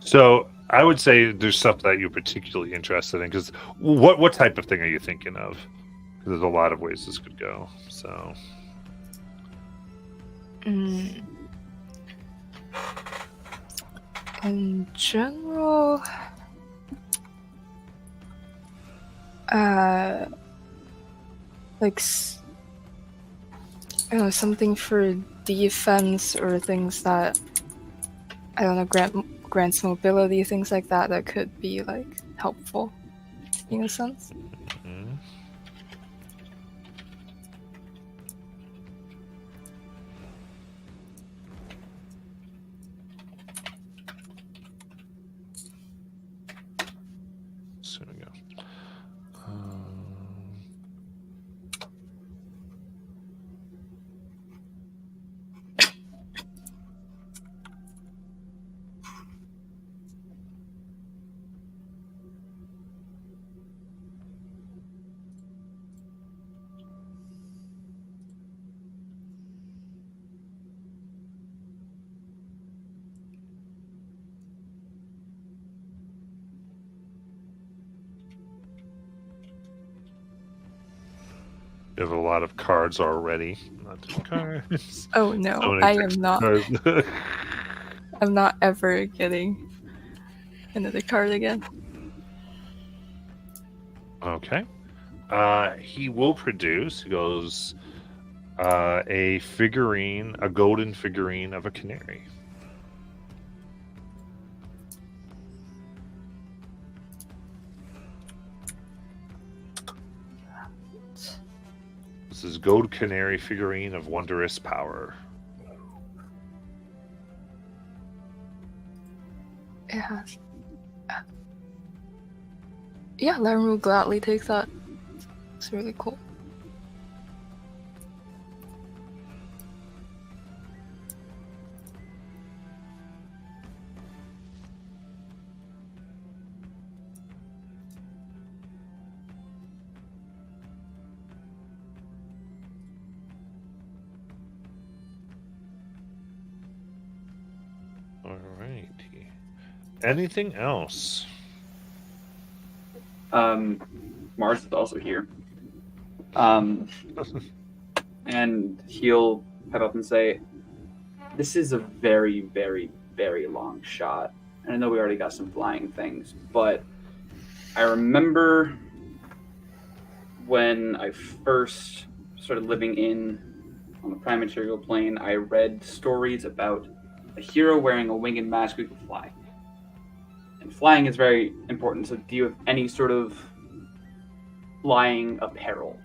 So I would say there's stuff that you're particularly interested in. Because what type of thing are you thinking of? 'Cause there's a lot of ways this could go. So Mm. In general, like I don't know, something for defense or things that I don't know, grants mobility, things like that that could be like helpful in a sense. mhm. So there we go. You have a lot of cards already. Not just cards. Oh no, So many I am text not. cards. I'm not ever getting another card again. Okay. He will produce. He goes a figurine, a golden figurine of a canary. This is gold canary figurine of wondrous power. It has. Yeah, Lemon will gladly take that. It's really cool. All right. Anything else? Mars is also here. And he'll head up and say, "This is a very, very, very long shot. And I know we already got some flying things, but I remember when I first started living on the prime material plane, I read stories about a hero wearing a winged mask who could fly. And flying is very important, so do you have any sort of flying apparel?"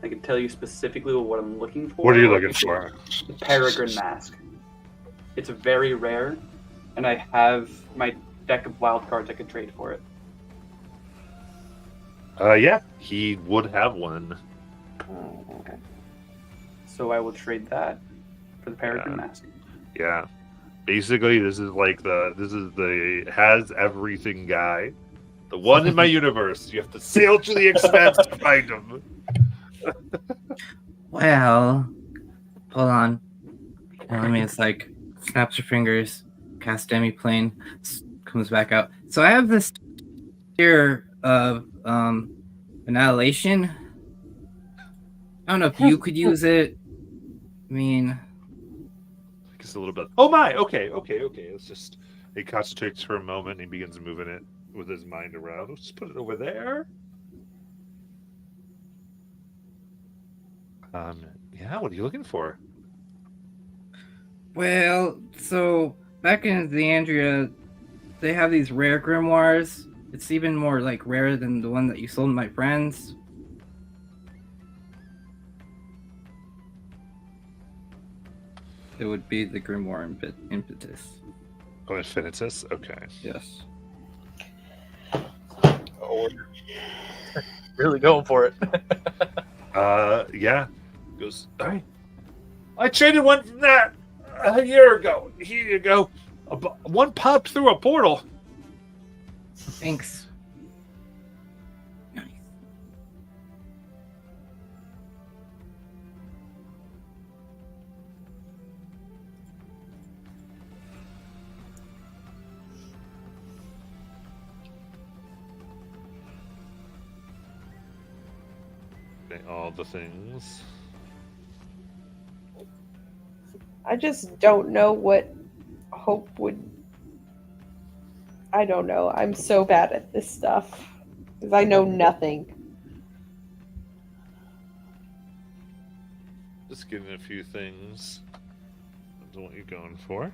I can tell you specifically what I'm looking for. What are you looking for? The Peregrine Mask. It's very rare, and I have my deck of wild cards I could trade for it. Yeah, he would have one. So I will trade that for the Peregrine Mask. Yeah. Basically, this is the has everything guy. The one in my universe. You have to sail to the expanse to find him. Well, hold on. Let me just like snaps her fingers, cast demi-plane, comes back out. So I have this here of annihilation. I don't know if you could use it. I mean, Just a little bit. Oh my! Okay. It's just he concentrates for a moment and he begins moving it with his mind around. Let's just put it over there. Yeah. What are you looking for? well, so back in the Andrea, they have these rare grimoires. It's even more like rare than the one that you sold my friends. It would be the grimoire impetus. Oh, Infinitus. Okay. Yes. Oh, we're really going for it. Yeah. Goes. All right. I traded one from that a year ago. Here you go. One popped through a portal. Thanks. Nice. all the things. I just don't know what Hope would. I don't know. I'm so bad at this stuff because I know nothing. Just getting a few things. That's what you're going for.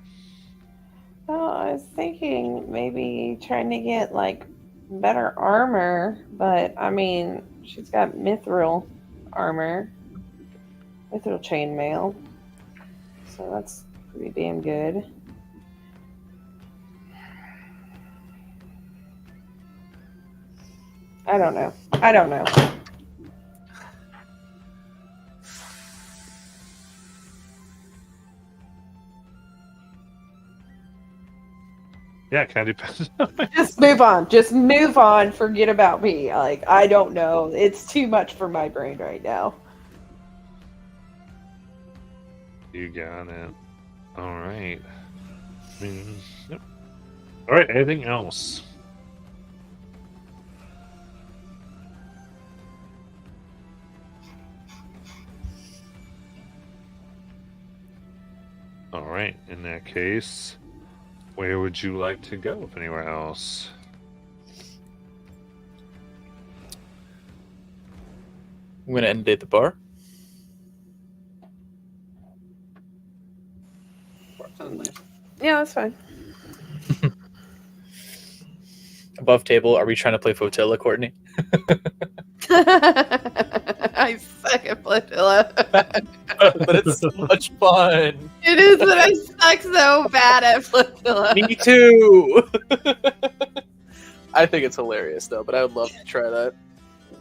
Well, I was thinking maybe trying to get like better armor, but I mean, she's got mithril armor, mithril chainmail, so that's pretty damn good. I don't know. Yeah, kind of depends. Just move on. Just move on. Forget about me. Like, I don't know. It's too much for my brain right now. You got it. All right. Yep. All right. Anything else? All right. In that case, where would you like to go, if anywhere else? I'm gonna end it at the bar. Sounds nice. Yeah, that's fine. Above table, are we trying to play Flotilla, Courtney? I suck at Flotilla. But it's so much fun. It is, but I suck so bad at Flotilla. Me too. I think it's hilarious though, but I would love to try that.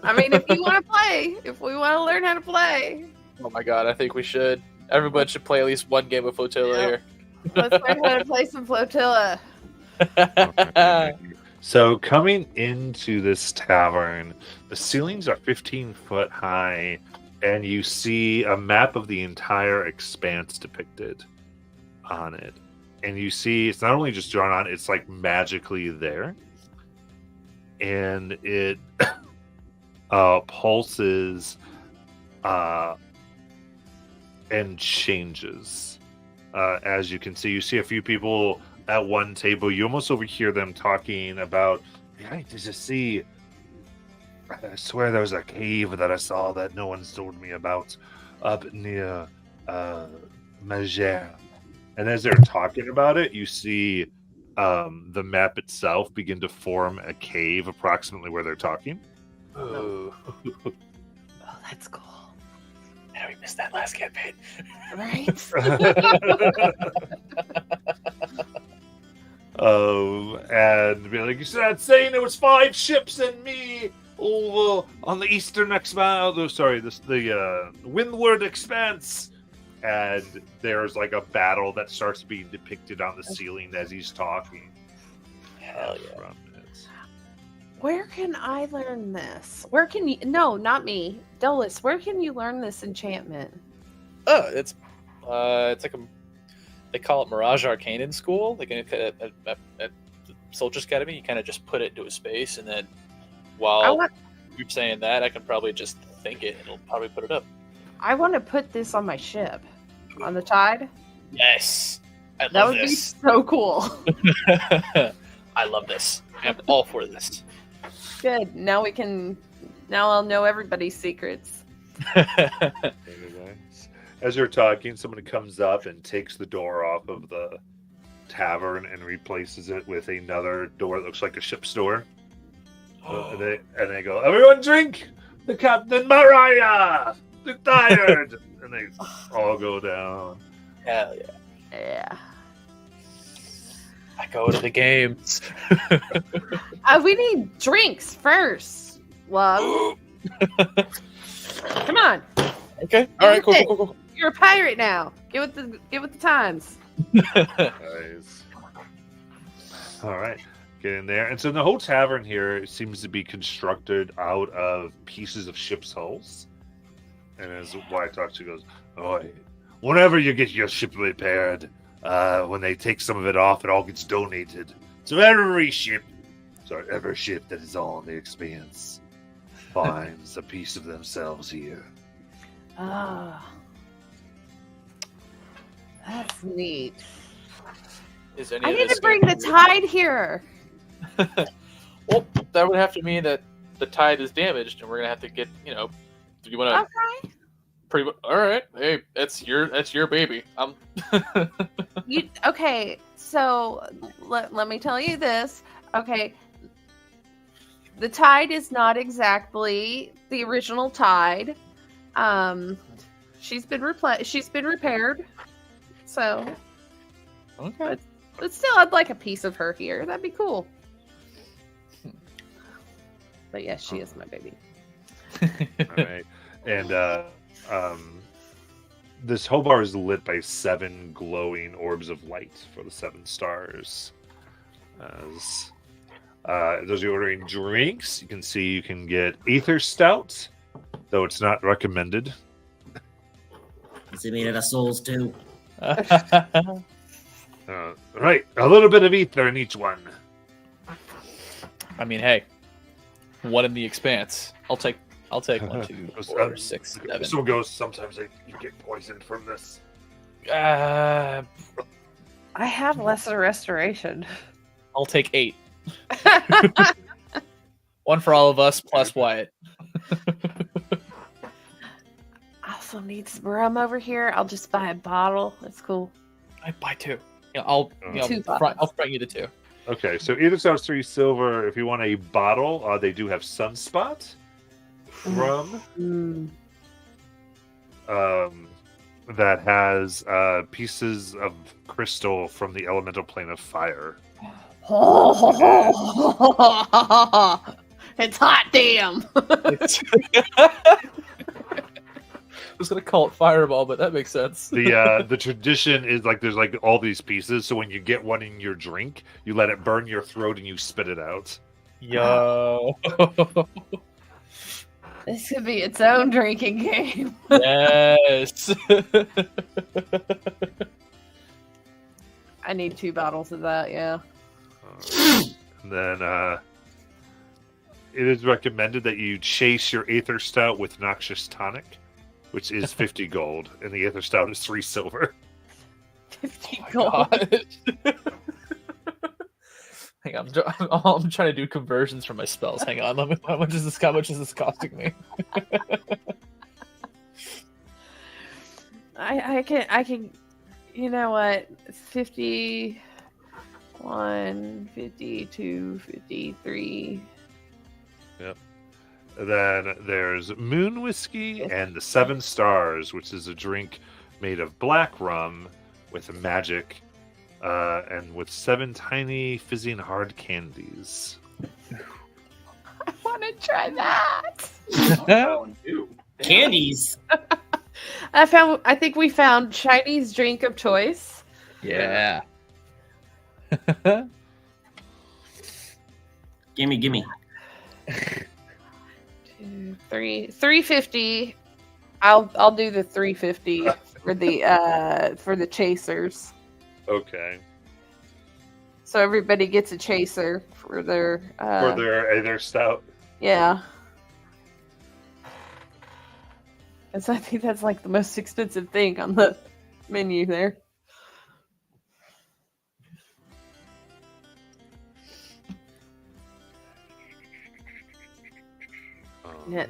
I mean, if you want to play, if we want to learn how to play, Oh my god, I think we should. Everyone should play at least one game of Flotilla Yep. here. let's learn how to play some Flotilla. So coming into this tavern, the ceilings are 15 foot high, and you see a map of the entire expanse depicted on it. And you see it's not only just drawn on, it's like magically there. And it pulses and changes. As you can see, you see a few people at one table. You almost overhear them talking about, "Hey, did you see? I swear there was a cave that I saw that no one's told me about up near Magere." And as they're talking about it, you see the map itself begin to form a cave approximately where they're talking. Ooh. Oh, that's cool. How we missed that last campaign. Right? And be like, "You said saying there was 5 ships and me over on the eastern the windward expanse." And there's like a battle that starts being depicted on the ceiling as he's talking. Hell yeah. From it. Where can I learn this? Where can you? No, not me. Delis, where can you learn this enchantment? Oh, it's like they call it Mirage Arcane in school. Like at the Soldiers Academy, you kind of just put it into a space, and then while you're saying that, I can probably just think it, and it'll probably put it up. I want to put this on my ship, on the Tide. Yes, I That love would be this. so cool. I love this. I'm all for this. Good. Now I'll know everybody's secrets. As you're talking, somebody comes up and takes the door off of the tavern and replaces it with another door that looks like a ship's door. And they go, "Everyone drink! The Captain Mariah! They're tired!" And they all go down. Hell yeah. Yeah. I go to the games. We need drinks first, love. Come on. Okay. All right. Cool. You're a pirate now. Get with the times. Nice. All right, get in there. And so the whole tavern here seems to be constructed out of pieces of ship's hulls. And as Wyatt talks, she goes, "Oh, whenever you get your ship repaired, when they take some of it off, it all gets donated. So every ship that is on the Expanse finds a piece of themselves here. Ah, that's neat. Is any I of need this to bring gonna the be- tide here. Well, that would have to mean that the tide is damaged, and we're gonna have to get. Do you want to? Okay. Pretty much. All right. Hey, that's your baby. Okay, so let me tell you this. Okay, the tide is not exactly the original tide. She's been repaired. So, Okay. but still, I'd like a piece of her here. That'd be cool. But yes, she is my baby. All right. And this whole bar is lit by 7 glowing orbs of light for the 7 stars. As those of you ordering drinks, you can see you can get Aether Stout, though it's not recommended. Is it made out of souls too? Right, a little bit of ether in each one. I mean, hey, one in the expanse. I'll take 1, 2, 4, 6, 7. Some ghosts, sometimes you get poisoned from this. I have lesser restoration. I'll take 8. One for all of us plus Wyatt. I also need some rum over here. I'll just buy a bottle. That's cool. I buy 2. Yeah, I'll 2 I'll bottles. front you the 2. Okay, so Aether Stout's 3 silver. If you want a bottle, they do have Sunspot rum. That has pieces of crystal from the elemental plane of fire. It's hot, damn. I was gonna call it Fireball, but that makes sense. The tradition is like there's like all these pieces, so when you get one in your drink, you let it burn your throat and you spit it out. Yo. This could be its own drinking game. Yes. I need 2 bottles of that, yeah. And then it is recommended that you chase your Aether Stout with Noxious Tonic, which is 50 gold, and the Aether Stout is 3 silver. 50 Oh gold. Hang on, I'm trying to do conversions for my spells. Hang on, how much is this costing me? I can, you know what? 51, 52, 53. Yep. And then there's Moon Whiskey and the 7 Stars, which is a drink made of black rum with magic and with 7 tiny fizzing hard candies. I want to try that. Oh, no. Candies. I think we found Chinese drink of choice. Yeah. Gimme. 2, 3, 350. I'll do the 350 for the chasers. Okay. So everybody gets a chaser for their For their stout. yeah. And so I think that's like the most expensive thing on the menu there. Yeah.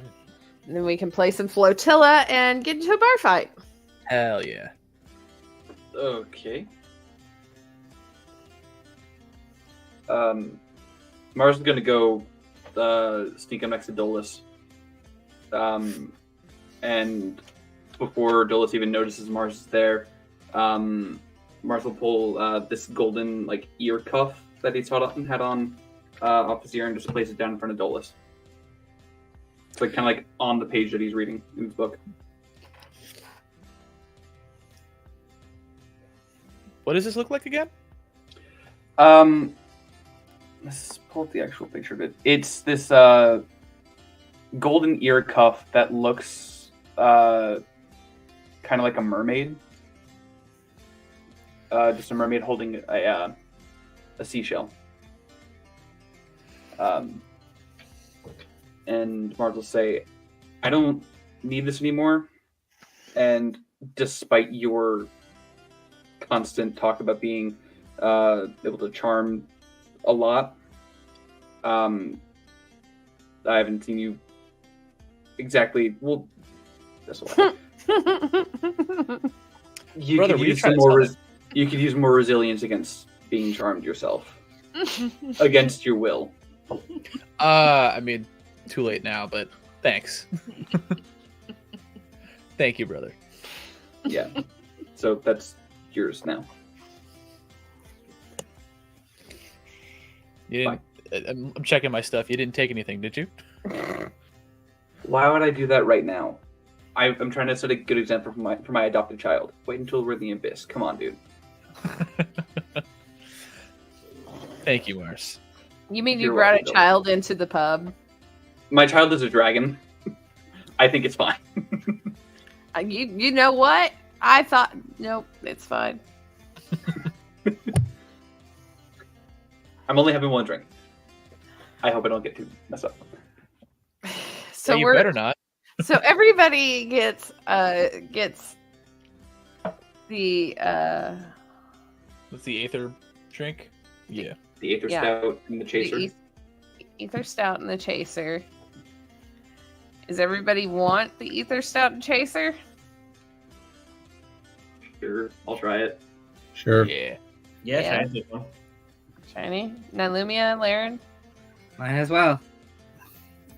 And then we can play some flotilla and get into a bar fight. Hell yeah. Okay. Mars is gonna go sneak up next to Dolus. And before Dolus even notices Mars is there, Mars will pull this golden like ear cuff that he's had on off his ear and just place it down in front of Dolus. It's like kind of like on the page that he's reading in his book. What does this look like again? Let's pull up the actual picture of it. It's this golden ear cuff that looks kind of like a mermaid. Just a mermaid holding a seashell. and Mars will say, "I don't need this anymore." And despite your constant talk about being able to charm a lot, I haven't seen you exactly. Well, that's why. You Brother, could were you use trying some to more. tell me? You could use more resilience against being charmed yourself, against your will. I mean, too late now, but thanks. Thank you, brother. Yeah. So that's yours now. You didn't. I'm checking my stuff. You didn't take anything, did you? Why would I do that right now? I'm trying to set a good example for my adopted child. Wait until we're in the abyss. Come on, dude. Thank you, Mars. You mean you You're brought a welcome. child into the pub? My child is a dragon. I think it's fine. You know what? I thought nope, it's fine. I'm only having one drink. I hope I don't get too messed up. So Hey, you we're better not. so everybody gets the What's the Aether drink? Yeah. The Aether Yeah. Stout and the Chaser. the ether stout and the chaser. Does everybody want the ether stout and chaser? Sure, I'll try it. Sure. Yeah. Yeah, Yeah. try and take one. Shiny, Nylumia, Laren. Mine as well.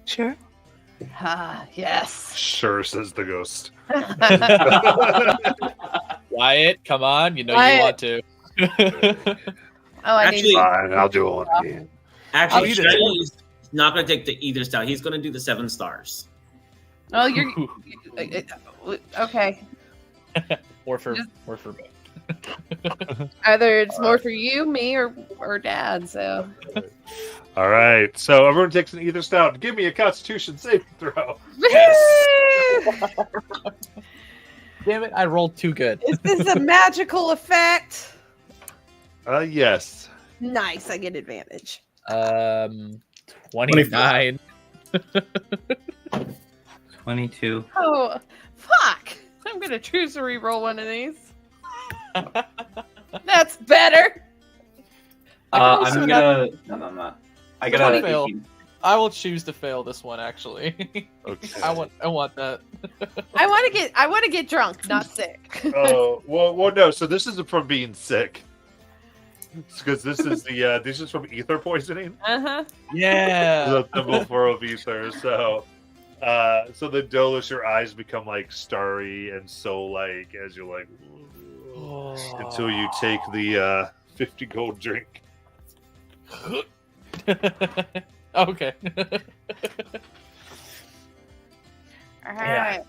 Sure. Ah, yes. Sure, says the ghost. Wyatt, come on. You know Wyatt. you want to. Oh, I Actually- need. Fine, I'll do it one again. Actually, I'll eat it. Shiny is not going to take the either stout. He's going to do the 7 stars. Oh, you're okay. More for Just- me. Either it's more for you, me, or Dad. So All right, so everyone takes an either stout. Give me a Constitution saving throw. Damn it! I rolled too good. Is this a magical effect? Yes. Nice, I get advantage. 29. 22. Oh, fuck! I'm gonna choose to re-roll one of these. That's better. I'm gonna. No, I'm not. I got a Fail. 18. I will choose to fail this one. Actually, Okay. I want that. I want to get drunk, not sick. Oh well, no. So this is from being sick, because this is this is from ether poisoning. Yeah. The symbol for of ether. So the dolish, your eyes become like starry and so like as you're like until you take the 50 gold drink. Okay. All right.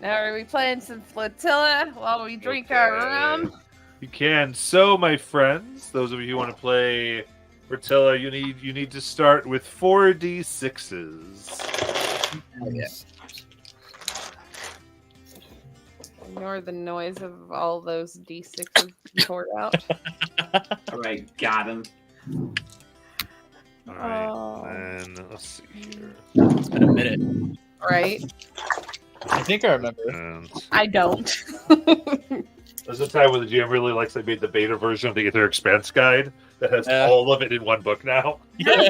Now are we playing some flotilla while we drink our Okay. rum? You can. So, my friends, those of you who want to play Rotilla, you need to start with 4d6s. Ignore the noise of all those d6s poured out. All right, got him. All right, Oh. and let's see here. It's been a minute. Right? I think I remember. And I don't. there's a time where the GM really likes they made the beta version of the Ether Expanse Guide that has Yeah. all of it in one book now. Yeah.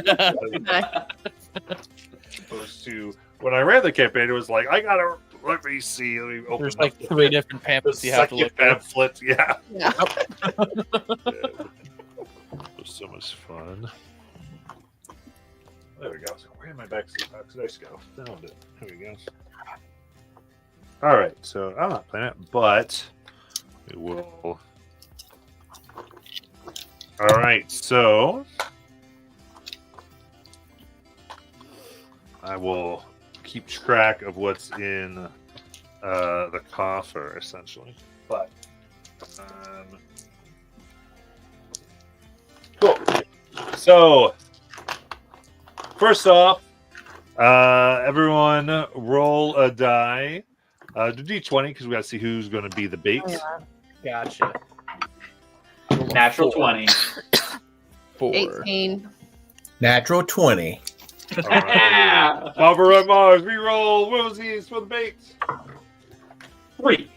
Opposed to when I ran the campaign, it was like let me see. Let me open There's up like the- 3 different the pamphlets you have to second look at. pamphlet. Yeah. Yeah. It was so much fun. There we go. So where did my backseat box? There you go. Found it. There we go. All right. So I'm not playing it, but we will. All right. So I will keep track of what's in the coffer, essentially. But cool. So first off, everyone roll a die. Do D20 because we got to see who's going to be the bait. Gotcha. Natural 20. 4. 18. Natural 20. All right. Barbara and Mars, reroll rosies for the bait. 3.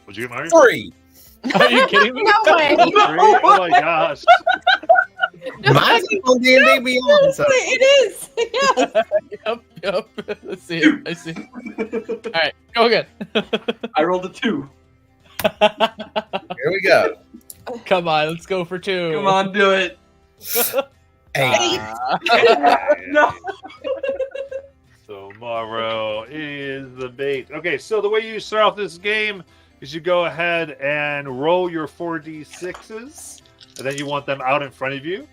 What'd you get, Mars? 3. Are you kidding me? No way. Three? Oh my gosh. Mine's on D&D Beyond. So. It is. Yeah. Yep. Let's see it. I see. All right, go again. I rolled a 2. Here we go. Come on, let's go for 2. Come on, do it. 8. No. So Morrow is the bait. Okay, so the way you start off this game is you go ahead and roll your 4d6s, and then you want them out in front of you,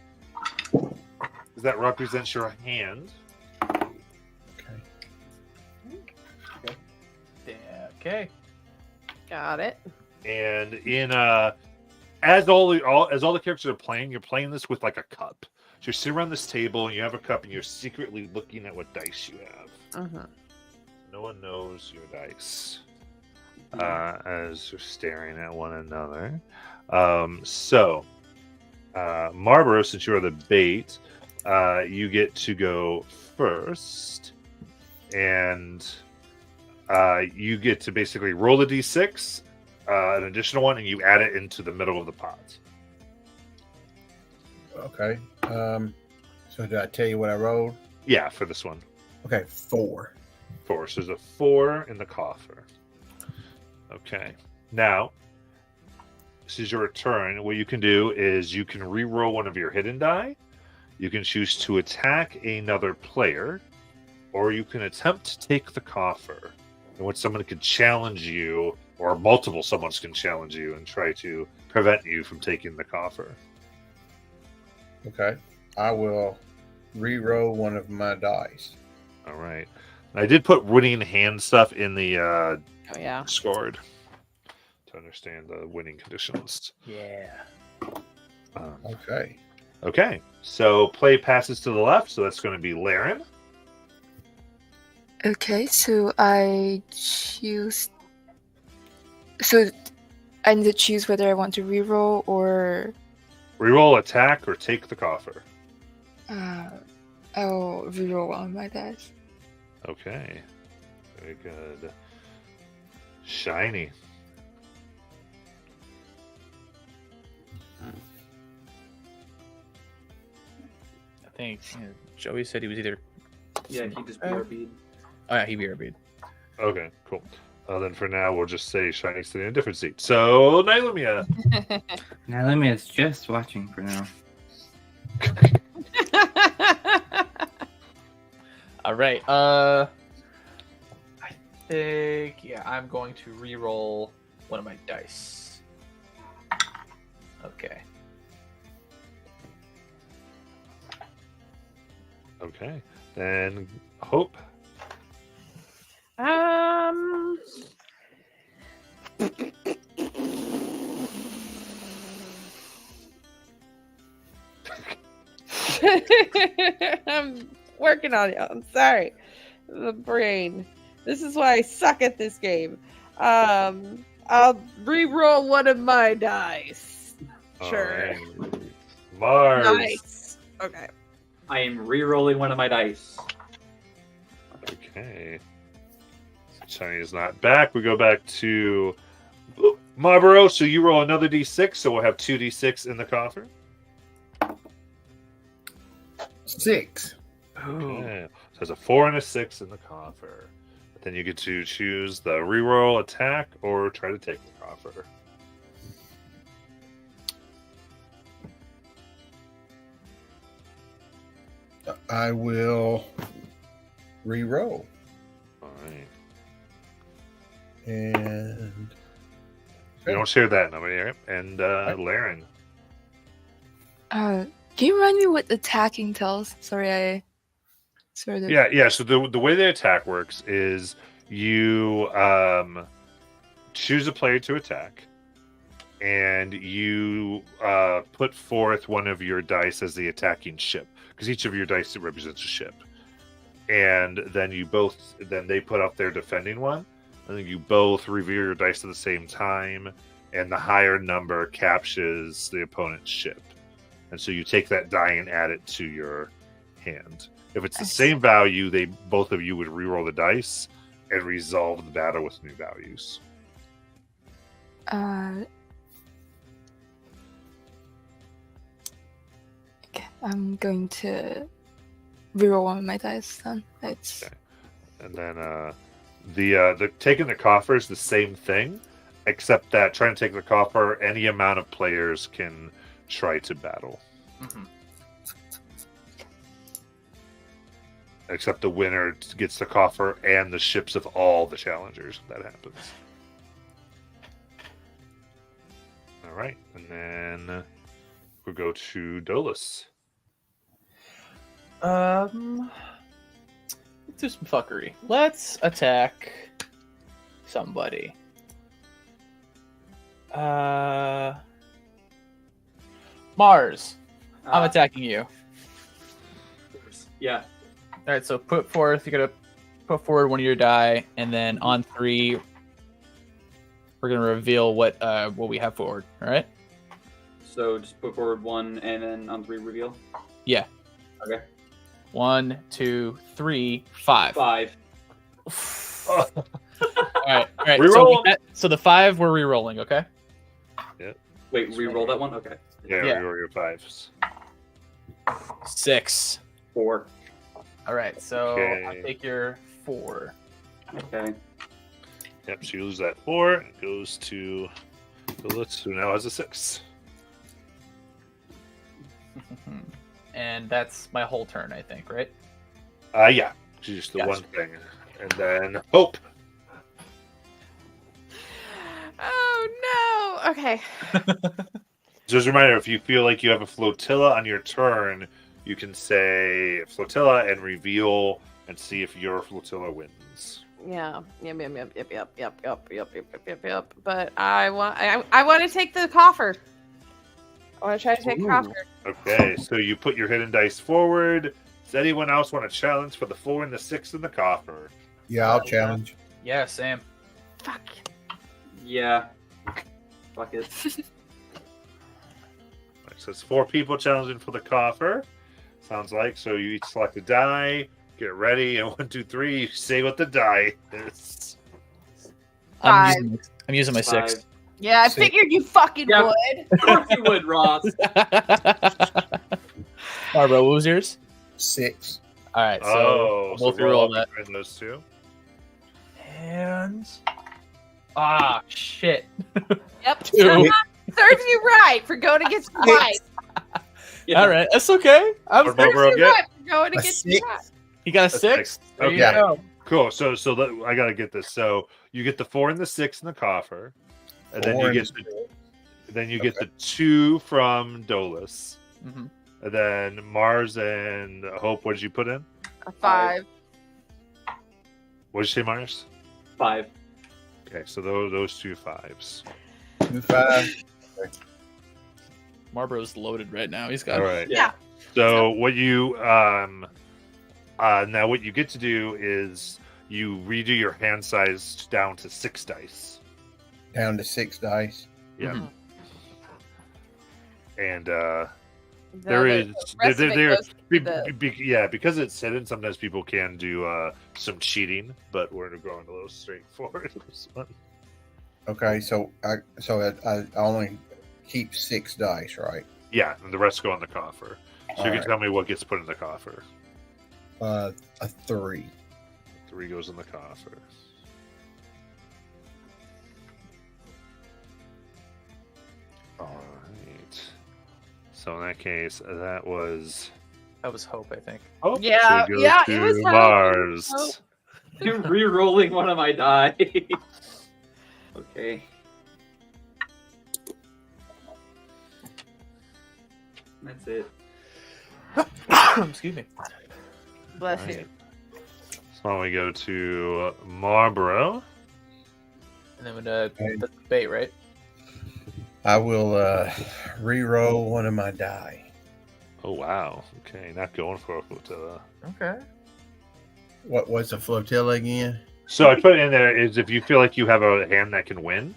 because that represents your hand. Okay. Got it. And in as all the characters are playing, you're playing this with like a cup. So you're sitting around this table and you have a cup and you're secretly looking at what dice you have. No one knows your dice as you're staring at one another. Marlboro, since you're the bait, you get to go first, and you get to basically roll a d6, an additional one, and you add it into the middle of the pot. Okay. So did I tell you what I rolled? Yeah, for this one. Okay, 4. 4. So there's a 4 in the coffer. Okay. Now, this is your turn. What you can do is you can re-roll one of your hidden die. You can choose to attack another player, or you can attempt to take the coffer. And when someone can challenge you, or multiple someones can challenge you and try to prevent you from taking the coffer. Okay. I will re-roll one of my dice. All right. I did put winning hand stuff in the Oh yeah. scored to understand the winning conditions. Yeah. Okay. Okay. So play passes to the left. So that's going to be Laren. Okay, so I choose. So I need to choose whether I want to reroll or. Reroll, attack, or take the coffer. I'll reroll one of my dice. Okay. Very good. Shiny. I think Joey said he was either. Yeah, he just BRB'd. Oh yeah, he BRB'd. Okay, cool. Then for now, we'll just say Shiny's sitting in a different seat. So, Nylumia. Now let me is just watching for now. All right. I think I'm going to re-roll one of my dice. Okay. Okay. Then Hope. I'm working on it. I'm sorry. The brain. This is why I suck at this game. I'll re-roll one of my dice. Sure. All right. Mars. Nice. Okay. I am re-rolling one of my dice. Okay. Shiny is not back. We go back to Marlboro. So you roll another d6. So we'll have 2d6 in the coffer. 6. Okay. So there's a 4 and a 6 in the coffer. But then you get to choose the reroll, attack, or try to take the coffer. I will re-roll. All right. And You don't share that number here. And Laren. Can you remind me what attacking tells? Sorry, I sort of. Yeah. So the way the attack works is you choose a player to attack, and you put forth one of your dice as the attacking ship, because each of your dice represents a ship. And then they put up their defending one, and then you both reveal your dice at the same time, and the higher number captures the opponent's ship. And so you take that die and add it to your hand. If it's the same value, both of you would reroll the dice and resolve the battle with new values. Okay, I'm going to reroll one of my dice then. It's Okay. And then the taking the coffer is the same thing, except that trying to take the coffer, any amount of players can try to battle. Mm-hmm. Except the winner gets the coffer and the ships of all the challengers. That happens. All right, and then we'll go to Dolus. Let's do some fuckery. Let's attack somebody. Mars, I'm attacking you. Yeah. All right, so put forth. You gotta put forward one of your die, and then on 3, we're gonna reveal what we have forward. All right. So just put forward 1, and then on 3 reveal. Yeah. Okay. 1, 2, 3, 5. 5. All right. Reroll. So the 5 we're re-rolling. Okay. Wait, re-roll that one. Okay. Yeah, Yeah. reroll your 5s. 6. 4. All right. So Okay. I'll take your 4. Okay. Yep, so you lose that 4. It goes to Dolus, who now has a 6. And that's my whole turn, I think, right? Yeah, just the Gotcha. one thing. And then Hope. Oh no. Okay. Just a reminder, if you feel like you have a flotilla on your turn, you can say flotilla and reveal and see if your flotilla wins. Yeah. Yep. But I want to take the coffer. I want to try to take the coffer. Okay, so you put your hidden dice forward. Does anyone else want a challenge for the 4 and the 6 in the coffer? Yeah, I'll challenge. Yeah, Sam. Fuck. Yeah. Fuck it. Right, so it's 4 people challenging for the coffer. Sounds like. So you each select a die, get ready, and 1, 2, 3, you say what the die is. I'm using my 6. 5. Yeah, I 6. figured you fucking Yeah. would. Of course you would, Ross. Barbara, what was yours? 6. All right, so Oh, we'll so roll roll that. between those two. And shit. Yep. 2. Serves you right for going against your wife. Yeah. All right, that's okay. What Serves Barbara you get? right for going A against your 6. wife. You got a A 6. 6. There you Okay. go. Cool. So I gotta get this. So you get the 4 and the 6 in the coffer, and then 4 you and get the 2 from Dolus, Mhm. and then Mars and Hope. What did you put in? A 5. What did you say, Mars? 5. Okay, so those 2 5s. 2, 5. Marlboro's loaded right now. He's got. All right. Yeah. So what you now what you get to do is you redo your hand size down to 6 dice. Down to 6 dice. Yeah. Mhm. And The there is rest of it there goes to the- because it's hidden. Sometimes people can do some cheating, but we're going a little straightforward with this one. Okay, so I only keep 6 dice, right? Yeah, and the rest go in the coffer. So you All can right. tell me what gets put in the coffer. A 3. 3 goes in the coffer. All right. So in that case, that was. That was Hope, I think. Oh, Yeah, so yeah, to it was Hope. Mars. Hope. You're re-rolling one of my die. Okay. That's it. Excuse me. Bless Right. you. So we go to Marlboro. And then that's the bait, right? I will re-roll one of my die. Oh wow. Okay, not going for a flotilla. Okay. What was a flotilla again? So I put in there is if you feel like you have a hand that can win,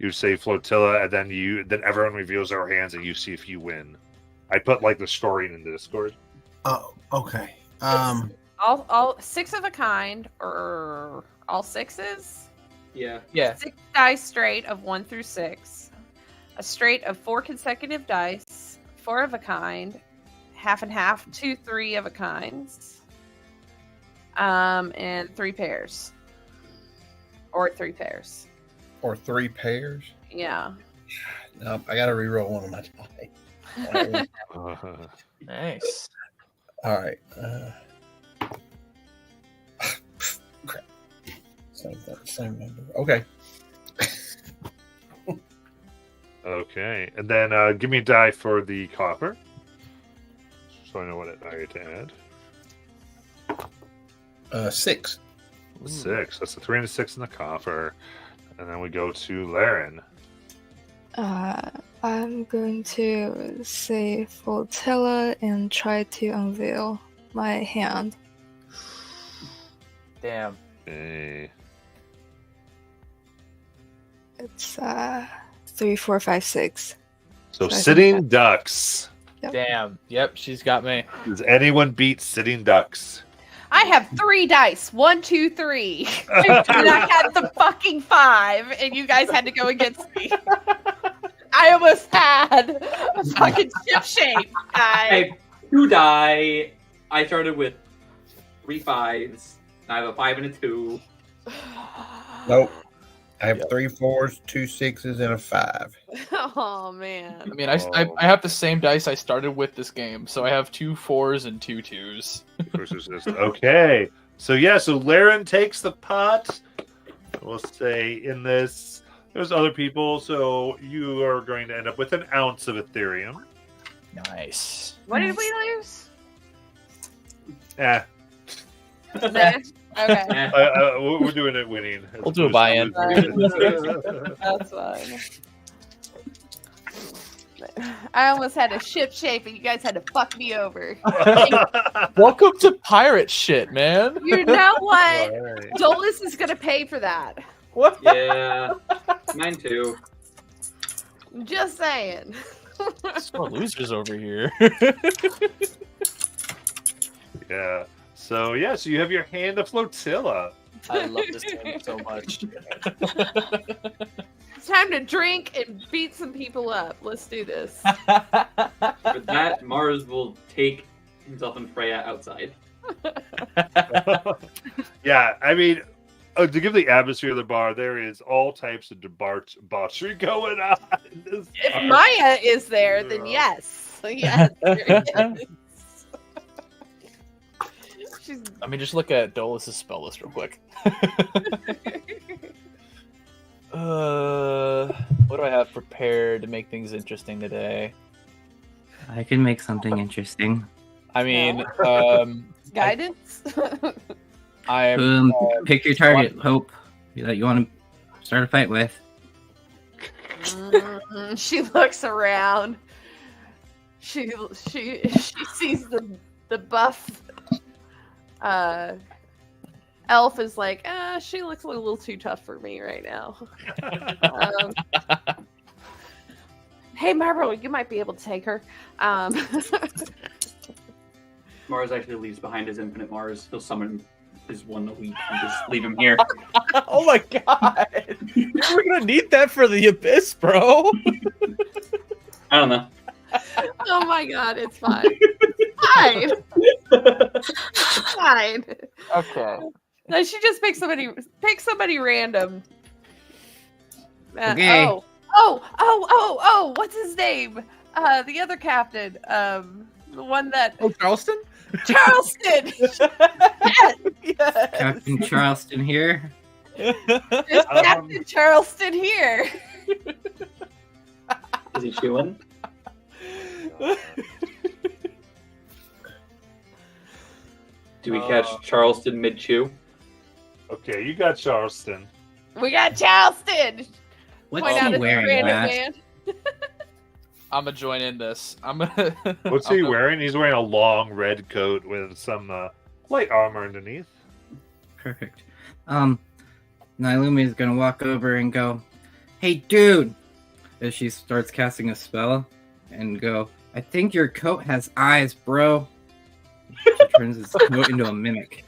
You say flotilla, and then everyone reveals their hands, and you see if you win. I put like the scoring in the Discord. Oh, okay. All 6 of a kind, or all 6s? Yeah. Yeah. 6 dice straight of 1 through 6. A straight of 4 consecutive dice, 4 of a kind, half and half, 2 3 of a kinds, and 3 pairs. Or 3 pairs. Or 3 pairs. Yeah. Nope, I gotta reroll one of my die. Nice. All right. Crap. Same number. Okay. Okay, and then give me a die for the copper, so I know what die to add. 6. 6. That's a 3 and a 6 in the copper, and then we go to Laren. I'm going to say flotilla and try to unveil my hand. Damn. Okay. It's 3, 4, 5, 6. So I think sitting ducks. Yep. Damn. Yep, she's got me. Does anyone beat sitting ducks? I have 3 dice. 1, 2, 3. And I had the fucking 5, and you guys had to go against me. I almost had a fucking ship shape, I guys. have 2 die. I started with 3 5s. I have a 5 and a 2. Nope. I have 3 4s, 2 6s, and a 5. Oh man. I mean, I have the same dice I started with this game, so I have 2 4s and 2 2s. Okay. So Laren takes the pot. We'll say in this, there's other people, so you are going to end up with an ounce of Ethereum. Nice. What did we lose? Eh. Nah. Okay. We're doing it winning. We'll do a buy-in. That's fine. I almost had a ship shape, and you guys had to fuck me over. Welcome to pirate shit, man. You know what? Right. Dolus is gonna pay for that. What? Yeah. Mine too. Just saying. Some losers over here. Yeah. So you have your hand of flotilla. I love this game so much. It's time to drink and beat some people up. Let's do this. For that, Mars will take himself and Freya outside. Yeah, I mean, to give the atmosphere of the bar, there is all types of debauchery going on. In this If bar. Maya is there, then yes. Yes. She's... Let me just look at Dolus's spell list real quick. What do I have prepared to make things interesting today? I can make something interesting. I mean, Guidance? I'm Pick your target, Hope, that you want to start a fight with. She looks around. She sees the buff elf is like, she looks a little too tough for me right now. Hey, Marble, you might be able to take her. Mars actually leaves behind his infinite Mars. He'll summon his one a week and just leave him here. Oh my god! We're gonna need that for the abyss, bro. I don't know. Oh my god, it's fine. Fine. It's fine. Okay. No, she just pick somebody random. Okay. Oh, what's his name? The other captain. The one that Oh, Charleston? Charleston. Yes. Captain Charleston here. There's Captain Charleston here. Is he chewing? Do we catch Charleston mid-chew? Okay, you got Charleston. We got Charleston. What's Point out he at the wearing, random Matt? man. I'm gonna join in this. I'm gonna. What's he wearing? He's wearing a long red coat with some light armor underneath. Perfect. Nailumi is gonna walk over and go, Hey, dude! As she starts casting a spell and go, I think your coat has eyes, bro. She turns his coat into a mimic.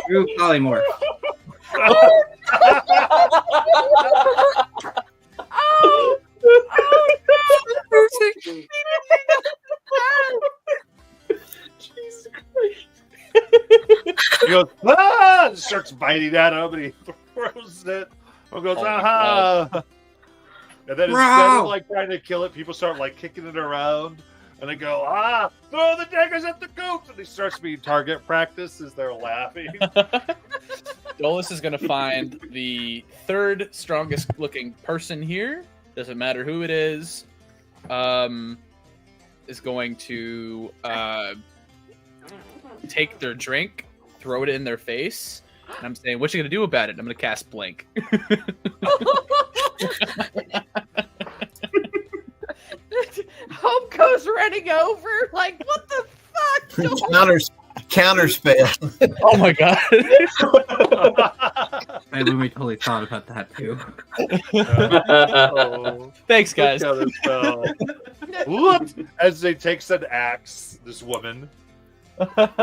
True polymorph. Oh, Jesus Christ. He goes, ah! And starts biting at him, and he throws it. And goes, Oh my aha! And then instead Bro! of like trying to kill it, people start like kicking it around, and they go, ah! Throw the daggers at the goat! And he starts being target practice as they're laughing. Dolus is going to find the third strongest looking person here. Doesn't matter who it is. Is going to take their drink, throw it in their face, and I'm saying, "What you gonna do about it?" I'm gonna cast Blink. Hope goes running over. Like, what the fuck? Counterspell. Oh my god! I Lumi totally thought about that too. Oh, Thanks, guys. look how this fell. Look as they takes an axe, this woman.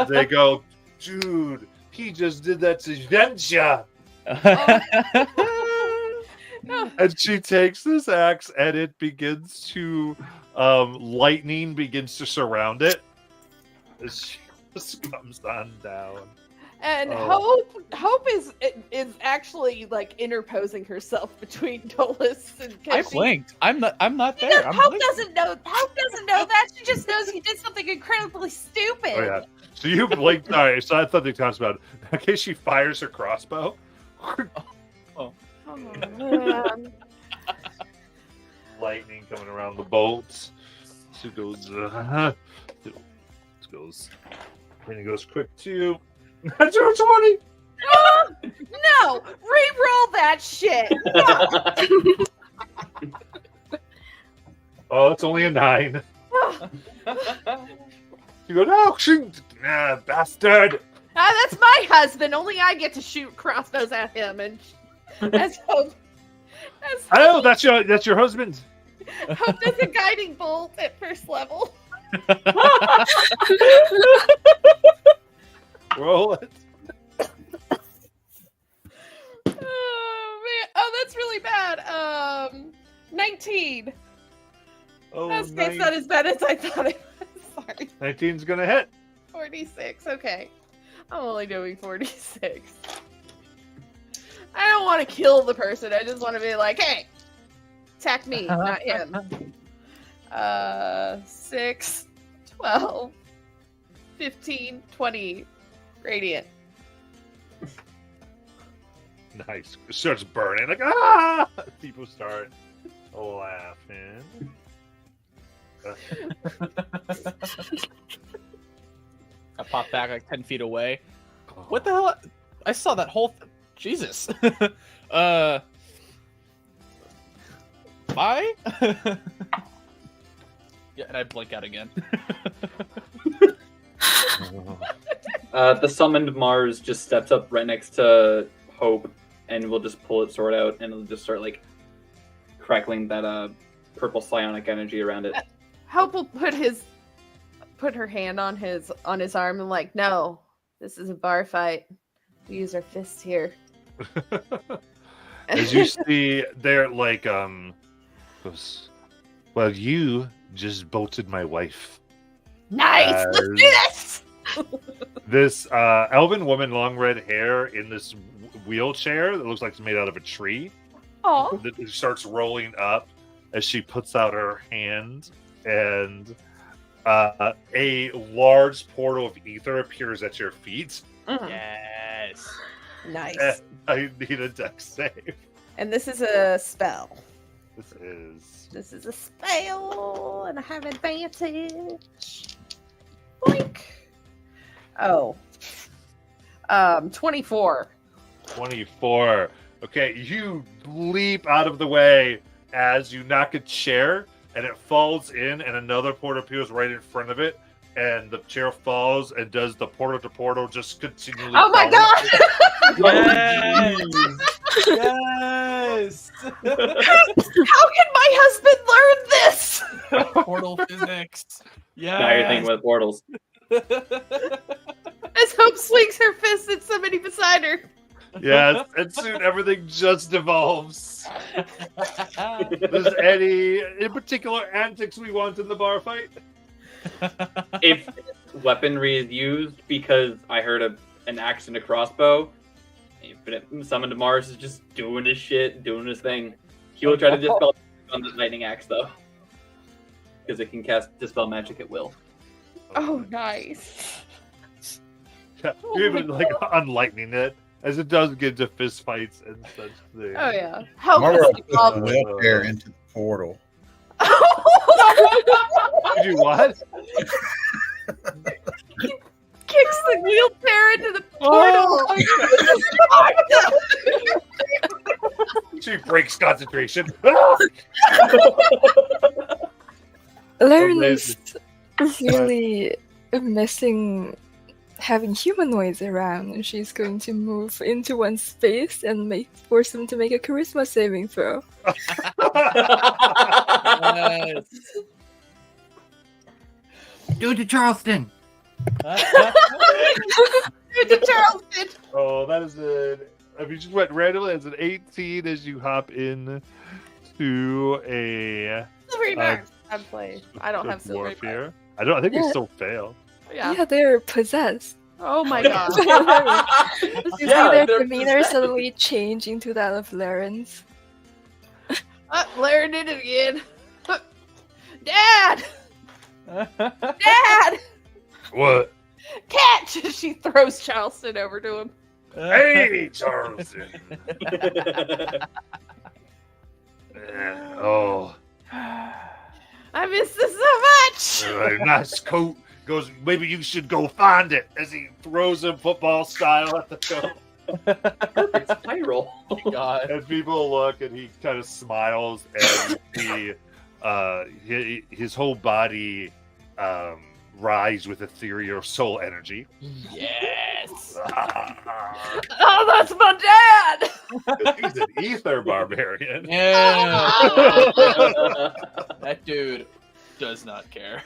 They go, dude, he just did that to Venture. And she takes this axe and it begins to lightning begins to surround it as she just comes on down. And Oh. Hope is actually like interposing herself between Dolus and I Casey. blinked. I'm not there. Because I'm Hope blinking. doesn't know. Hope doesn't know that. She just knows he did something incredibly stupid. Oh yeah. So you blinked. All right. So I thought they talked about it. In case she fires her crossbow. Oh, man. Lightning coming around the bolts. She goes. It goes. And it goes quick too. Natural 20. No, re-roll that shit. Oh, it's only a 9. You go, no, shoot, bastard. That's my husband. Only I get to shoot crossbows at him, and as Hope Oh, that's your husband. Hope does a guiding bolt at first level. Roll it. Oh man! Oh, that's really bad. 19. Oh, That's not as bad as I thought it was. Sorry. 19's gonna hit. 46. Okay. I'm only doing 46. I don't want to kill the person. I just want to be like, hey, attack me, not him. 6, 12, 15, 20 radiant. Nice. It starts burning. Like, ah! People start laughing. I popped back like 10 feet away. What the hell? I saw that whole Jesus. Bye? Yeah, and I blink out again. The summoned Mars just steps up right next to Hope and will just pull its sword out and it'll just start like crackling that purple psionic energy around it. Hope will put her hand on his arm and like, no, this is a bar fight. We use our fists here. As you see, they're like, goes, well, you just bolted my wife. Nice. Let's do this. This elven woman, long red hair, in this wheelchair that looks like it's made out of a tree. Oh. That starts rolling up as she puts out her hand, and a large portal of ether appears at your feet. Yes. Nice. And I need a dex save. And this is a spell. This is a spell, and I have advantage. Blink. Oh. 24. 24. Okay, you leap out of the way as you knock a chair, and it falls in, and another portal appears right in front of it, and the chair falls, and does the portal to portal just continually? Oh my fall? god! Yes. Yes. How can my husband learn this? Portal physics. Yeah. Now you're thinking with portals. As Hope swings her fist at somebody beside her. Yes, and soon everything just devolves. There's any in particular antics we want in the bar fight? If weaponry is used, because I heard an axe and a crossbow, Infinite Summon to Mars is just doing his shit, doing his thing. He will try to dispel on the lightning axe though, because it can cast dispel magic at will. Oh, nice. Yeah, you're even like unlightening it, as it does get into fist fights and such things. Oh, yeah. How Marvel can put the wheelchair into the portal. You do what? Kicks the wheelchair into the portal. She breaks concentration. Lauren Amazing. is really missing having humanoids around, and she's going to move into one space and force them to make a charisma saving throw. Yes. Do it to Charleston. Charleston. Oh, that is if you just went randomly, it's an 18 as you hop in to a Silvery Bars. I play. I don't have Silvery Bars. warfare. I think they still fail. Yeah. They're possessed. Oh my god. You see their they're demeanor possessed. suddenly change into that of Lauren's. Larry did it again. Dad! Dad! What? Catch! She throws Charleston over to him. Hey, Charleston. Oh, I miss this so much! nice coat. Goes, maybe you should go find it, as he throws him football style at the coat. Perfect spiral. God. And people look, and he kind of smiles, and his whole body rise with ethereal soul energy. Yes. Oh, that's my dad! He's an ether barbarian. Yeah. That dude does not care.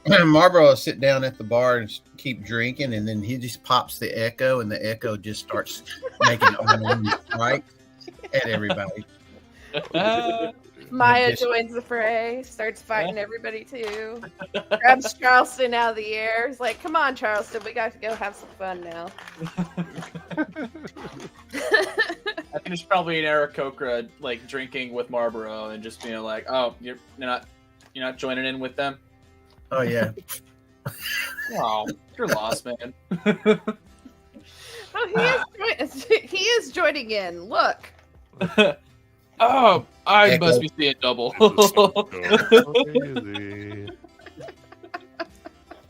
Marlboro will sit down at the bar and keep drinking, and then he just pops the echo, and the echo just starts making right at everybody. Maya Just- joins the fray, starts fighting everybody too. Grabs Charleston out of the air. He's like, come on, Charleston, we got to go have some fun now. I think it's probably an Aarakocra like drinking with Marlboro and just being like, "Oh, you're not joining in with them." Oh yeah, Oh, you're lost, man. Oh, he is joining in. Look. Oh, I Echo. must be seeing double. Crazy.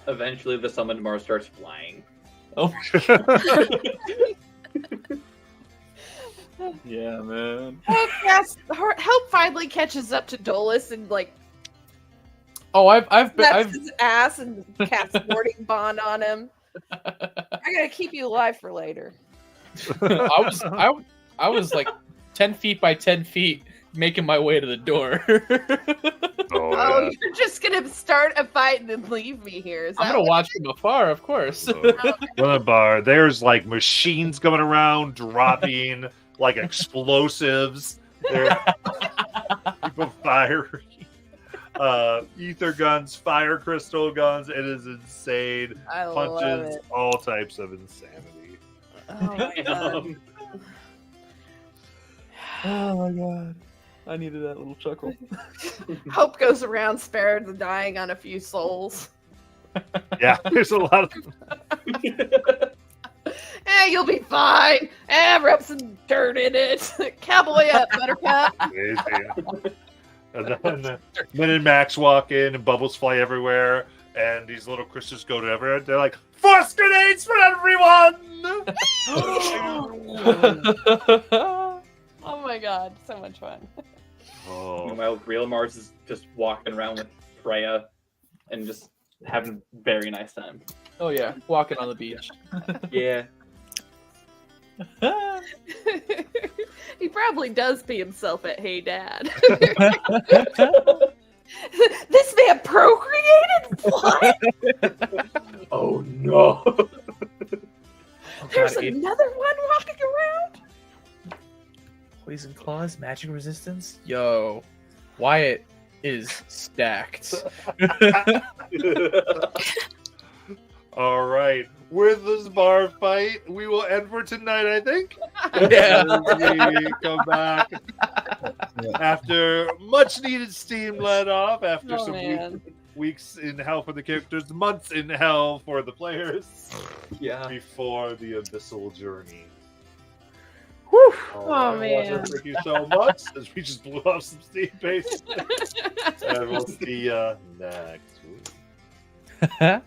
Eventually, the Summon to Mars starts flying. Oh, yeah, man. Help finally catches up to Dolus and like Oh, I've slaps his ass and casts warding bond on him. I gotta keep you alive for later. I was like 10 feet by 10 feet making my way to the door. Oh, Oh, yeah. you're just gonna start a fight and then leave me here. Is I'm that gonna what- watch from afar, of course. The bar. There's like machines coming around, dropping like explosives. There, people firing. Ether guns, fire crystal guns. It is insane. I love Punches, it. all types of insanity. Oh my god. Oh my god. I needed that little chuckle. Hope goes around sparing the dying on a few souls. Yeah, there's a lot of. You'll be fine. Rub some dirt in it. Cowboy up, Buttercup. Amazing. And then and Max walk in, and bubbles fly everywhere, and these little crystals go to everywhere. They're like, force grenades for everyone! Oh my god, so much fun. Oh. Meanwhile, real Mars is just walking around with Freya and just having a very nice time. Oh yeah, walking on the beach. Yeah. He probably does pee himself at Hey Dad. This man procreated? What? Oh no! Oh, There's God, another one walking around? poison claws, magic resistance. Yo, Wyatt is stacked. All right. With this bar fight, we will end for tonight, I think. Yeah. As we come back after much needed steam let off, after Oh, some man. weeks in hell for the characters, months in hell for the players, Yeah. before the abyssal journey. Oh, All right, man. Thank you so much. As we just blew off some steam, basically. And we'll see you next week.